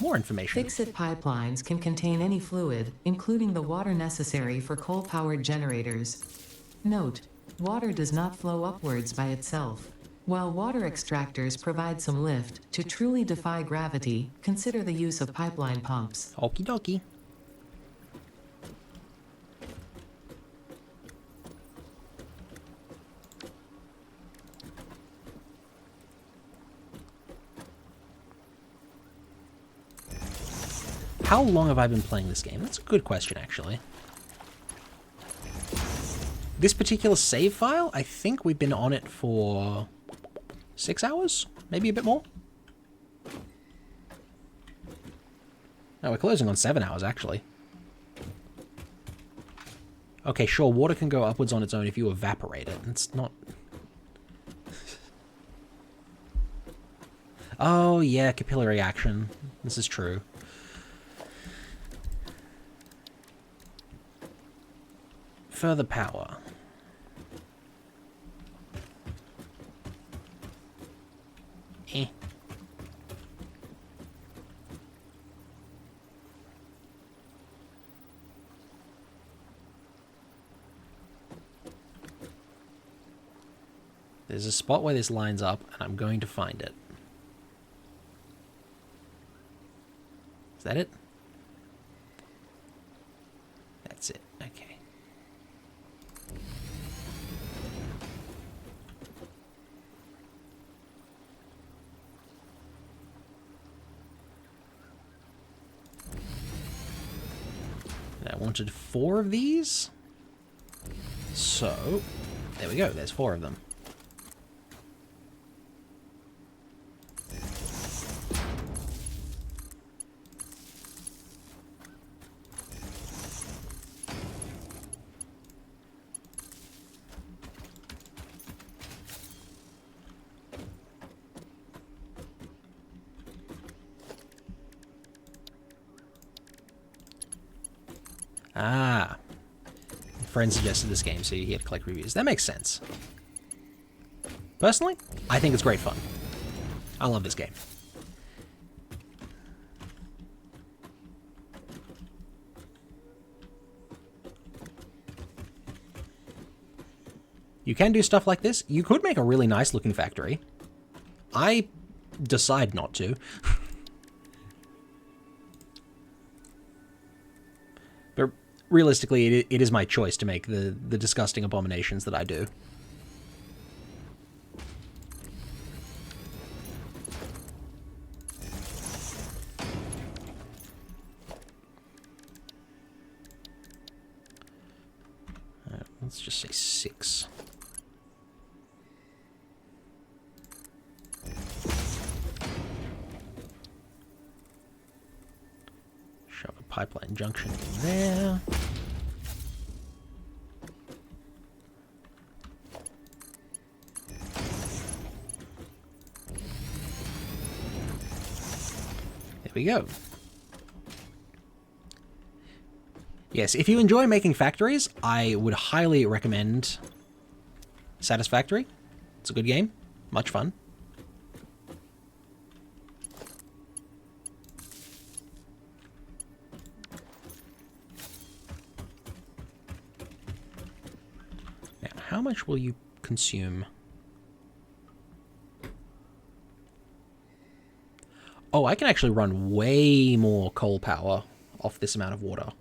more information. Fix-it pipelines can contain any fluid, including the water necessary for coal-powered generators. Note, water does not flow upwards by itself. While water extractors provide some lift, to truly defy gravity, consider the use of pipeline pumps. Okie dokie. How long have I been playing this game? That's a good question, actually. This particular save file, I think we've been on it for 6 hours? Maybe a bit more? No, we're closing on 7 hours, actually. Okay, sure, water can go upwards on its own if you evaporate it. It's not... Oh, yeah, capillary action. This is true. Further power. Eh. There's a spot where this lines up, and I'm going to find it. Is that it? That's it. Okay. I wanted 4 of these. So, there we go. There's 4 of them. Ah, friend suggested this game, so you had to collect reviews. That makes sense. Personally, I think it's great fun. I love this game. You can do stuff like this. You could make a really nice looking factory. I decide not to. But realistically, it is my choice to make the disgusting abominations that I do. Let's just say 6. Shove a pipeline junction in there. There we go. Yes, if you enjoy making factories, I would highly recommend Satisfactory. It's a good game. Much fun. Now, how much will you consume? Oh, I can actually run way more coal power off this amount of water.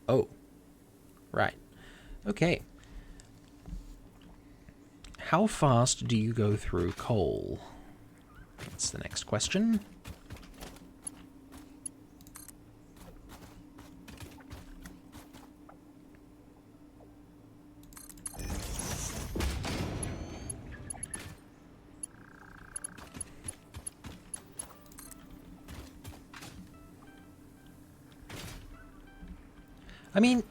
Oh, right. Okay. How fast do you go through coal? That's the next question. I mean,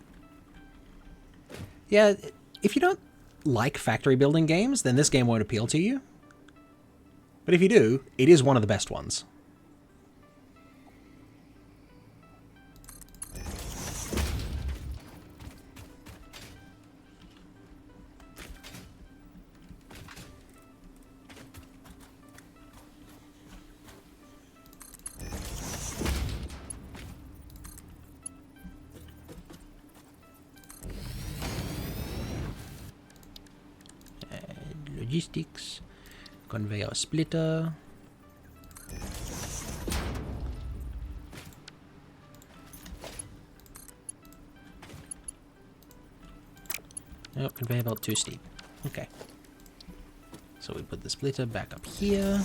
yeah, if you don't like factory building games, then this game won't appeal to you. But if you do, it is one of the best ones. Logistics, conveyor splitter. Oh, conveyor belt too steep. Okay. So we put the splitter back up here.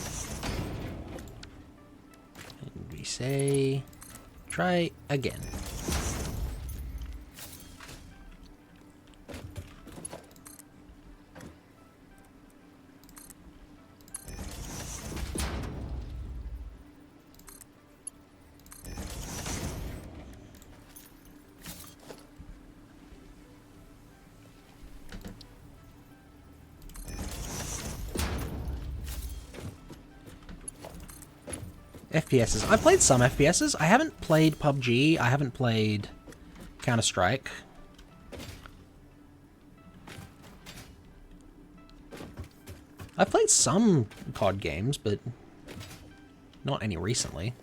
And we say, try again. FPSs. I've played some FPSs. I haven't played PUBG. I haven't played Counter-Strike. I've played some COD games, but not any recently.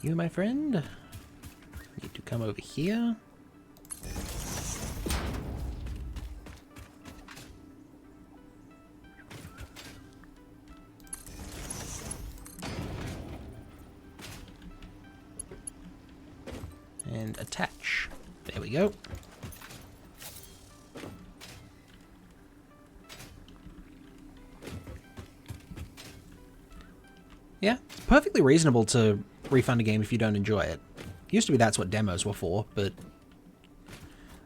You, my friend, need to come over here. And attach. There we go. Yeah, it's perfectly reasonable to refund a game if you don't enjoy it. Used to be that's what demos were for, but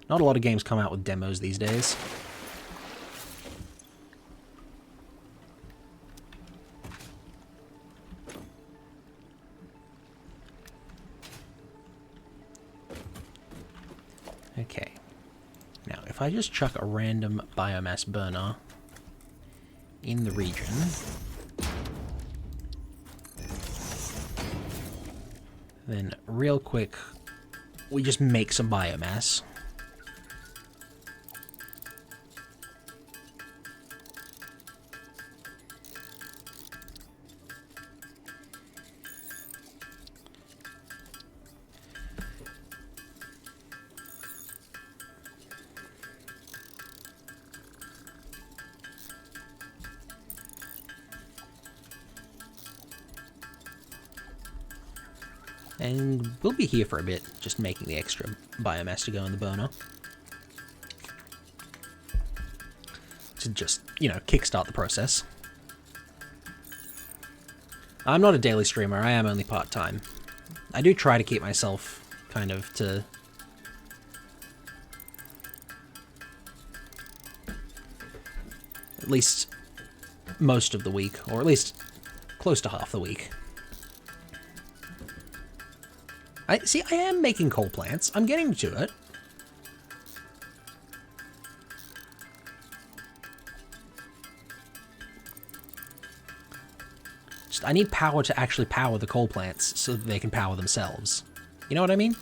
not a lot of games come out with demos these days. Okay. Now, if I just chuck a random biomass burner in the region, then real quick, we just make some biomass. And we'll be here for a bit, just making the extra biomass to go in the burner. To just, you know, kickstart the process. I'm not a daily streamer, I am only part-time. I do try to keep myself kind of to... at least most of the week, or at least close to half the week. I am making coal plants. I'm getting to it. Just, I need power to actually power the coal plants so that they can power themselves. You know what I mean?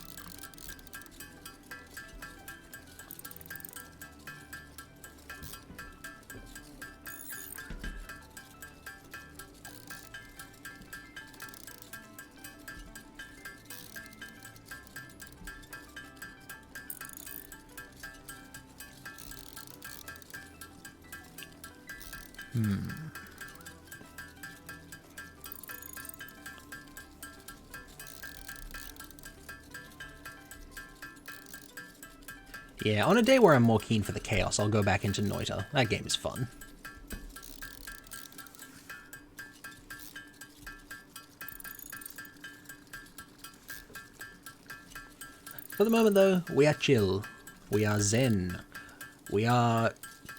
Yeah, on a day where I'm more keen for the chaos, I'll go back into Noita. That game is fun. For the moment, though, we are chill. We are zen. We are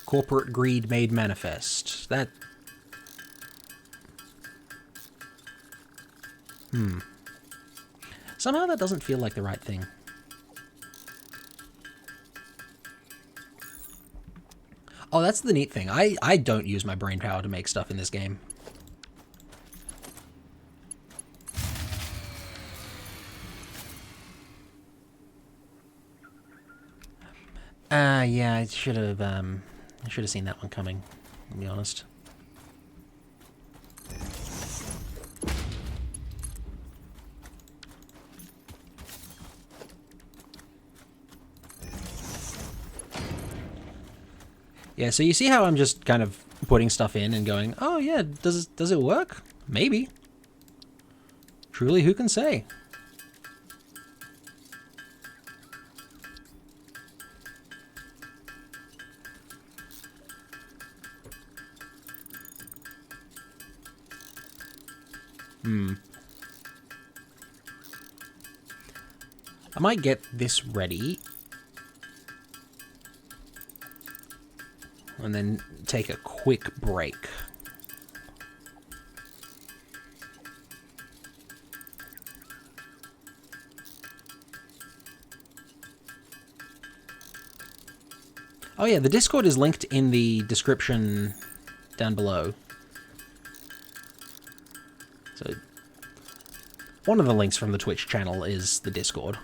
corporate greed made manifest. That... Somehow that doesn't feel like the right thing. Oh, that's the neat thing. I don't use my brain power to make stuff in this game. Yeah, I should have seen that one coming, to be honest. Yeah, so you see how I'm just kind of putting stuff in and going, oh yeah, does it work? Maybe. Truly, who can say? I might get this ready. And then take a quick break. Oh yeah, the Discord is linked in the description down below. So, one of the links from the Twitch channel is the Discord.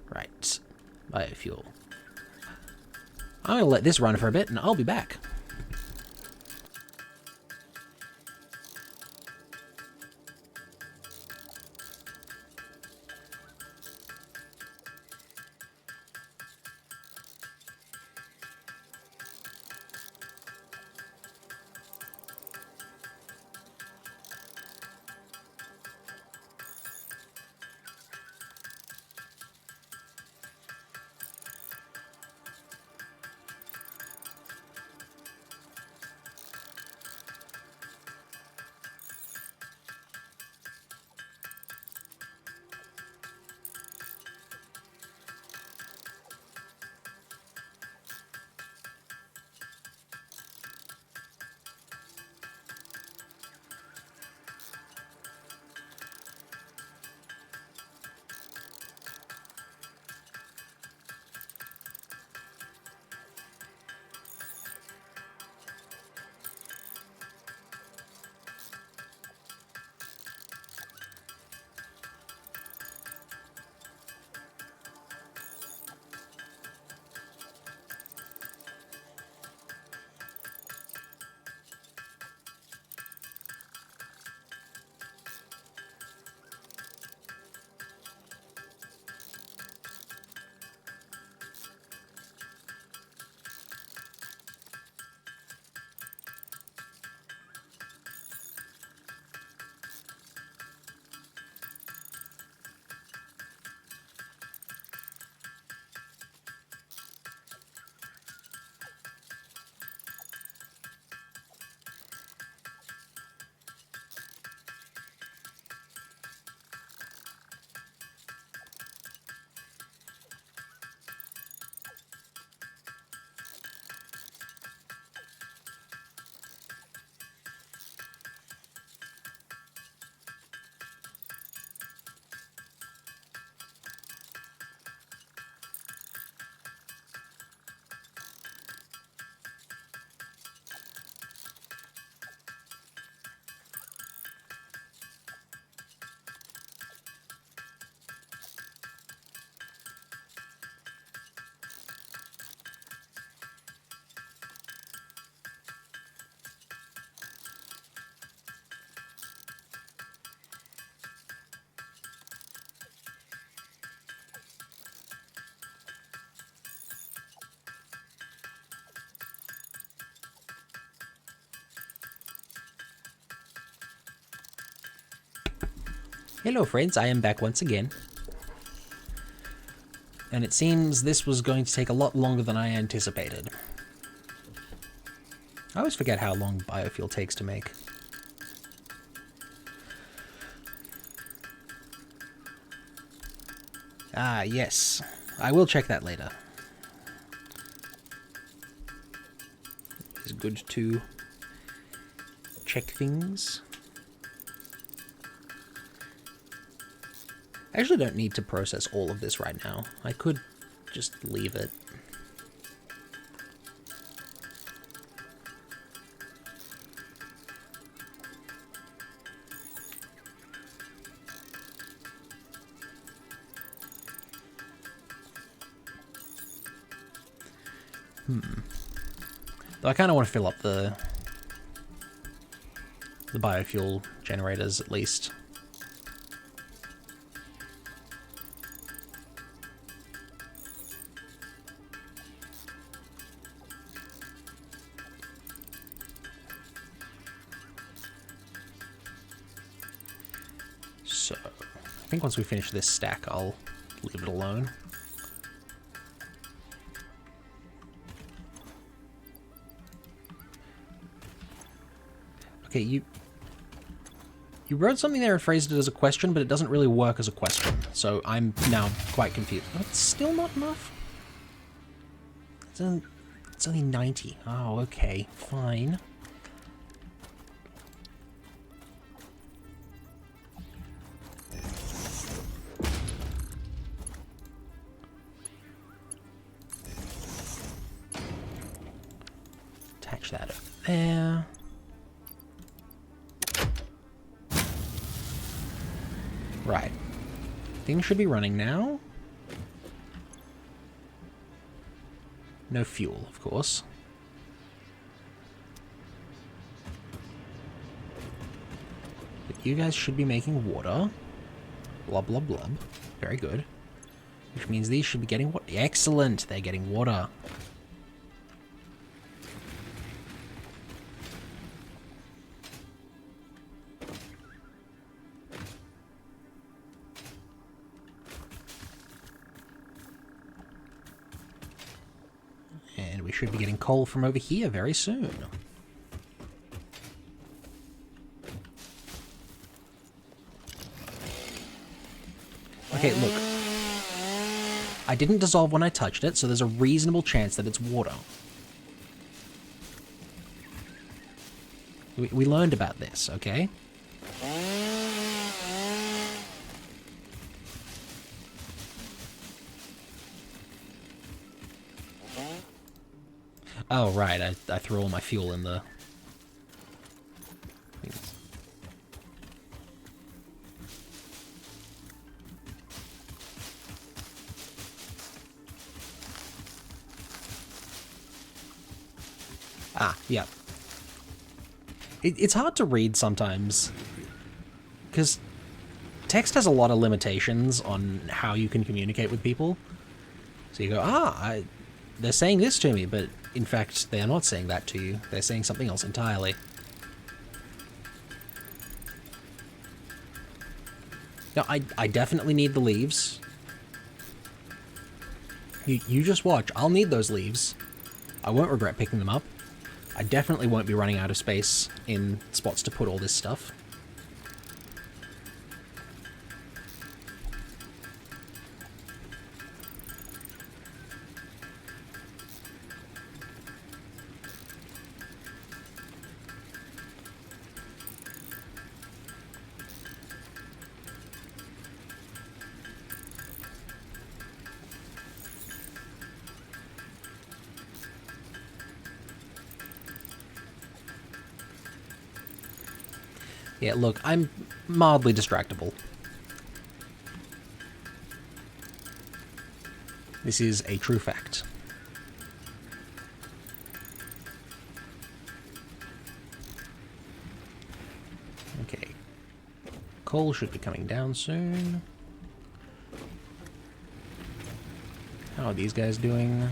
Right. Biofuel. I'm gonna let this run for a bit and I'll be back. Hello friends, I am back once again. And it seems this was going to take a lot longer than I anticipated. I always forget how long biofuel takes to make. Ah, yes. I will check that later. It's good to check things. I actually don't need to process all of this right now. I could just leave it. Though I kind of want to fill up the biofuel generators at least. So, I think once we finish this stack, I'll leave it alone. Okay, you wrote something there and phrased it as a question, but it doesn't really work as a question, so I'm now quite confused. Oh, it's still not enough? It's only 90. Oh, okay, fine. Attach that over there. Right. Things should be running now. No fuel, of course. But you guys should be making water. Blub, blub, blub. Very good. Which means these should be getting water. Excellent! They're getting water. And we should be getting coal from over here very soon. Okay, look. I didn't dissolve when I touched it, so there's a reasonable chance that it's water. We learned about this, okay? Oh, right, I threw all my fuel in the... Ah, yeah. It's hard to read sometimes, because text has a lot of limitations on how you can communicate with people. So you go, they're saying this to me, but in fact, they're not saying that to you. They're saying something else entirely. Now, I definitely need the leaves. You just watch. I'll need those leaves. I won't regret picking them up. I definitely won't be running out of space in spots to put all this stuff. Yeah, look, I'm mildly distractible. This is a true fact. Okay. Coal should be coming down soon. How are these guys doing?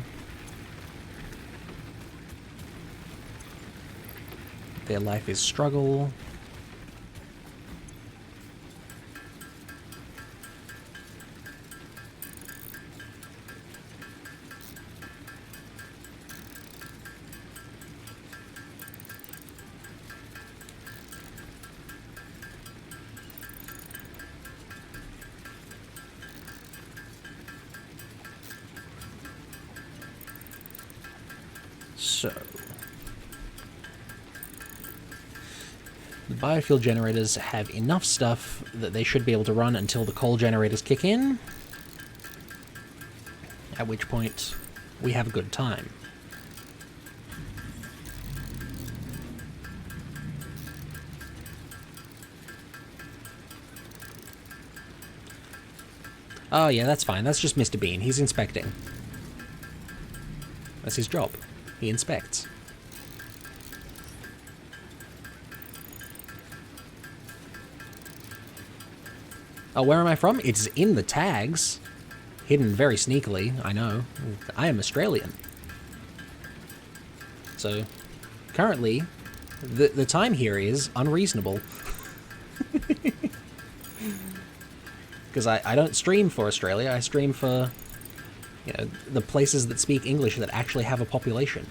Their life is struggle. So, the biofuel generators have enough stuff that they should be able to run until the coal generators kick in, at which point we have a good time. Oh yeah, that's fine. That's just Mr. Bean. He's inspecting. That's his job. He inspects. Oh, where am I from? It's in the tags. Hidden very sneakily, I know. I am Australian. So, currently, the time here is unreasonable. Because I don't stream for Australia, I stream for, you know, the places that speak English that actually have a population.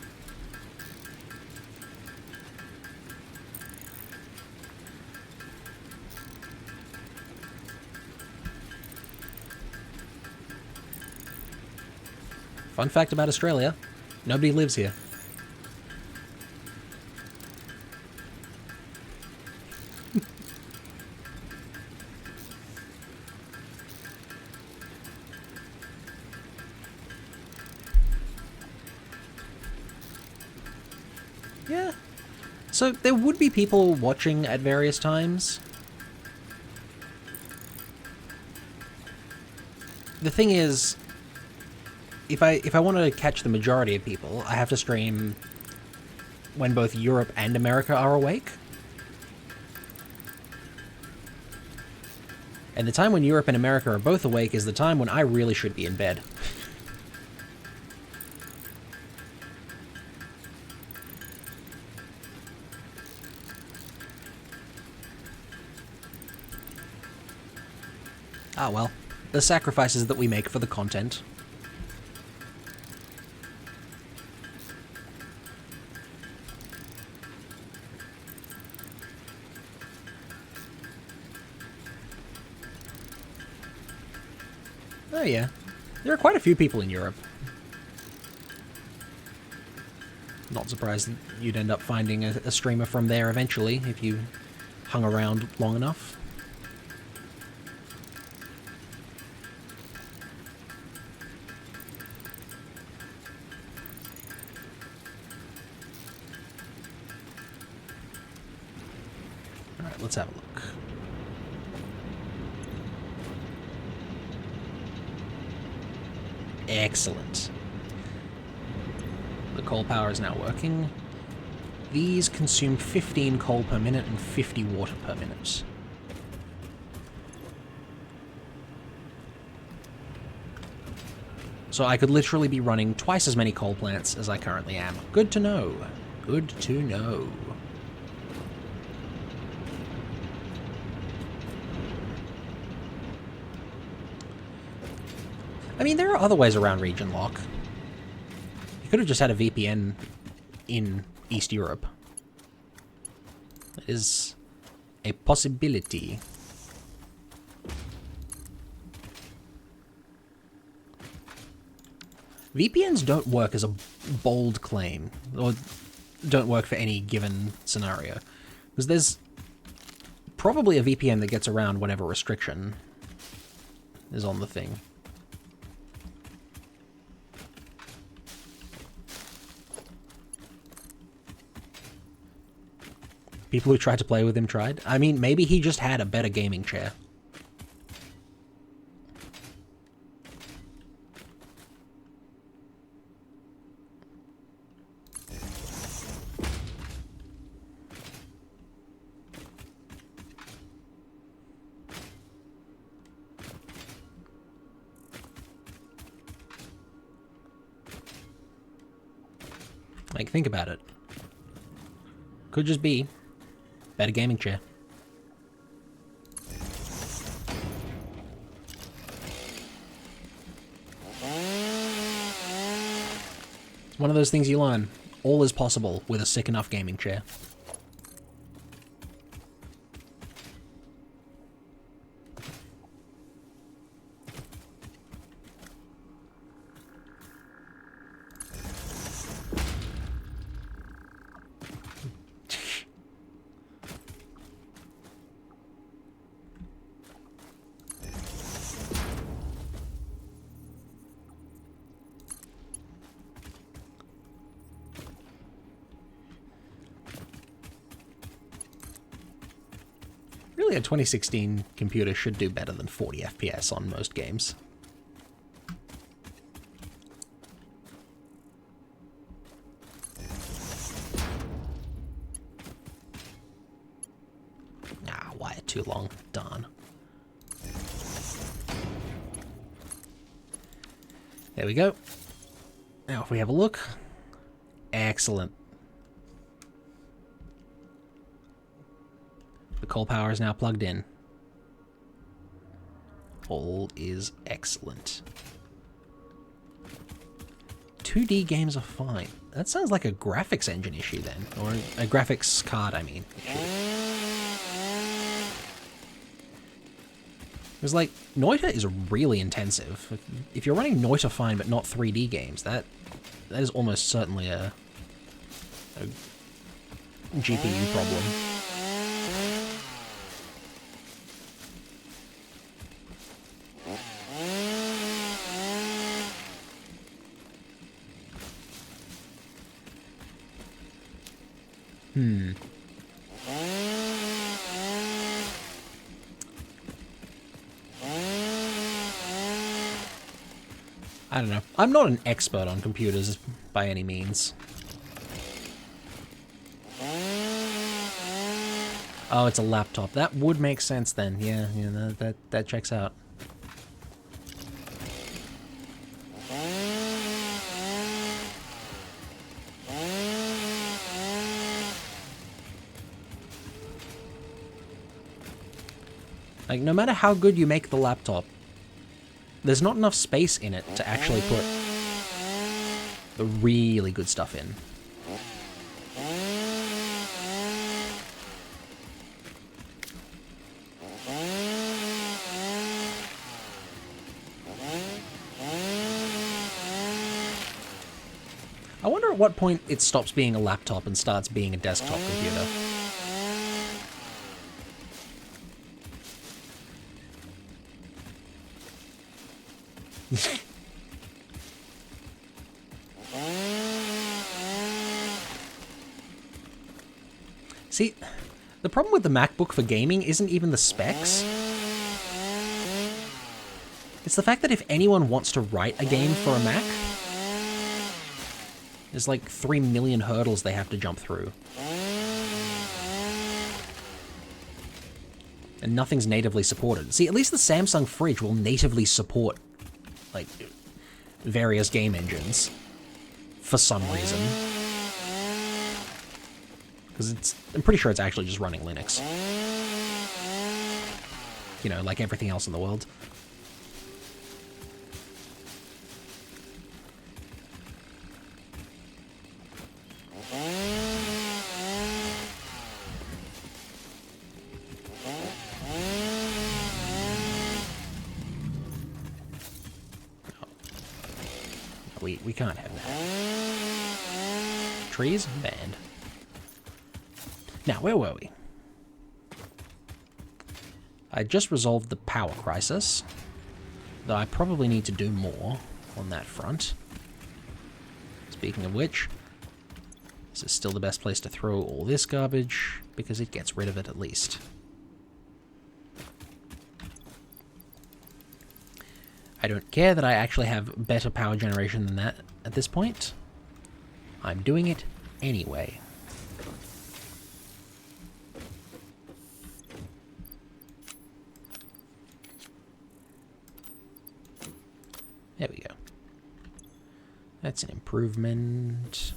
Fun fact about Australia, nobody lives here. Yeah. So there would be people watching at various times. The thing is, if I want to catch the majority of people, I have to stream when both Europe and America are awake. And the time when Europe and America are both awake is the time when I really should be in bed. Ah well, the sacrifices that we make for the content. Oh yeah, there are quite a few people in Europe. Not surprised that you'd end up finding a streamer from there eventually if you hung around long enough. Alright, let's have a look. Excellent. The coal power is now working. These consume 15 coal per minute and 50 water per minute. So I could literally be running twice as many coal plants as I currently am. Good to know. Good to know. I mean, there are other ways around region lock. You could have just had a VPN in East Europe. It is a possibility. VPNs don't work as a bold claim, or don't work for any given scenario. Because there's probably a VPN that gets around whatever restriction is on the thing. People who tried to play with him tried. I mean, maybe he just had a better gaming chair. Like, think about it. Could just be better gaming chair. It's one of those things you learn. All is possible with a sick enough gaming chair. Surely a 2016 computer should do better than 40 FPS on most games. Ah, wire too long. Darn. There we go. Now if we have a look. Excellent. The coal power is now plugged in. All is excellent. 2D games are fine. That sounds like a graphics engine issue then. Or a graphics card, I mean. Because, like, Noita is really intensive. If you're running Noita fine but not 3D games, that is almost certainly a GPU problem. I don't know. I'm not an expert on computers by any means. Oh, it's a laptop. That would make sense then. Yeah, that checks out. Like, no matter how good you make the laptop, there's not enough space in it to actually put the really good stuff in. I wonder at what point it stops being a laptop and starts being a desktop computer. See, the problem with the MacBook for gaming isn't even the specs. It's the fact that if anyone wants to write a game for a Mac, there's like 3 million hurdles they have to jump through. And nothing's natively supported. See, at least the Samsung fridge will natively support, like, various game engines. For some reason. Because I'm pretty sure it's actually just running Linux. You know, like everything else in the world. We can't have that. Trees? Banned. Now, where were we? I just resolved the power crisis, though I probably need to do more on that front. Speaking of which, this is still the best place to throw all this garbage, because it gets rid of it at least. I don't care that I actually have better power generation than that at this point. I'm doing it anyway. There we go. That's an improvement.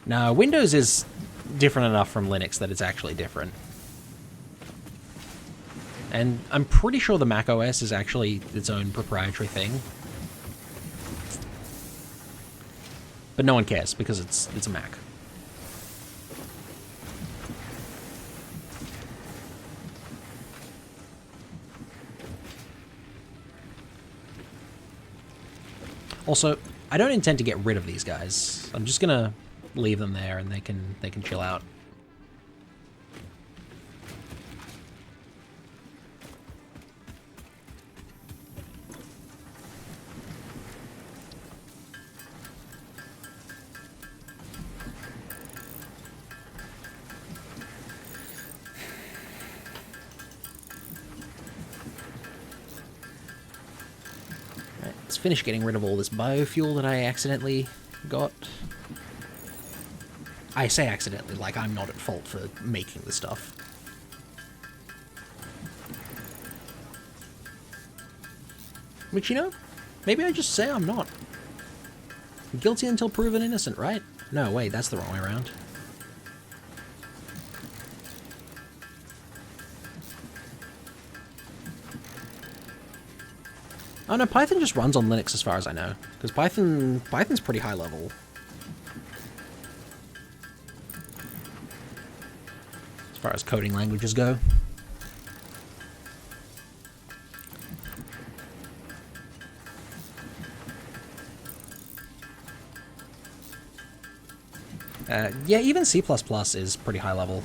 No, Windows is different enough from Linux that it's actually different. And I'm pretty sure the Mac OS is actually its own proprietary thing. But no one cares, because it's a Mac. Also, I don't intend to get rid of these guys. I'm just gonna leave them there and they can chill out. finish getting rid of all this biofuel that I accidentally got. I say accidentally, like I'm not at fault for making the stuff. Which, you know, maybe I just say I'm not. Guilty until proven innocent, right? No, wait, that's the wrong way around. Oh no, Python just runs on Linux as far as I know. Because Python's pretty high level. As far as coding languages go. Yeah, even C++ is pretty high level.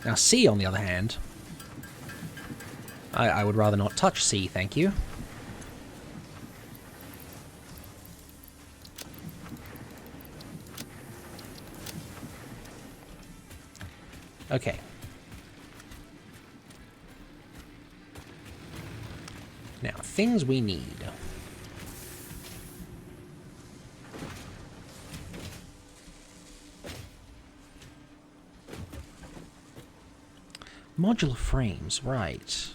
Now C, on the other hand, I would rather not touch C, thank you. Okay. Now, things we need. Modular frames, right.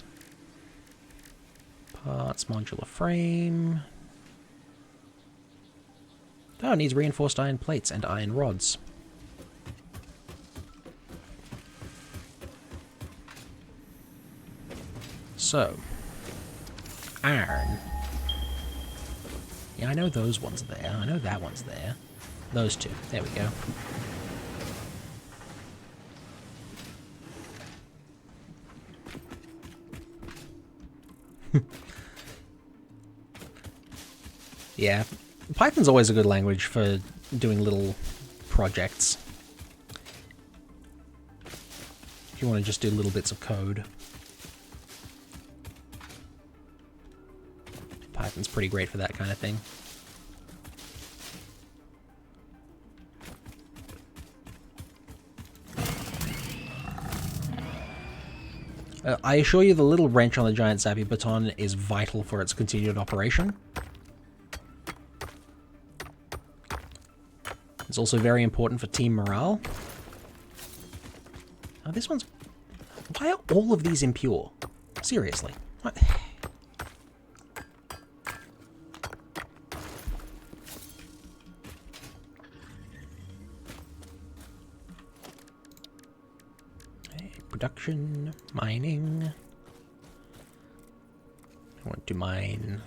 Parts, modular frame. Oh, it needs reinforced iron plates and iron rods. So, iron. Yeah, I know those ones are there. I know that one's there. Those two. There we go. Yeah, Python's always a good language for doing little projects. If you want to just do little bits of code. Python's pretty great for that kind of thing. I assure you the little wrench on the giant Zappy baton is vital for its continued operation. It's also very important for team morale. Oh, this one's... Why are all of these impure? Seriously. What? Production, mining. I want to mine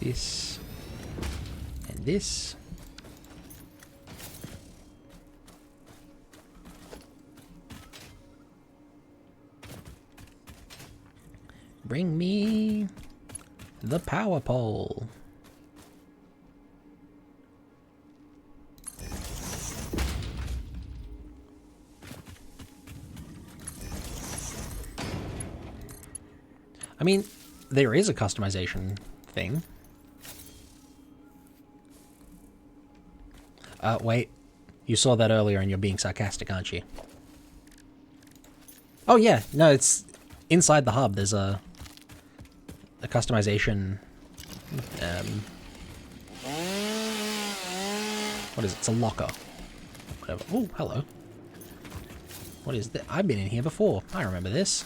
this and this. Bring me the power pole. I mean, there is a customization thing. Wait. You saw that earlier and you're being sarcastic, aren't you? Oh, yeah. No, it's inside the hub. There's a customization... what is it? It's a locker. Whatever. Oh, hello. What is that? I've been in here before. I remember this.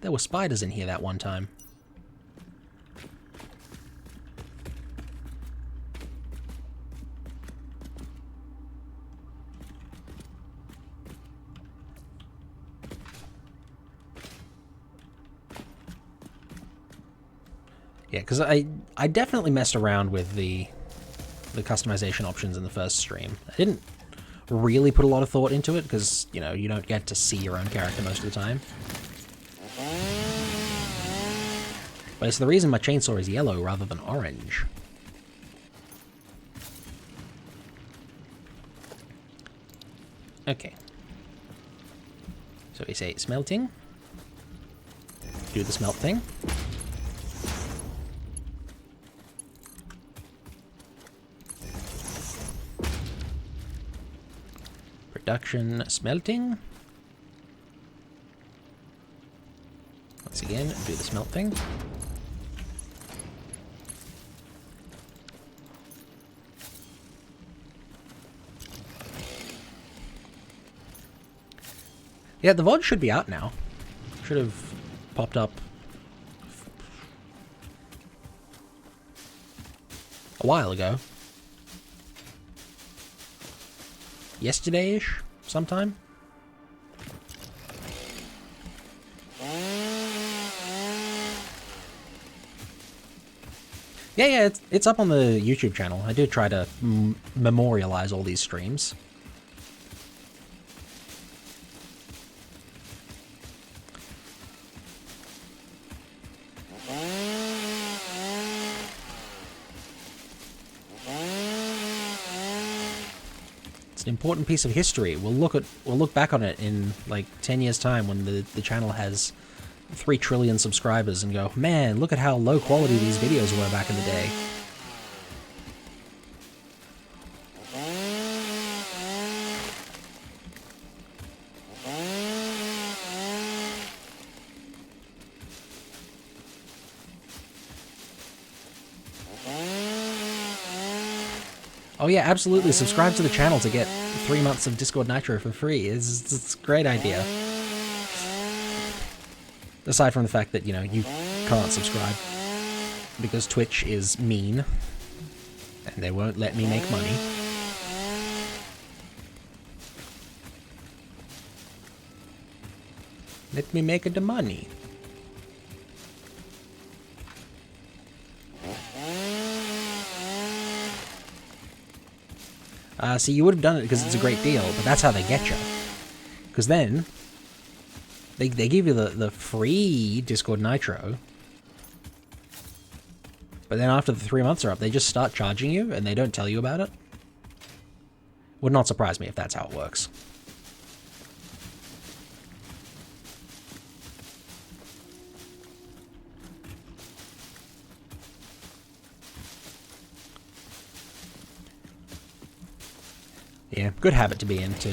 There were spiders in here that one time. Yeah, because I definitely messed around with the customization options in the first stream. I didn't really put a lot of thought into it because, you know, you don't get to see your own character most of the time. But it's the reason my chainsaw is yellow rather than orange. Okay. So we say smelting. Do the smelt thing. Production smelting. dig in and do the smelt thing. Yeah, the VOD should be out now. Should have popped up a while ago. Yesterday-ish, sometime. Yeah, it's up on the YouTube channel. I did try to memorialize all these streams. It's an important piece of history. We'll look back on it in like 10 years' time when the channel has 3 trillion subscribers and go, man, look at how low quality these videos were back in the day. Oh yeah, absolutely. Subscribe to the channel to get 3 months of Discord Nitro for free. It's a great idea. Aside from the fact that, you know, you can't subscribe because Twitch is mean and they won't let me make money. Let me make the money. See, you would have done it because it's a great deal, but that's how they get you. Because then, they give you the free Discord Nitro, but then after the 3 months are up, they just start charging you, and they don't tell you about it. Would not surprise me if that's how it works. Yeah, good habit to be in, to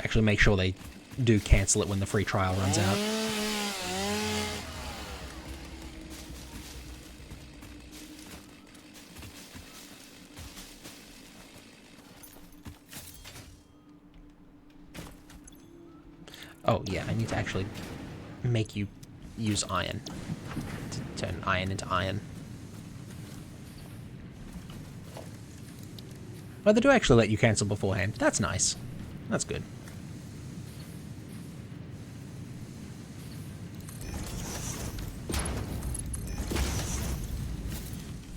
actually make sure they do cancel it when the free trial runs out. Oh yeah, I need to actually make you use iron, to turn iron into iron. Oh, they do actually let you cancel beforehand. That's nice. That's good.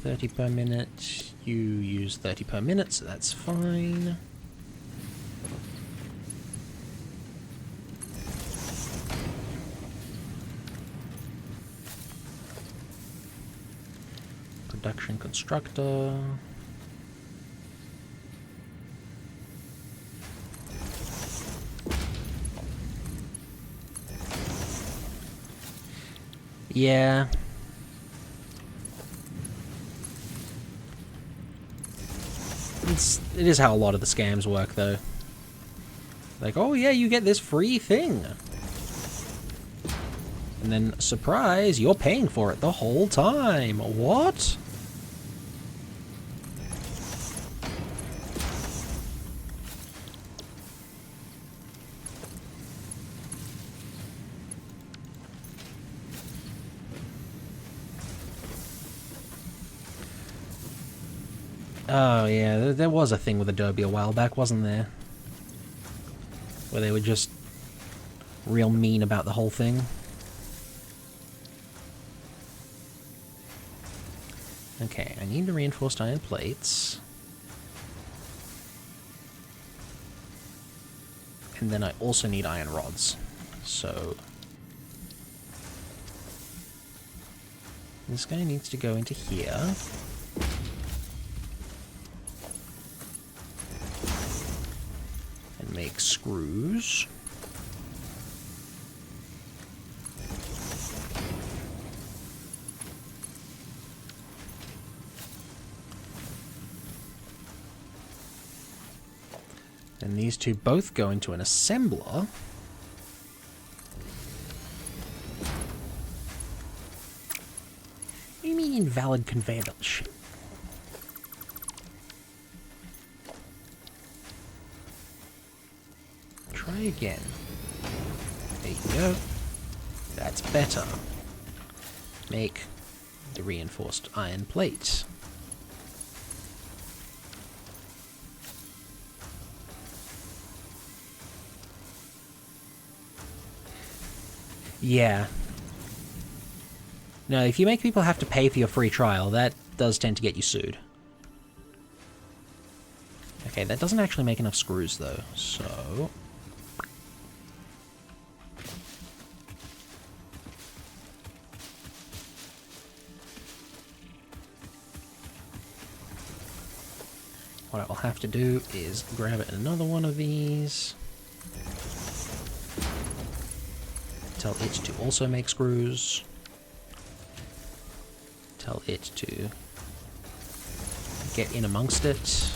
$30 per minute. You use 30 per minute, so that's fine. Production constructor. Yeah. It is how a lot of the scams work, though. Like, oh yeah, you get this free thing. And then, surprise, you're paying for it the whole time. What? Oh yeah, there was a thing with Adobe a while back, wasn't there? Where they were just real mean about the whole thing. Okay, I need the reinforced iron plates. And then I also need iron rods. So this guy needs to go into here. Make screws. And these two both go into an assembler. invalid conveyor belt? Shit. Try again. There you go. That's better. Make the reinforced iron plates. Yeah. No, if you make people have to pay for your free trial, that does tend to get you sued. Okay, that doesn't actually make enough screws, though, so... what I will have to do is grab another one of these. Tell it to also make screws. Tell it to get in amongst it.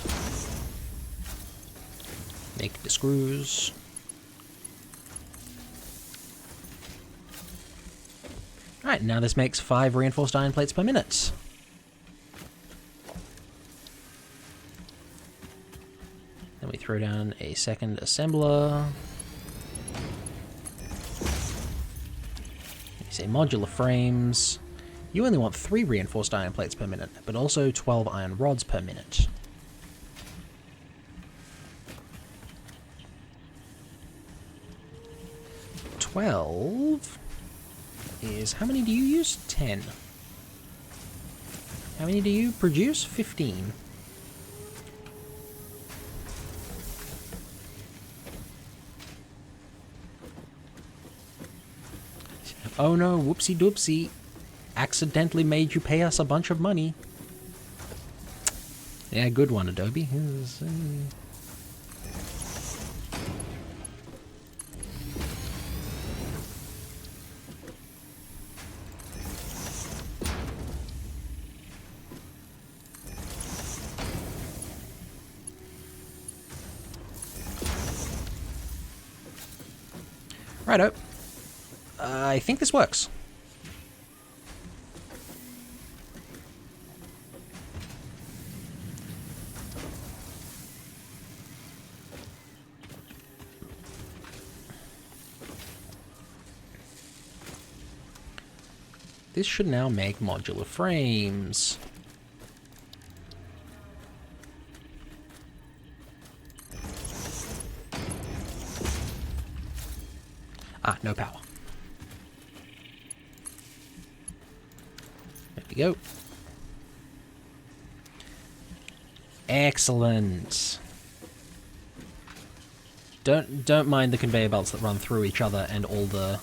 Make the screws. Alright, now this makes 5 reinforced iron plates per minute. Then we throw down a second assembler. You say modular frames. You only want 3 reinforced iron plates per minute, but also 12 iron rods per minute. $12 is... how many do you use? 10. How many do you produce? 15. Oh no, whoopsie doopsie. Accidentally made you pay us a bunch of money. Yeah, good one, Adobe. Righto. I think this works. This should now make modular frames. Ah, no power. There we go. Excellent. Don't mind the conveyor belts that run through each other and all the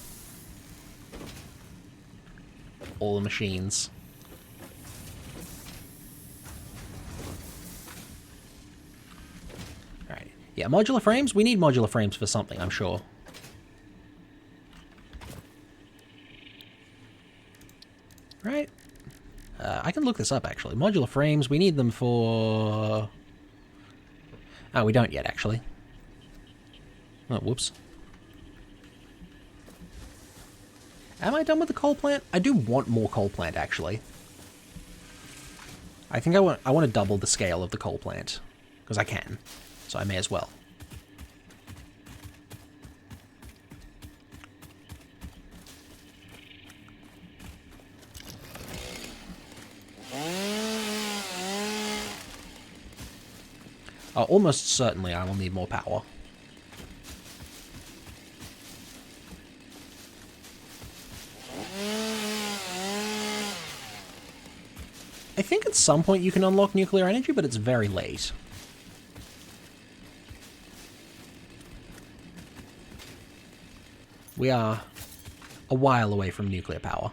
machines. Alright. Yeah, modular frames? We need modular frames for something, I'm sure. Right? I can look this up, actually. Modular frames, we need them for... oh, we don't yet, actually. Oh, whoops. Am I done with the coal plant? I do want more coal plant, actually. I think I want to double the scale of the coal plant. Because I can. So I may as well. Almost certainly I will need more power. I think at some point you can unlock nuclear energy, but it's very late. We are a while away from nuclear power.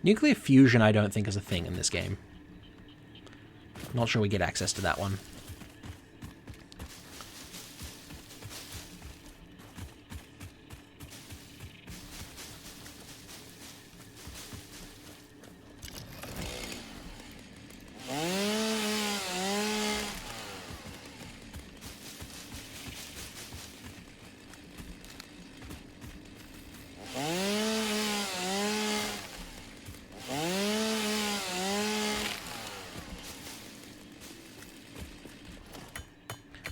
Nuclear fusion I don't think is a thing in this game. Not sure we get access to that one.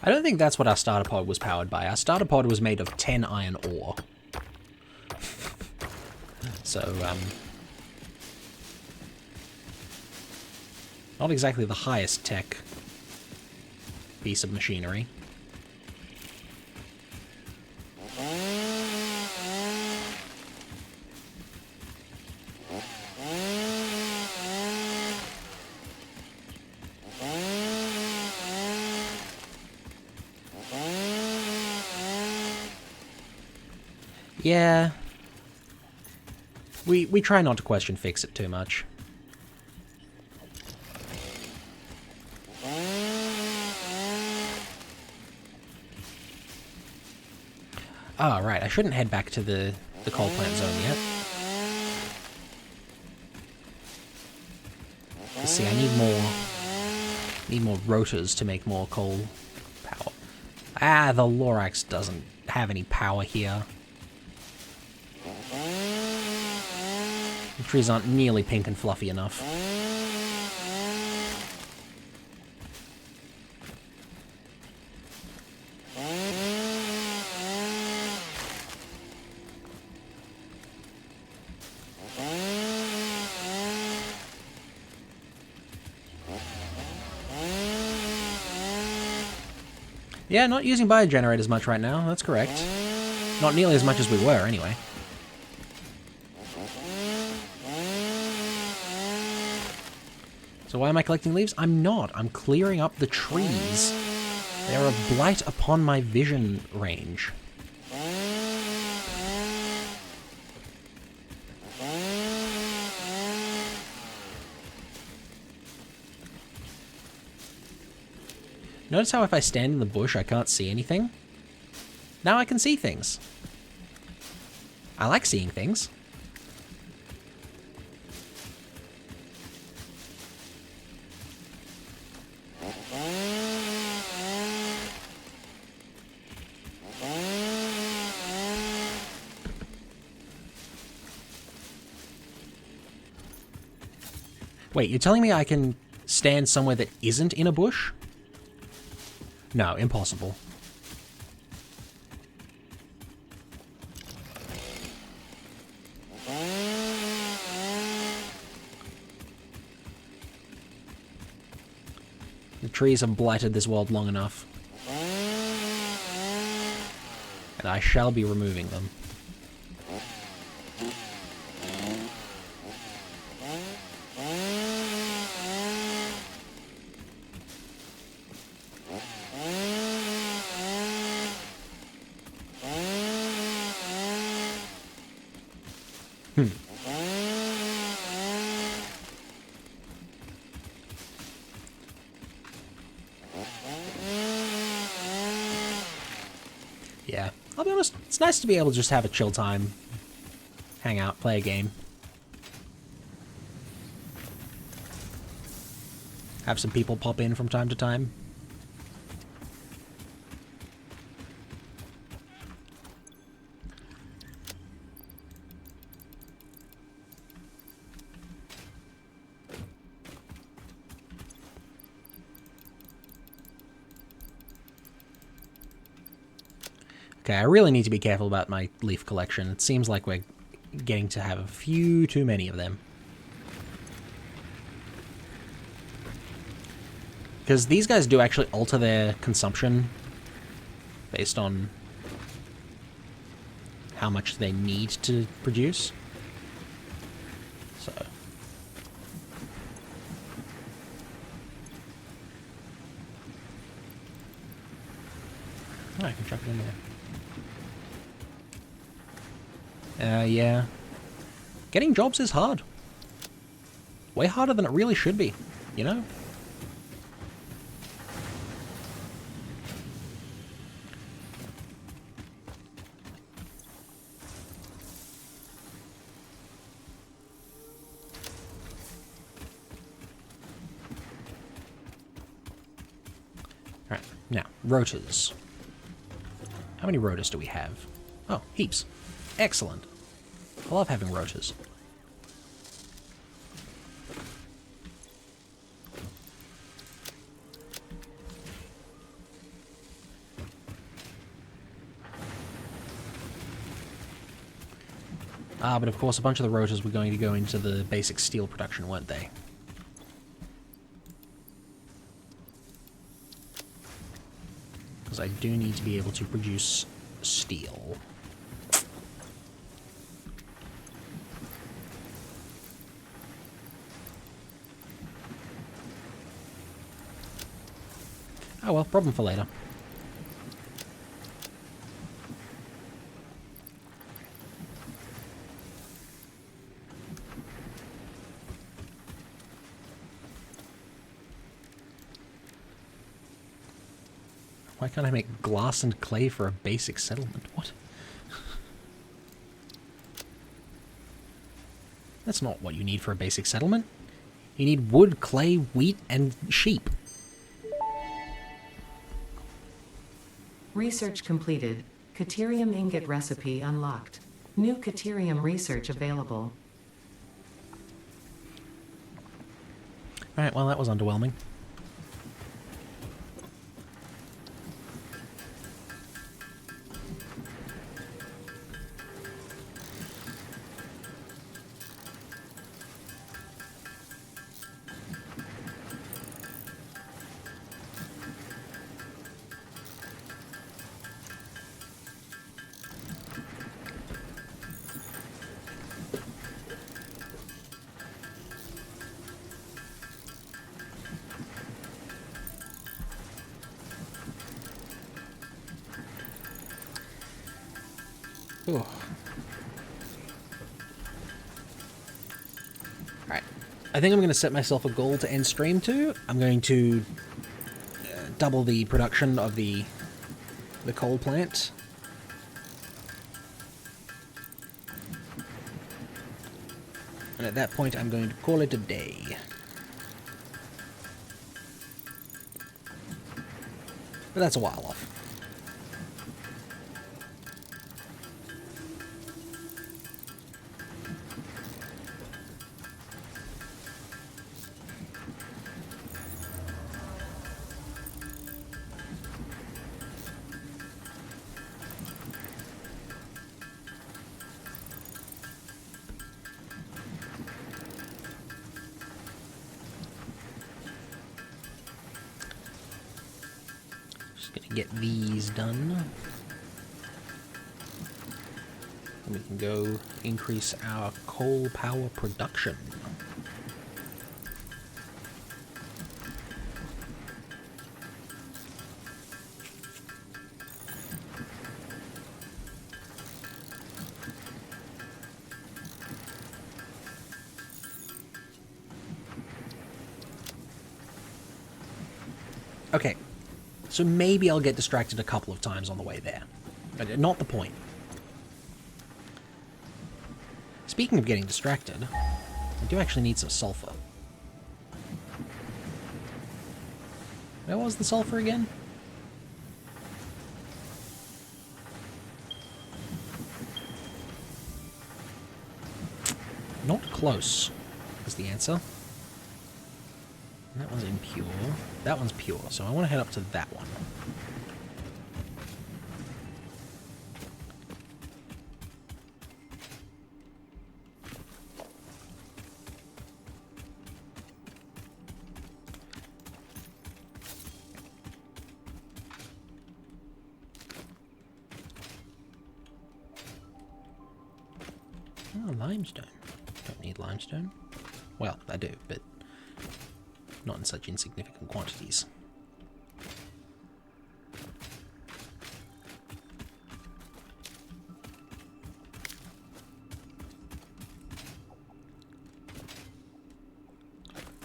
I don't think that's what our starter pod was powered by. Our starter pod was made of 10 iron ore. So, not exactly the highest tech piece of machinery. Yeah. We try not to question fix it too much. Oh, right, I shouldn't head back to the coal plant zone yet. Let's see, I need more rotors to make more coal power. Ah, the Lorax doesn't have any power here. The trees aren't nearly pink and fluffy enough. Yeah, not using biogenerators much right now, that's correct. Not nearly as much as we were, anyway. So why am I collecting leaves? I'm not. I'm clearing up the trees. They are a blight upon my vision range. Notice how if I stand in the bush, I can't see anything? Now I can see things. I like seeing things. Wait, you're telling me I can stand somewhere that isn't in a bush? No, impossible. The trees have blighted this world long enough. And I shall be removing them. Yeah, I'll be honest, it's nice to be able to just have a chill time, hang out, play a game. Have some people pop in from time to time. Okay, I really need to be careful about my leaf collection. It seems like we're getting to have a few too many of them. Because these guys do actually alter their consumption based on how much they need to produce. So... oh, I can chuck it in there. Yeah. Getting jobs is hard. Way harder than it really should be, you know? Alright, now, rotors. How many rotors do we have? Oh, heaps. Excellent. I love having rotors. Ah, but of course a bunch of the rotors were going to go into the basic steel production, weren't they? Because I do need to be able to produce steel. Oh well, problem for later. Why can't I make glass and clay for a basic settlement? What? That's not what you need for a basic settlement. You need wood, clay, wheat, and sheep. Research completed. Caterium ingot recipe unlocked. New caterium research available. Alright, well that was underwhelming. Alright. I think I'm going to set myself a goal to end stream to. I'm going to double the production of the coal plant. And at that point, I'm going to call it a day. But that's a while off. Get these done. And we can go increase our coal power production. Okay. So maybe I'll get distracted a couple of times on the way there. But not the point. Speaking of getting distracted, I do actually need some sulfur. Where was the sulfur again? Not close, is the answer. That one's impure. That one's pure, so I want to head up to that one. Oh, limestone. Don't need limestone. Well, I do, but not in such insignificant quantities.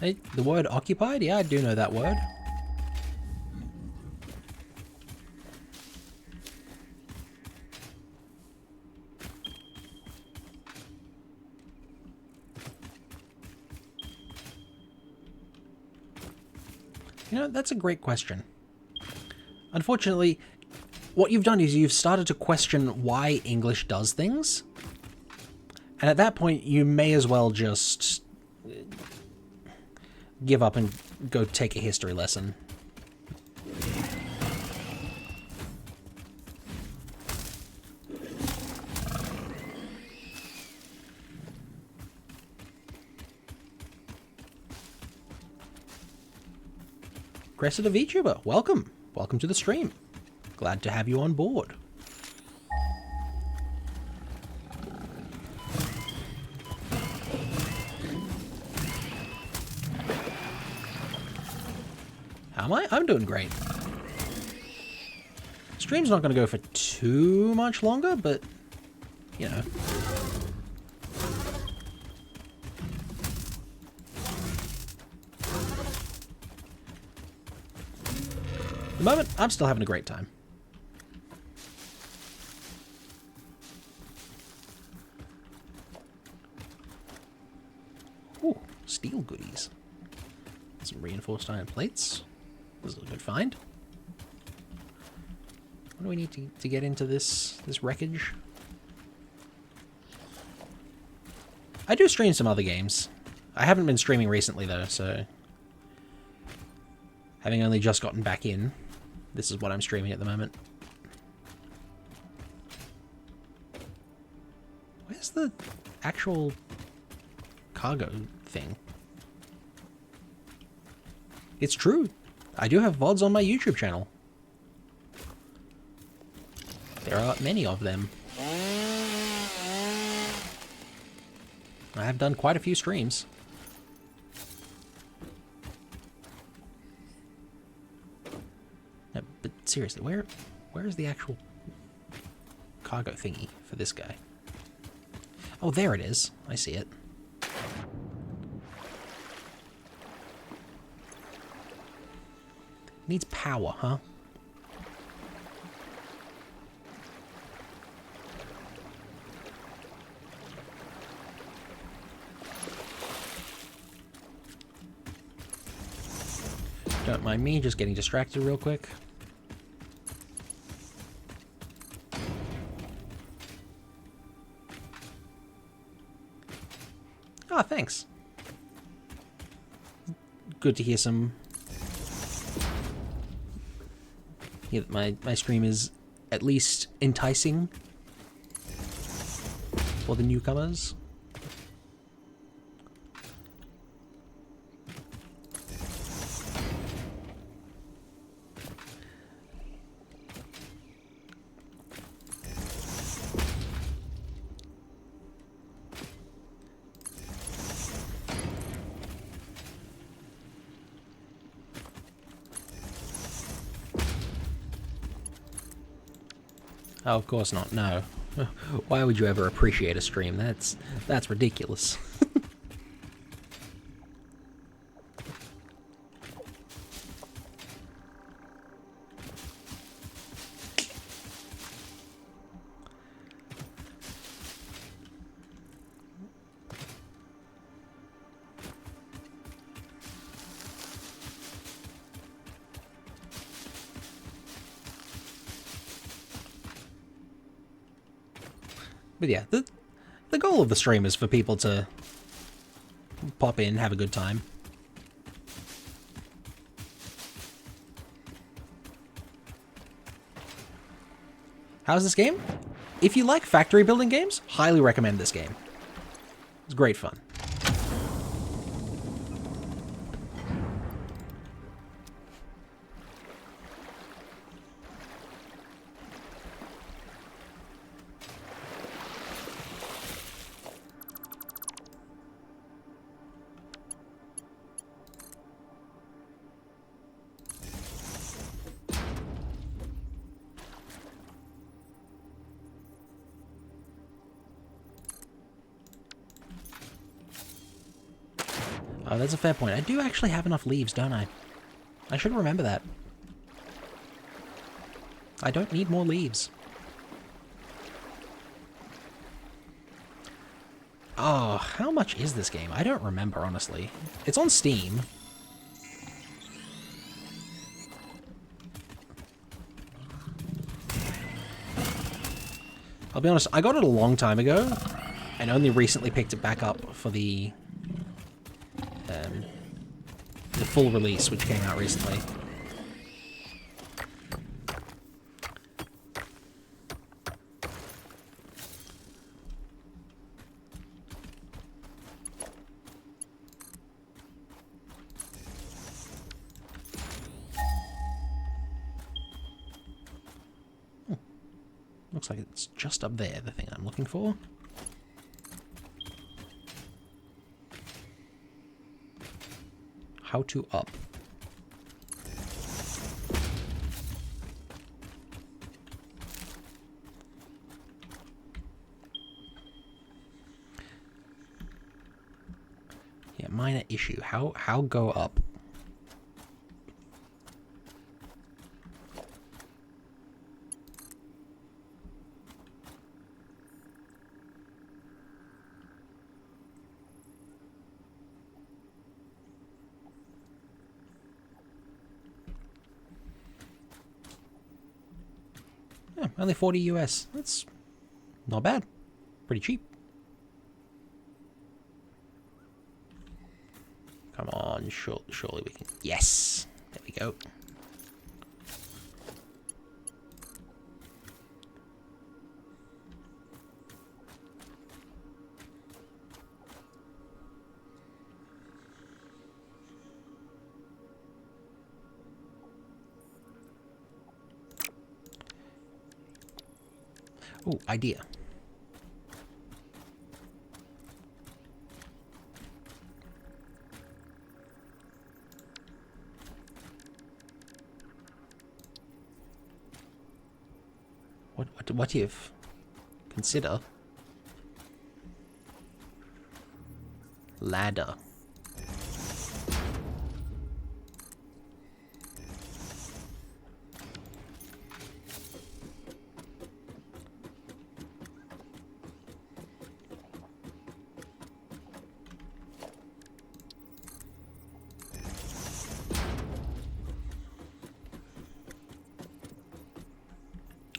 Hey, the word occupied? Yeah, I do know that word. You know, that's a great question. Unfortunately, what you've done is you've started to question why English does things. And at that point, you may as well just give up and go take a history lesson. Crescent of VTuber, welcome. Welcome to the stream. Glad to have you on board. How am I? I'm doing great. Stream's not going to go for too much longer, but, you know. At the moment, I'm still having a great time. Ooh, steel goodies. Some reinforced iron plates. This is a good find. What do we need to get into this wreckage? I do stream some other games. I haven't been streaming recently though, so having only just gotten back in, this is what I'm streaming at the moment. Where's the actual cargo thing? It's true. I do have VODs on my YouTube channel. There are many of them. I have done quite a few streams. No, but seriously, where is the actual cargo thingy for this guy? Oh, there it is. I see it. Needs power, huh? Don't mind me just getting distracted real quick. Ah, thanks. Good to hear some... hear that my stream is at least enticing for the newcomers. Oh, of course not, no. Why would you ever appreciate a stream? That's ridiculous. But yeah, the goal of the stream is for people to pop in, have a good time. How's this game? If you like factory building games, highly recommend this game. It's great fun. Oh, that's a fair point. I do actually have enough leaves, don't I? I should remember that. I don't need more leaves. Oh, how much is this game? I don't remember, honestly. It's on Steam. I'll be honest, I got it a long time ago, and only recently picked it back up for the full release, which came out recently. Looks like it's just up there, the thing I'm looking for. How to up. Yeah, minor issue. How go up? Yeah, only 40 US. That's not bad. Pretty cheap. Come on, surely we can. Yes! There we go. Oh, idea. What if consider ladder?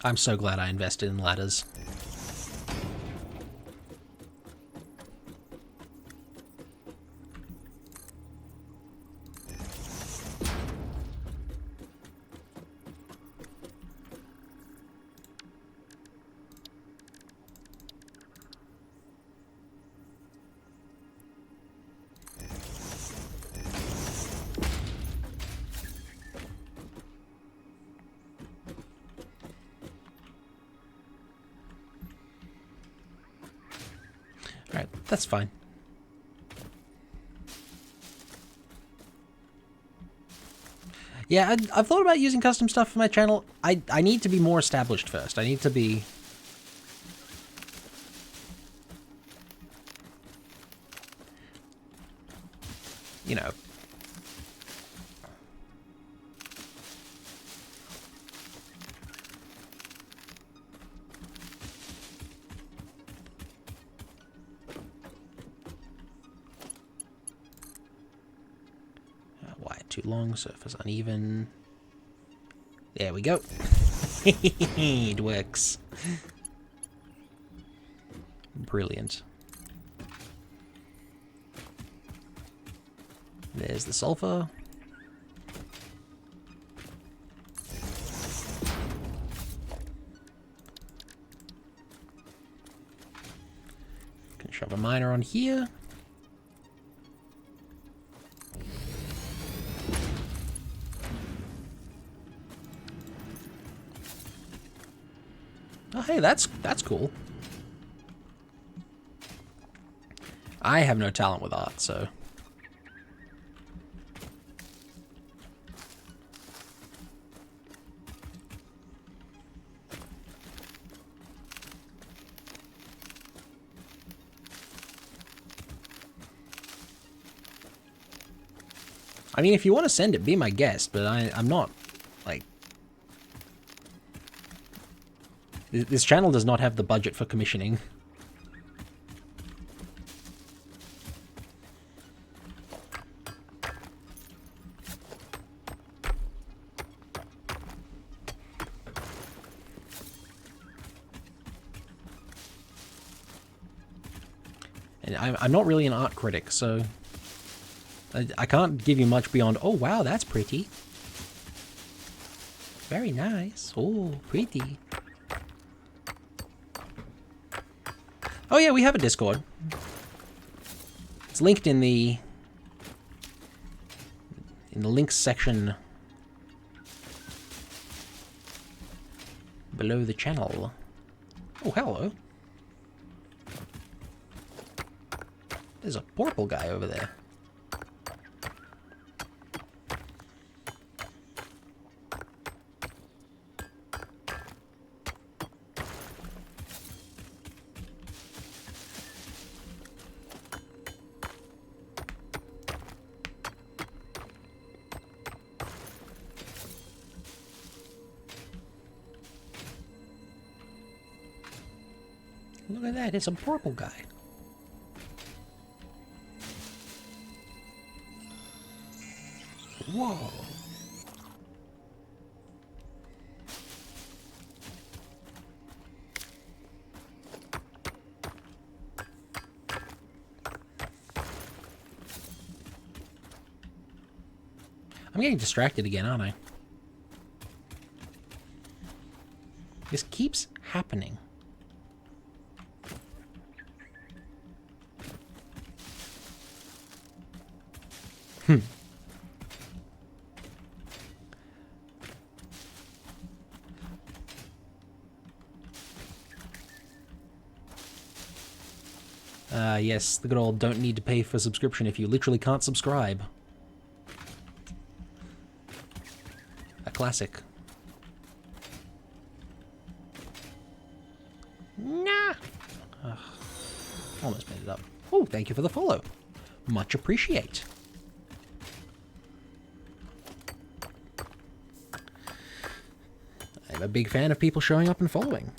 I'm so glad I invested in ladders. Alright, that's fine. Yeah, I've thought about using custom stuff for my channel. I need to be more established first. I need to be... You know... Wire too long, surface uneven. There we go. It works. Brilliant. There's the sulfur. Can shove a miner on here. Oh, hey, that's cool. I have no talent with art, so... I mean, if you want to send it, be my guest, but I'm not, like... This channel does not have the budget for commissioning. And I'm not really an art critic, so... I can't give you much beyond, oh wow, that's pretty. Very nice. Oh, pretty. Oh yeah, we have a Discord. It's linked in the links section below the channel. Oh, hello. There's a purple guy over there. Look at that, it's a purple guy. Whoa. I'm getting distracted again, aren't I? This keeps happening. Yes, the good old don't need to pay for subscription if you literally can't subscribe. A classic. Nah! Ugh. Almost made it up. Oh, thank you for the follow. Much appreciate. I'm a big fan of people showing up and following.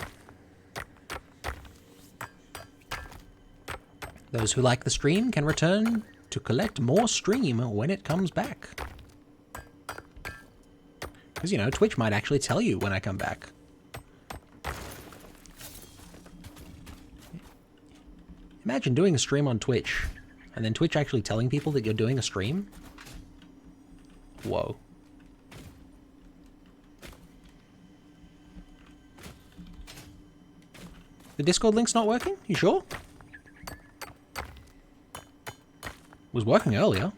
Those who like the stream can return to collect more stream when it comes back. Because, you know, Twitch might actually tell you when I come back. Imagine doing a stream on Twitch, and then Twitch actually telling people that you're doing a stream. Whoa. The Discord link's not working? You sure? Was working earlier.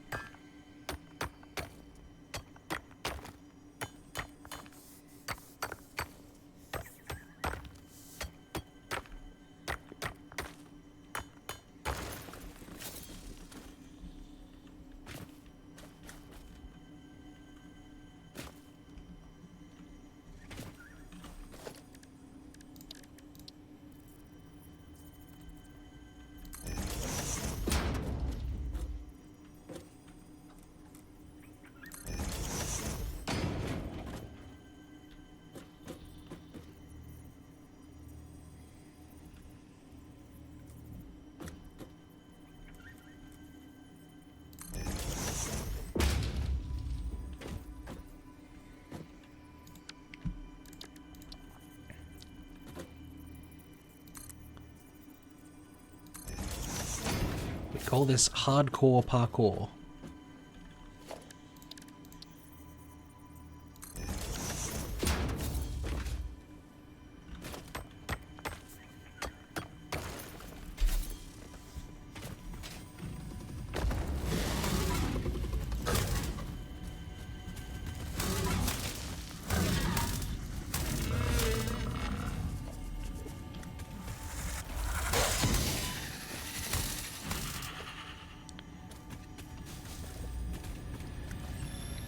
Call this hardcore parkour.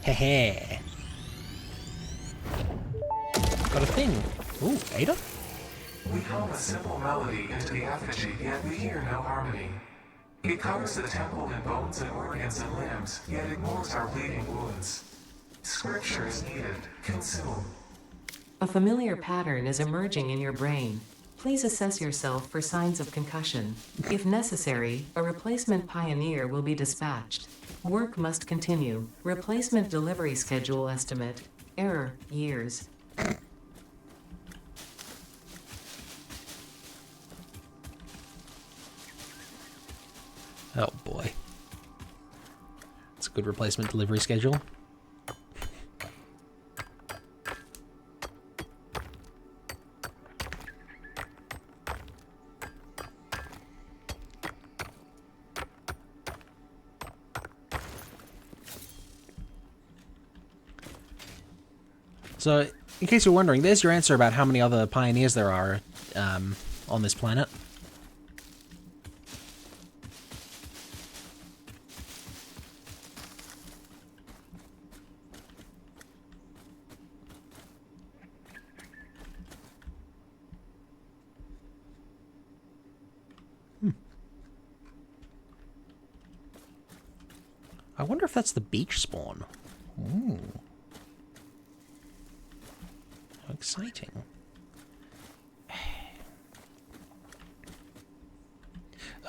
Heh. Got a thing. Ooh, Ada? We hum a simple melody into the effigy, yet we hear no harmony. It covers the temple in bones and organs and limbs, yet ignores our bleeding wounds. Scripture is needed. Consume. A familiar pattern is emerging in your brain. Please assess yourself for signs of concussion. If necessary, a replacement pioneer will be dispatched. Work must continue. Replacement delivery schedule estimate. Error, years. Oh boy. It's a good replacement delivery schedule. So, in case you're wondering, there's your answer about how many other pioneers there are on this planet. I wonder if that's the beach spawn. Ooh. How exciting.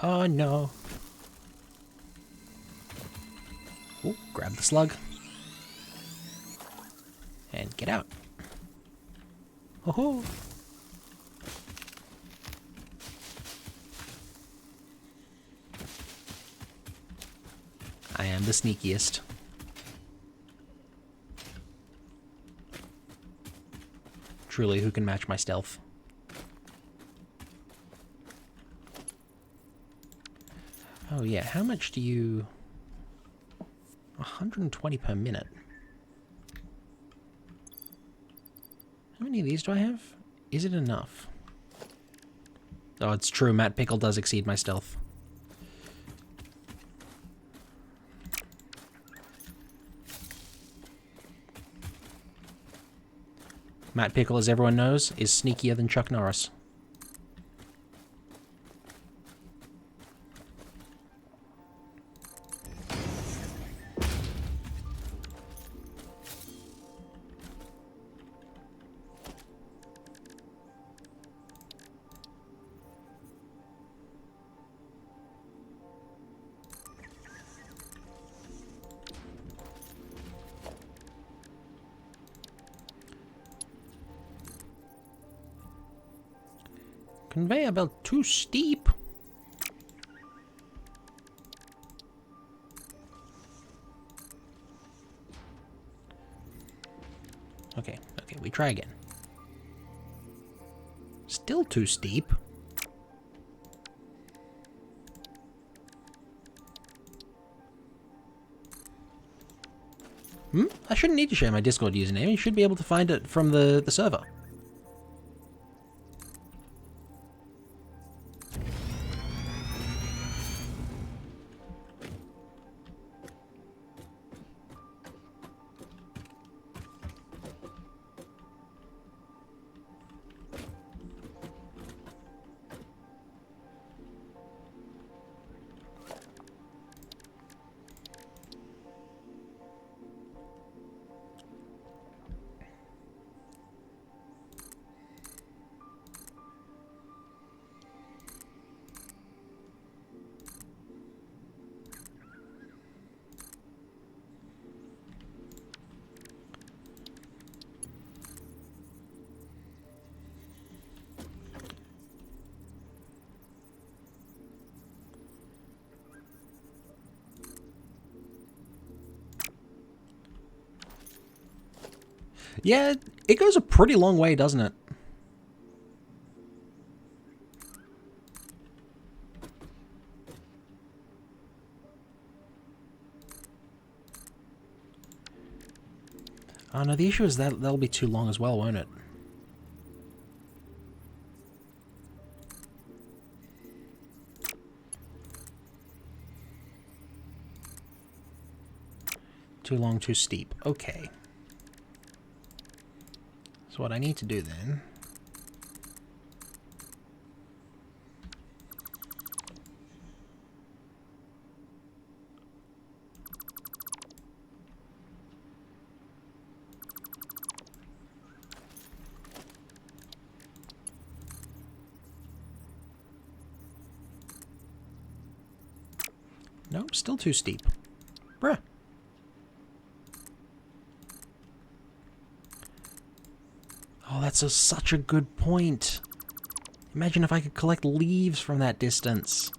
Oh no. Ooh, grab the slug. And get out. Oh-ho. I am the sneakiest. Truly, who can match my stealth? Oh yeah, how much do you... 120 per minute. How many of these do I have? Is it enough? Oh, it's true, Matt Pickle does exceed my stealth. Matt Pickle, as everyone knows, is sneakier than Chuck Norris. Conveyor belt too steep. Okay, we try again. Still too steep. I shouldn't need to share my Discord username. You should be able to find it from the server. Yeah, it goes a pretty long way, doesn't it? Oh no, the issue is that that'll be too long as well, won't it? Too long, too steep. Okay. So what I need to do then... Nope, still too steep. Bruh. Oh, that's such a good point. Imagine if I could collect leaves from that distance.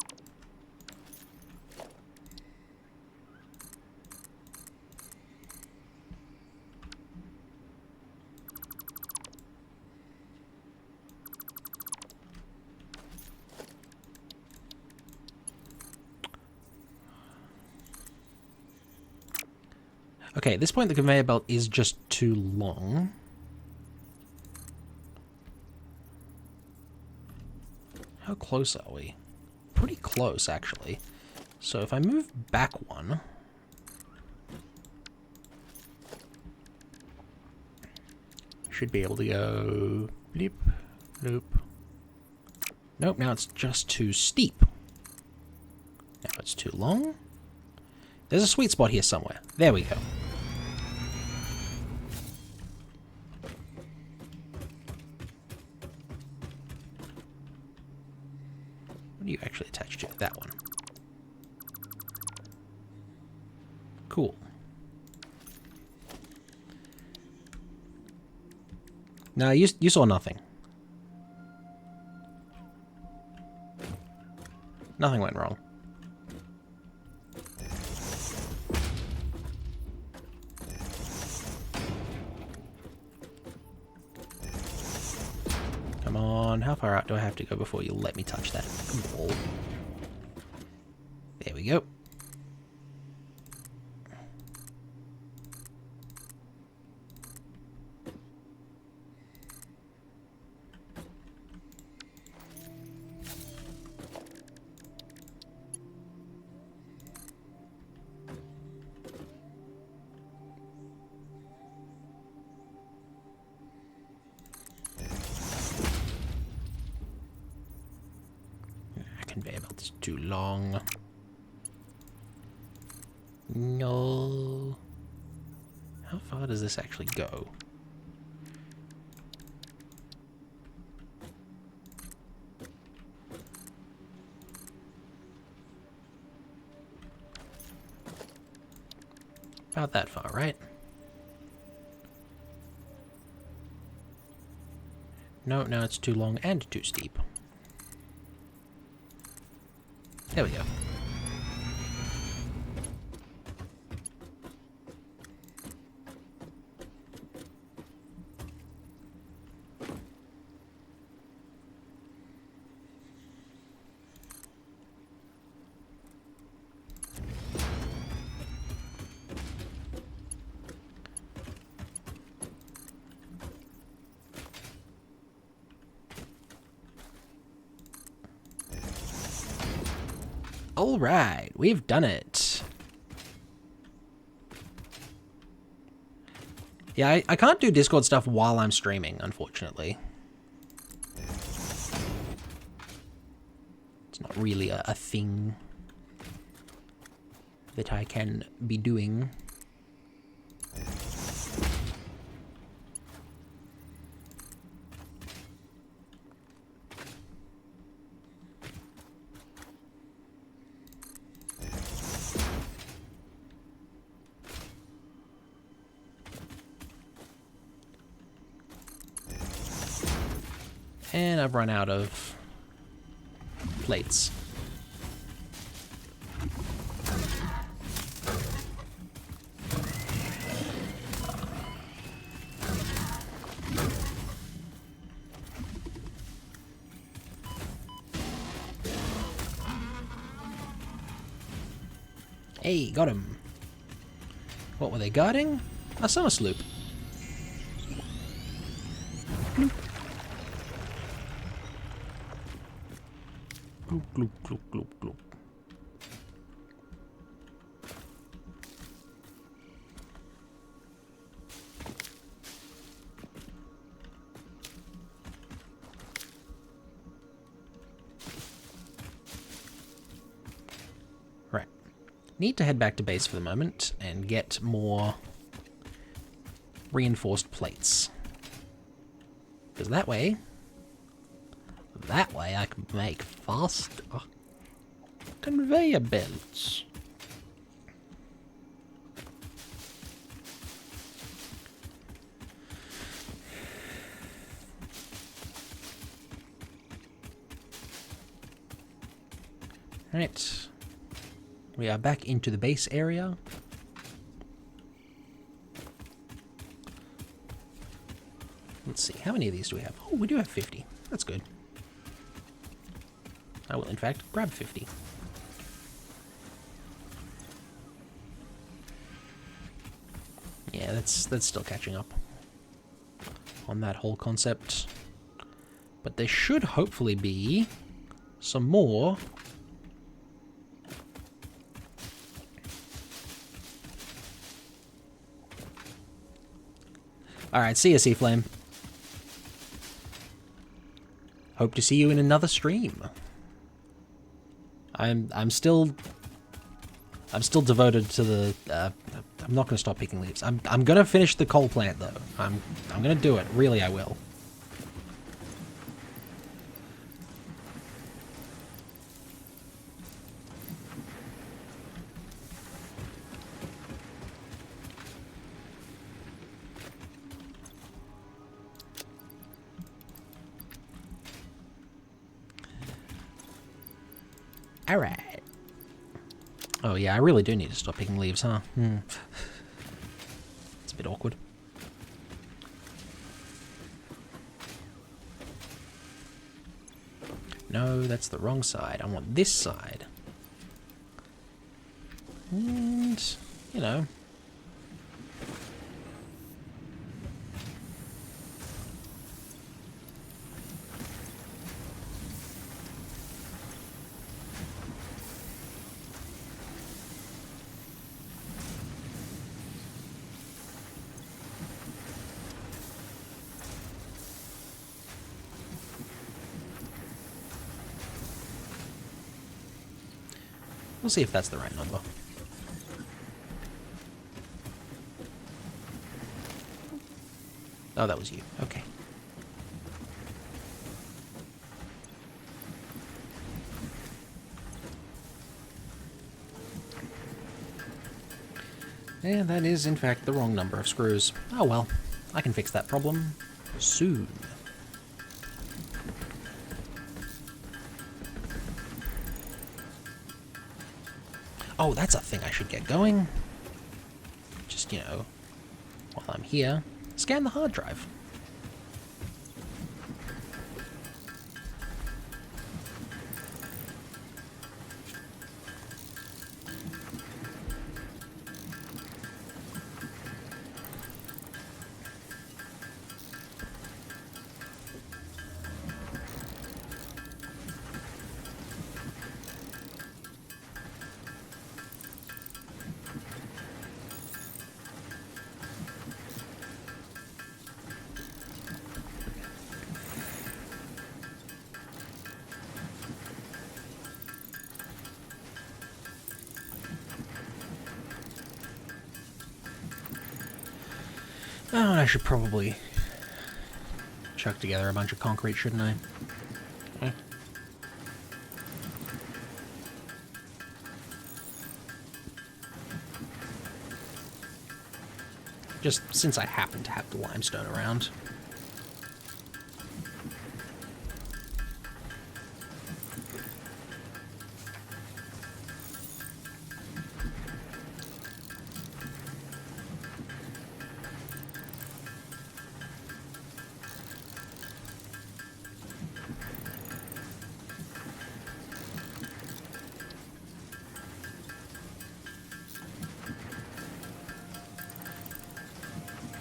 Okay, at this point the conveyor belt is just too long. How close are we? Pretty close, actually. So if I move back one... should be able to go... Bleep, loop. Nope, now it's just too steep. Now it's too long. There's a sweet spot here somewhere. There we go. What do you actually attach to? That one. Cool. No, you saw nothing. Nothing went wrong. Come on, how far out do I have to go before you let me touch that? Come on. There we go. Conveyor belt is too long. No. How far does this actually go? About that far, right? No, now it's too long and too steep. There we go. Alright, we've done it. Yeah, I can't do Discord stuff while I'm streaming, unfortunately. It's not really a thing that I can be doing. And I've run out of plates. Hey, got him. What were they guarding? A summer sloop. Gloop, gloop, gloop, gloop, gloop. Right. Need to head back to base for the moment and get more reinforced plates. Because that way I can make faster conveyor belts. Right. We are back into the base area. Let's see, how many of these do we have? Oh, we do have 50. That's good. I will, in fact, grab 50. Yeah, that's still catching up on that whole concept. But there should hopefully be some more. Alright, see ya, Sea Flame. Hope to see you in another stream. I'm still devoted to the I'm not gonna stop picking leaves. I'm gonna finish the coal plant though. I'm gonna do it. Really I will. Alright. Oh yeah, I really do need to stop picking leaves, huh? It's a bit awkward. No, that's the wrong side. I want this side. And, you know. We'll see if that's the right number. Oh, that was you. Okay. And that is, in fact, the wrong number of screws. Oh well, I can fix that problem soon. Oh, that's a thing I should get going. Just, you know, while I'm here, scan the hard drive. Oh, and I should probably chuck together a bunch of concrete, shouldn't I? Okay. Just since I happen to have the limestone around.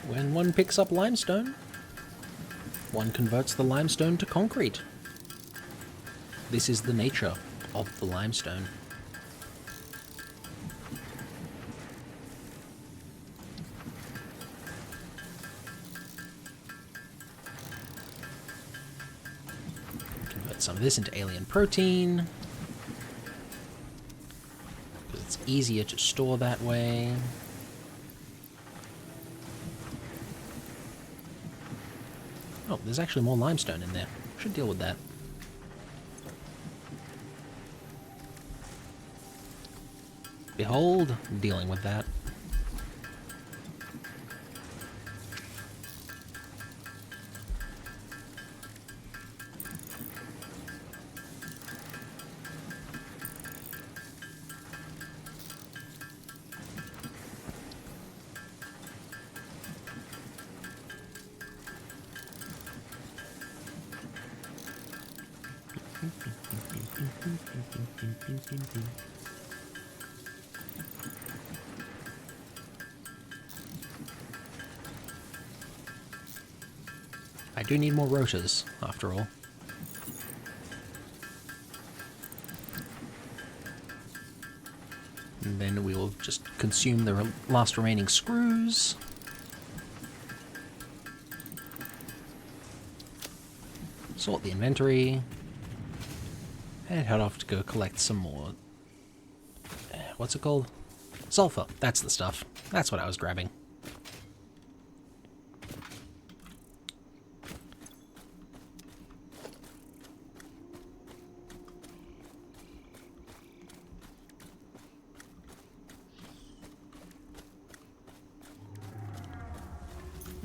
When one picks up limestone, one converts the limestone to concrete. This is the nature of the limestone. Convert some of this into alien protein, because it's easier to store that way. Oh, there's actually more limestone in there. Should deal with that. Behold, dealing with that. I do need more rotors, after all. And then we will just consume the last remaining screws. Sort the inventory. And head off to go collect some more... what's it called? Sulfur. That's the stuff. That's what I was grabbing.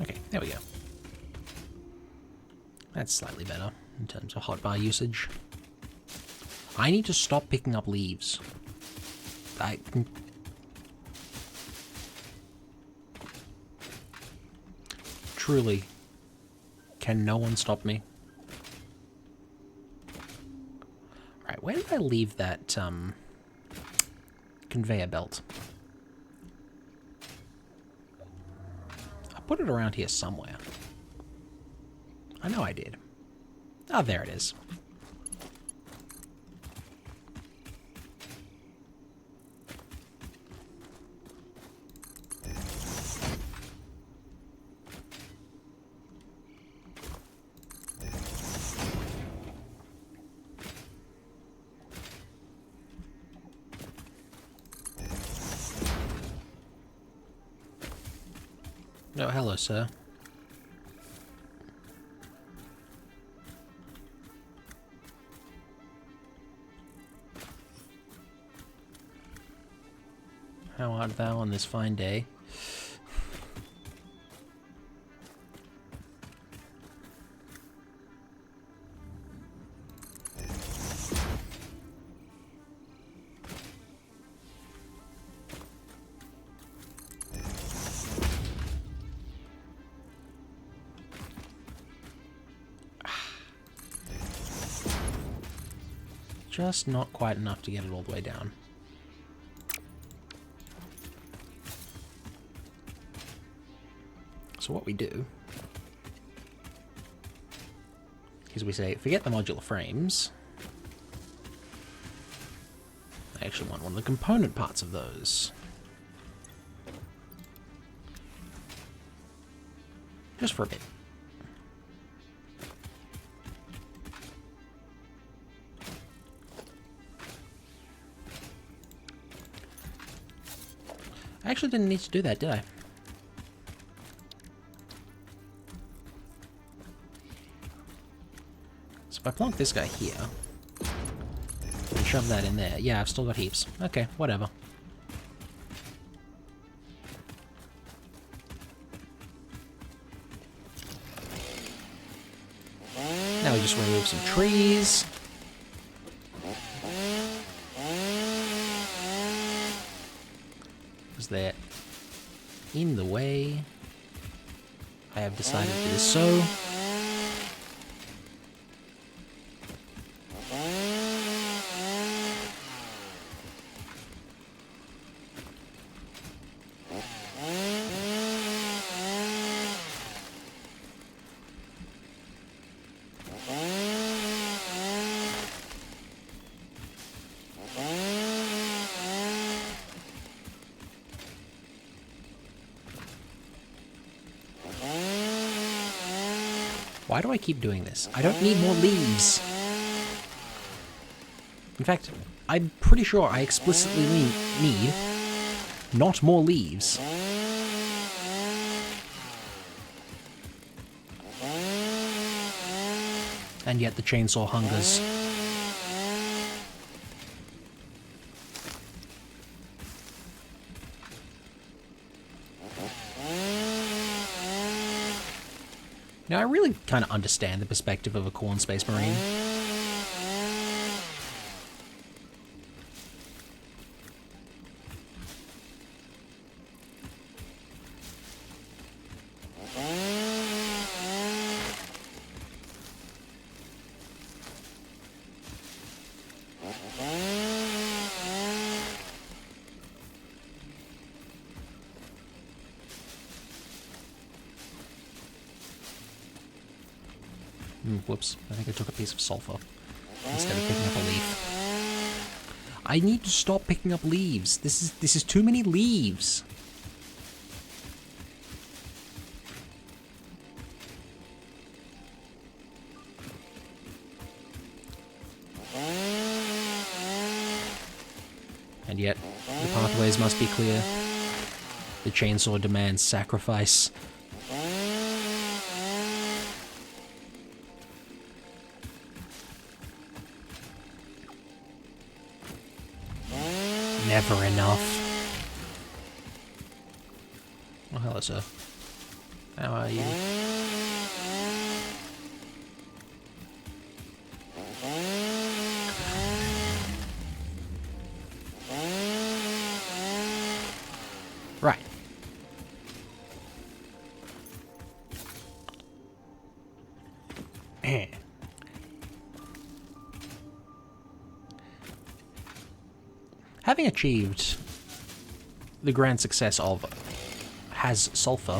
Okay, there we go. That's slightly better in terms of hotbar usage. I need to stop picking up leaves. Truly, can no one stop me? Right, where did I leave that conveyor belt? I put it around here somewhere. I know I did. Oh, there it is. Oh, hello, sir. How art thou on this fine day? Just not quite enough to get it all the way down. So what we do is we say, forget the modular frames. I actually want one of the component parts of those. Just for a bit. I actually didn't need to do that, did I? So if I plonk this guy here, and shove that in there, yeah, I've still got heaps. Okay, whatever. Now we just remove some trees. Because they're in the way. I have decided it is so. Why do I keep doing this? I don't need more leaves. In fact, I'm pretty sure I explicitly need not more leaves. And yet the chainsaw hungers. Now, I really kind of understand the perspective of a corn space marine. Whoops, I think I took a piece of sulfur instead of picking up a leaf. I need to stop picking up leaves. This is too many leaves. And yet, the pathways must be clear. The chainsaw demands sacrifice. Never enough. Oh, hello, sir. How are you? Right. Having achieved the grand success of has sulfur,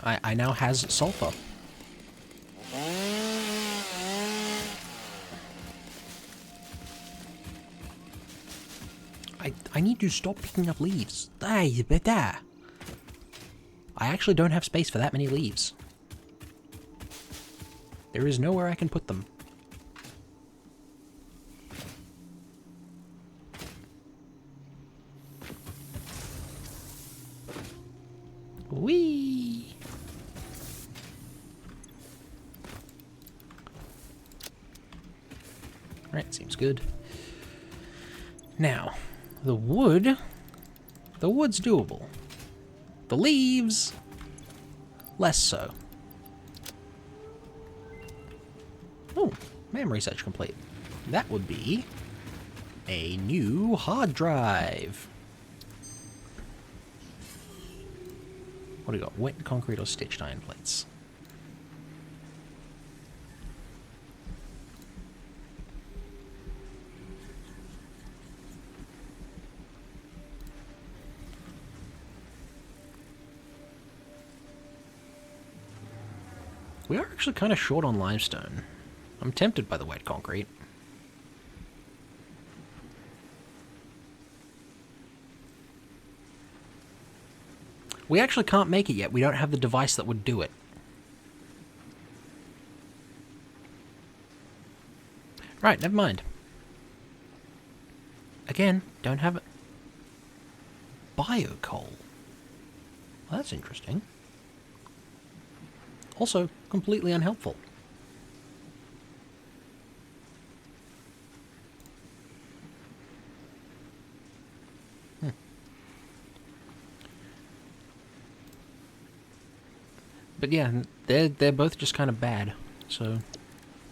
I now has sulfur. I need to stop picking up leaves. I actually don't have space for that many leaves. There is nowhere I can put them. Whee! Right, seems good. Now, the wood's doable. The leaves, less so. Oh, memory search complete. That would be a new hard drive. What do we got? Wet concrete or stitched iron plates? We are actually kind of short on limestone. I'm tempted by the wet concrete. We actually can't make it yet. We don't have the device that would do it. Right, never mind. Again, don't have it. Biocoal. Well, that's interesting. Also, completely unhelpful. But yeah, they're both just kind of bad, so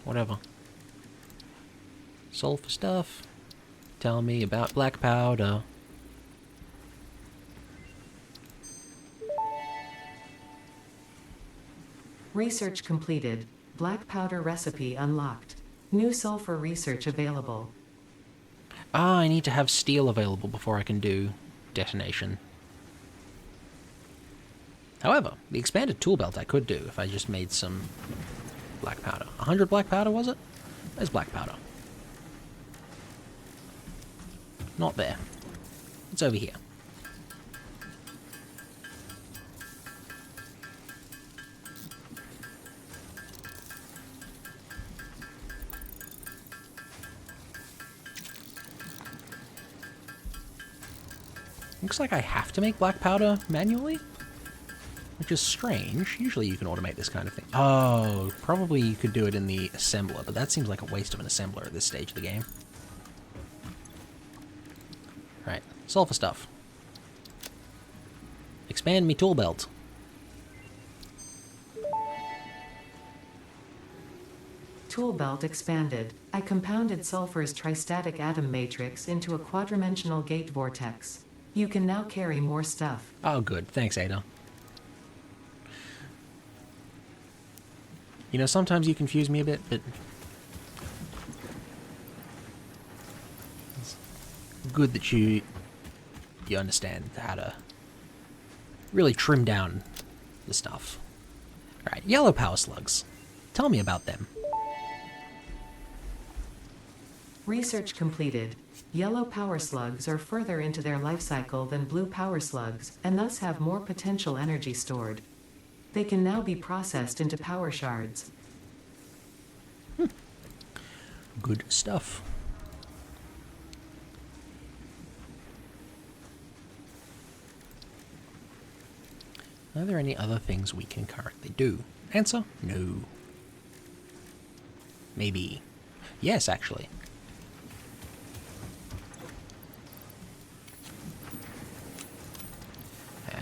whatever. Sulfur stuff. Tell me about black powder. Research completed. Black powder recipe unlocked. New sulfur research available. Ah, I need to have steel available before I can do detonation. However, the expanded tool belt I could do if I just made some black powder. 100 black powder, was it? There's black powder. Not there. It's over here. Looks like I have to make black powder manually, which is strange. Usually you can automate this kind of thing. Oh, probably you could do it in the assembler, but that seems like a waste of an assembler at this stage of the game. Right, sulfur stuff. Expand me tool belt. Tool belt expanded. I compounded sulfur's tristatic atom matrix into a quadrimensional gate vortex. You can now carry more stuff. Oh, good. Thanks, Ada. You know, sometimes you confuse me a bit, but it's good that you you understand how to really trim down the stuff. Alright, yellow power slugs. Tell me about them. Research completed. Yellow power slugs are further into their life cycle than blue power slugs, and thus have more potential energy stored. They can now be processed into power shards. Good stuff. Are there any other things we can currently do? Answer, no. Maybe. Yes, actually.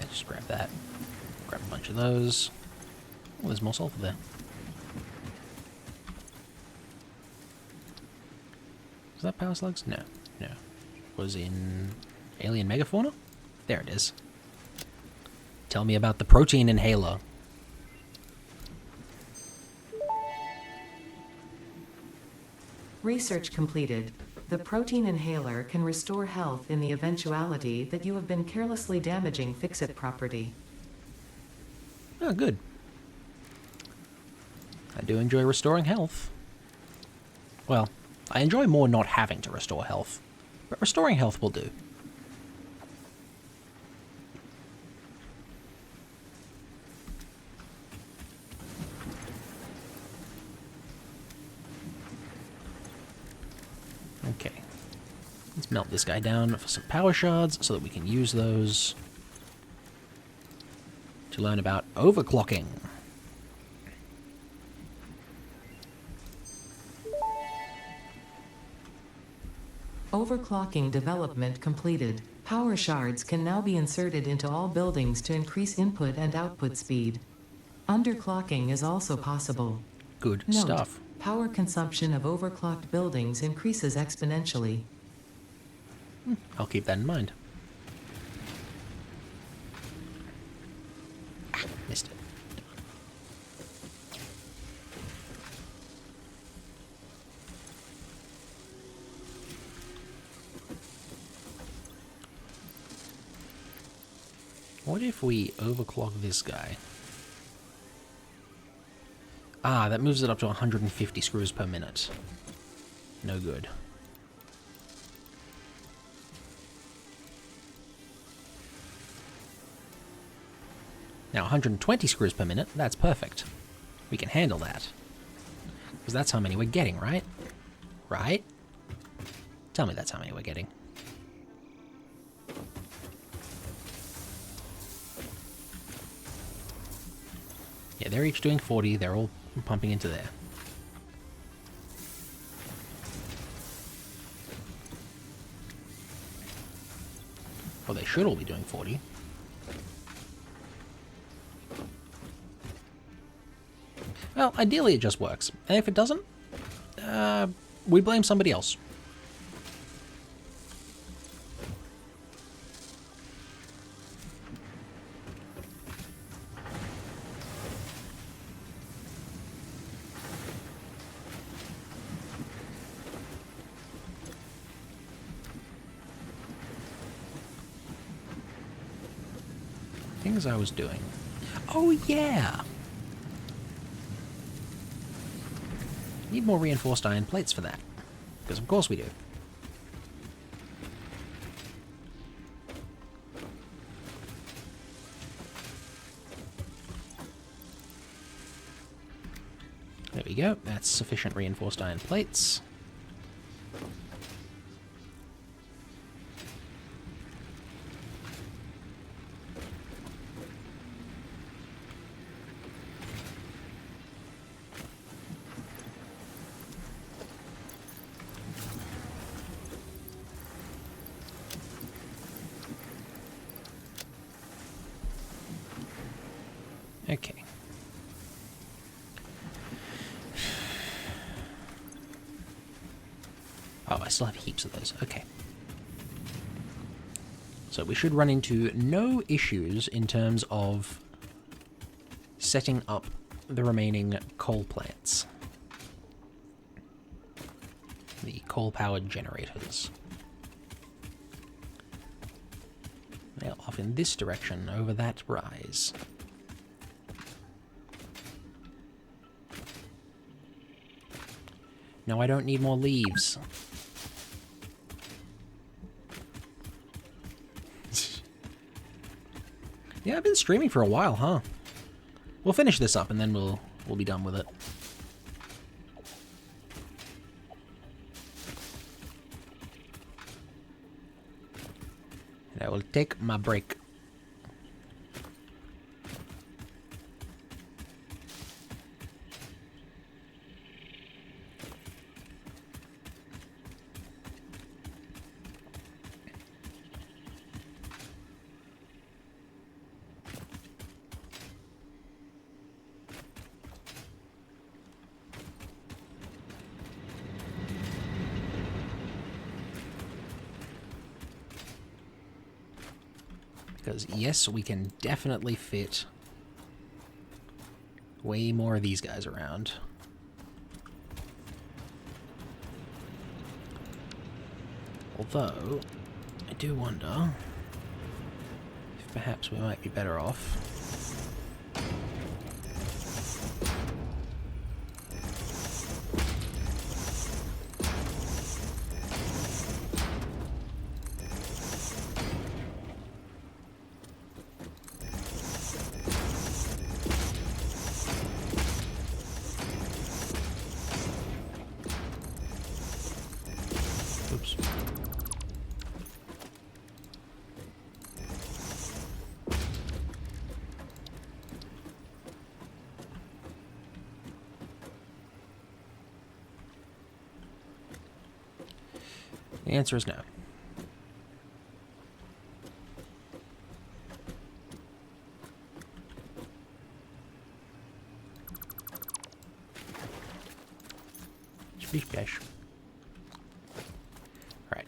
Just grab that. Grab a bunch of those. Oh, there's more sulfur there. Was that power slugs? No. No. Was in alien megafauna? There it is. Tell me about the protein inhaler. Research completed. The protein inhaler can restore health in the eventuality that you have been carelessly damaging fix-it property. Oh, good. I do enjoy restoring health. Well, I enjoy more not having to restore health, but restoring health will do. Okay. Let's melt this guy down for some power shards so that we can use those to learn about overclocking. Overclocking development completed. Power shards can now be inserted into all buildings to increase input and output speed. Underclocking is also possible. Good Note, stuff. power consumption of overclocked buildings increases exponentially. I'll keep that in mind. Ah, missed it. What if we overclock this guy? Ah, that moves it up to 150 screws per minute. No good. Now 120 screws per minute, that's perfect. We can handle that. Because that's how many we're getting, right? Right? Tell me that's how many we're getting. Yeah, they're each doing 40, they're all pumping into there. Well, they should all be doing 40. Well, ideally it just works. And if it doesn't, we blame somebody else. Things I was doing. Oh, yeah! Need more reinforced iron plates for that. Because of course we do. There we go. That's sufficient reinforced iron plates. Okay. Oh, I still have heaps of those. Okay. So we should run into no issues in terms of setting up the remaining coal plants. The coal-powered generators. They're off in this direction, over that rise. No, I don't need more leaves. Yeah, I've been streaming for a while, huh? We'll finish this up and then we'll be done with it. And I will take my break. Because, yes, we can definitely fit way more of these guys around. Although, I do wonder if perhaps we might be better off. Oops. The answer is no. Splish splash. Right.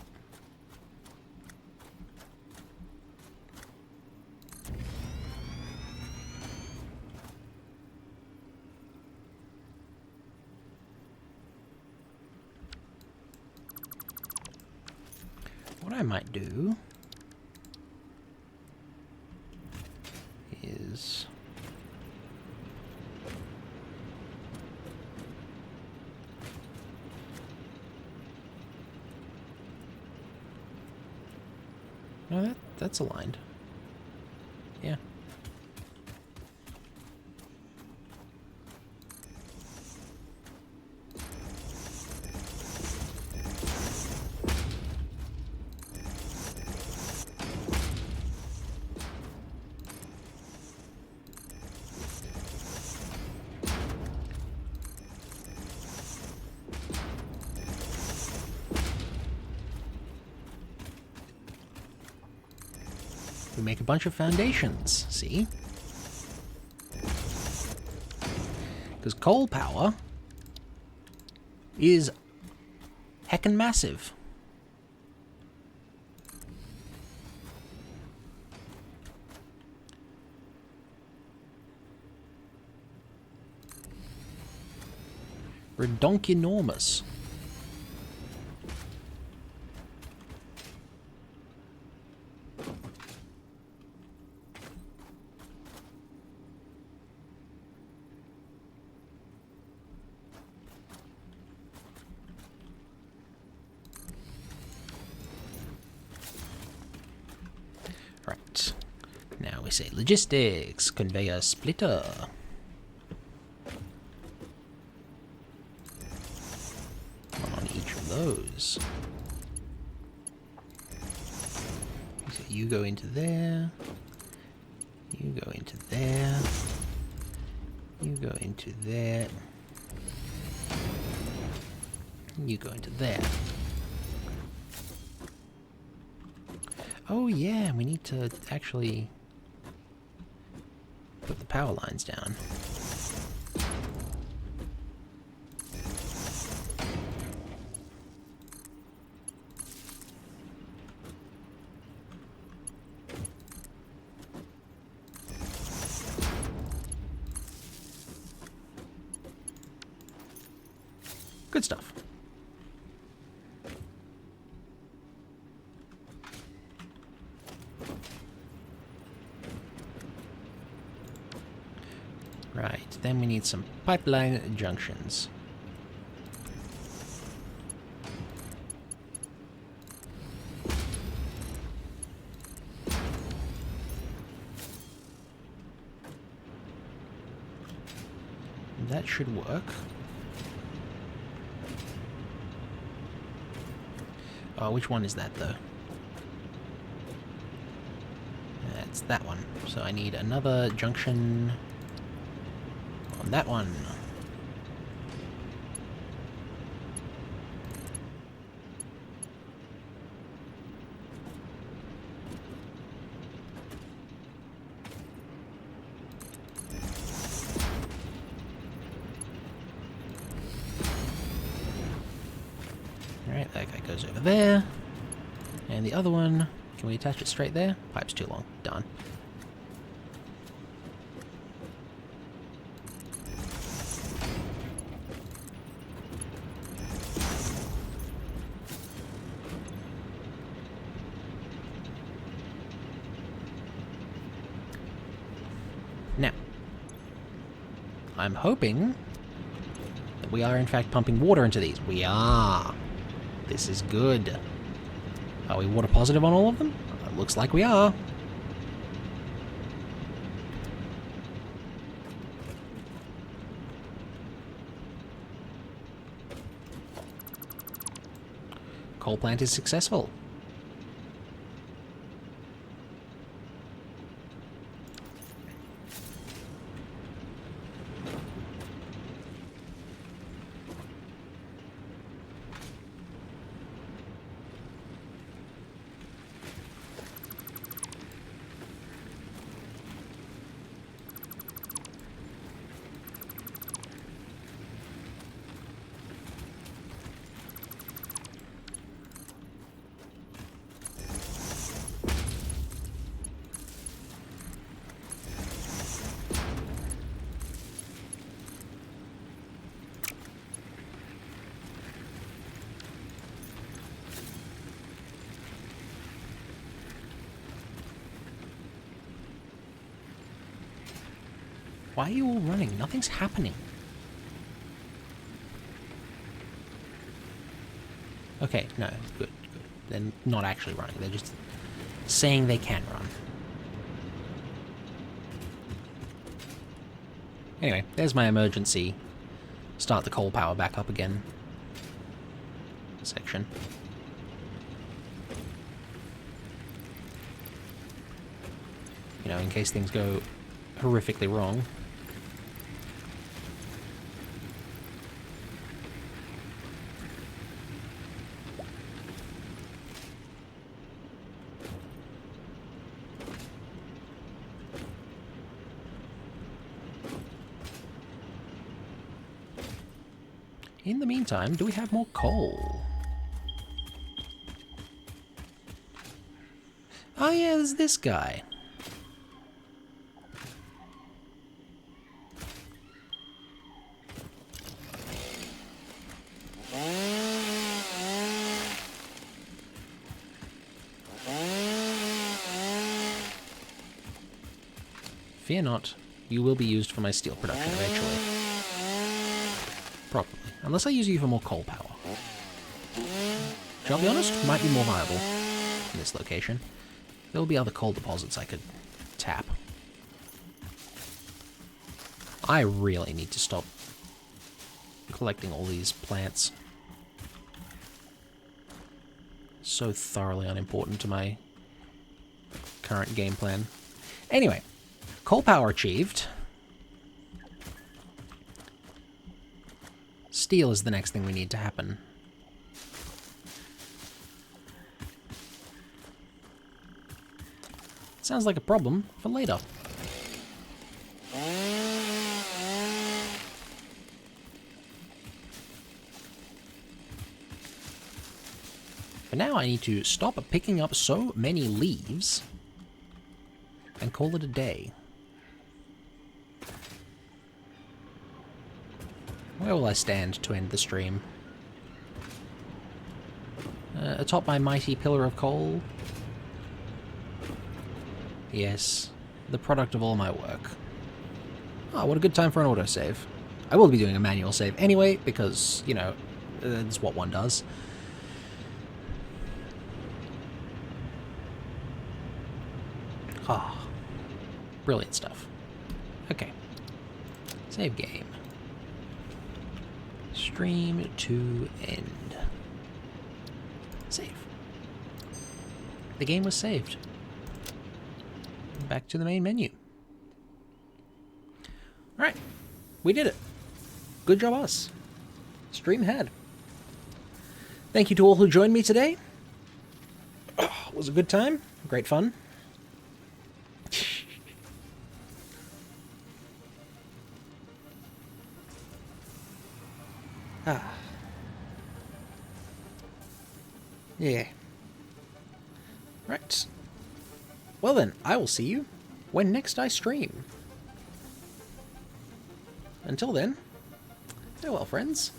What I might do is no, that's aligned. Yeah. We make a bunch of foundations, see? Because coal power is heckin' massive. Redonkunormous. Right. Now we say logistics, conveyor splitter. One on each of those. So you go into there. You go into there. You go into there. You go into there. Oh yeah, we need to actually put the power lines down. Good stuff. Right, then we need some pipeline junctions. That should work. Oh, which one is that, though? It's that one. So I need another junction on that one. Alright, that guy goes over there. And the other one, can we attach it straight there? Pipe's too long. Darn. Now, I'm hoping that we are in fact pumping water into these. We are. This is good. Are we water positive on all of them? It looks like we are. Coal plant is successful. Why are you all running? Nothing's happening. Okay, no, good, good. They're not actually running. They're just saying they can run. Anyway, there's my emergency. Start the coal power back up again. Section. You know, in case things go horrifically wrong. In the meantime, do we have more coal? Oh yeah, there's this guy. Fear not, you will be used for my steel production eventually. Probably. Unless I use you for more coal power. Which, I'll be honest, might be more viable in this location. There will be other coal deposits I could tap. I really need to stop collecting all these plants. So thoroughly unimportant to my current game plan. Anyway, coal power achieved. Steel is the next thing we need to happen. Sounds like a problem for later. For now, I need to stop picking up so many leaves and call it a day. Where will I stand to end the stream? Atop my mighty pillar of coal? Yes, the product of all my work. Oh, what a good time for an autosave. I will be doing a manual save anyway, because, you know, that's what one does. Ah, brilliant stuff. Okay. Save game. Stream to end. Save. The game was saved. Back to the main menu. Alright. We did it. Good job us. Stream had. Thank you to all who joined me today. It was a good time. Great fun. Yeah. Right. Well then, I will see you when next I stream. Until then, farewell, friends.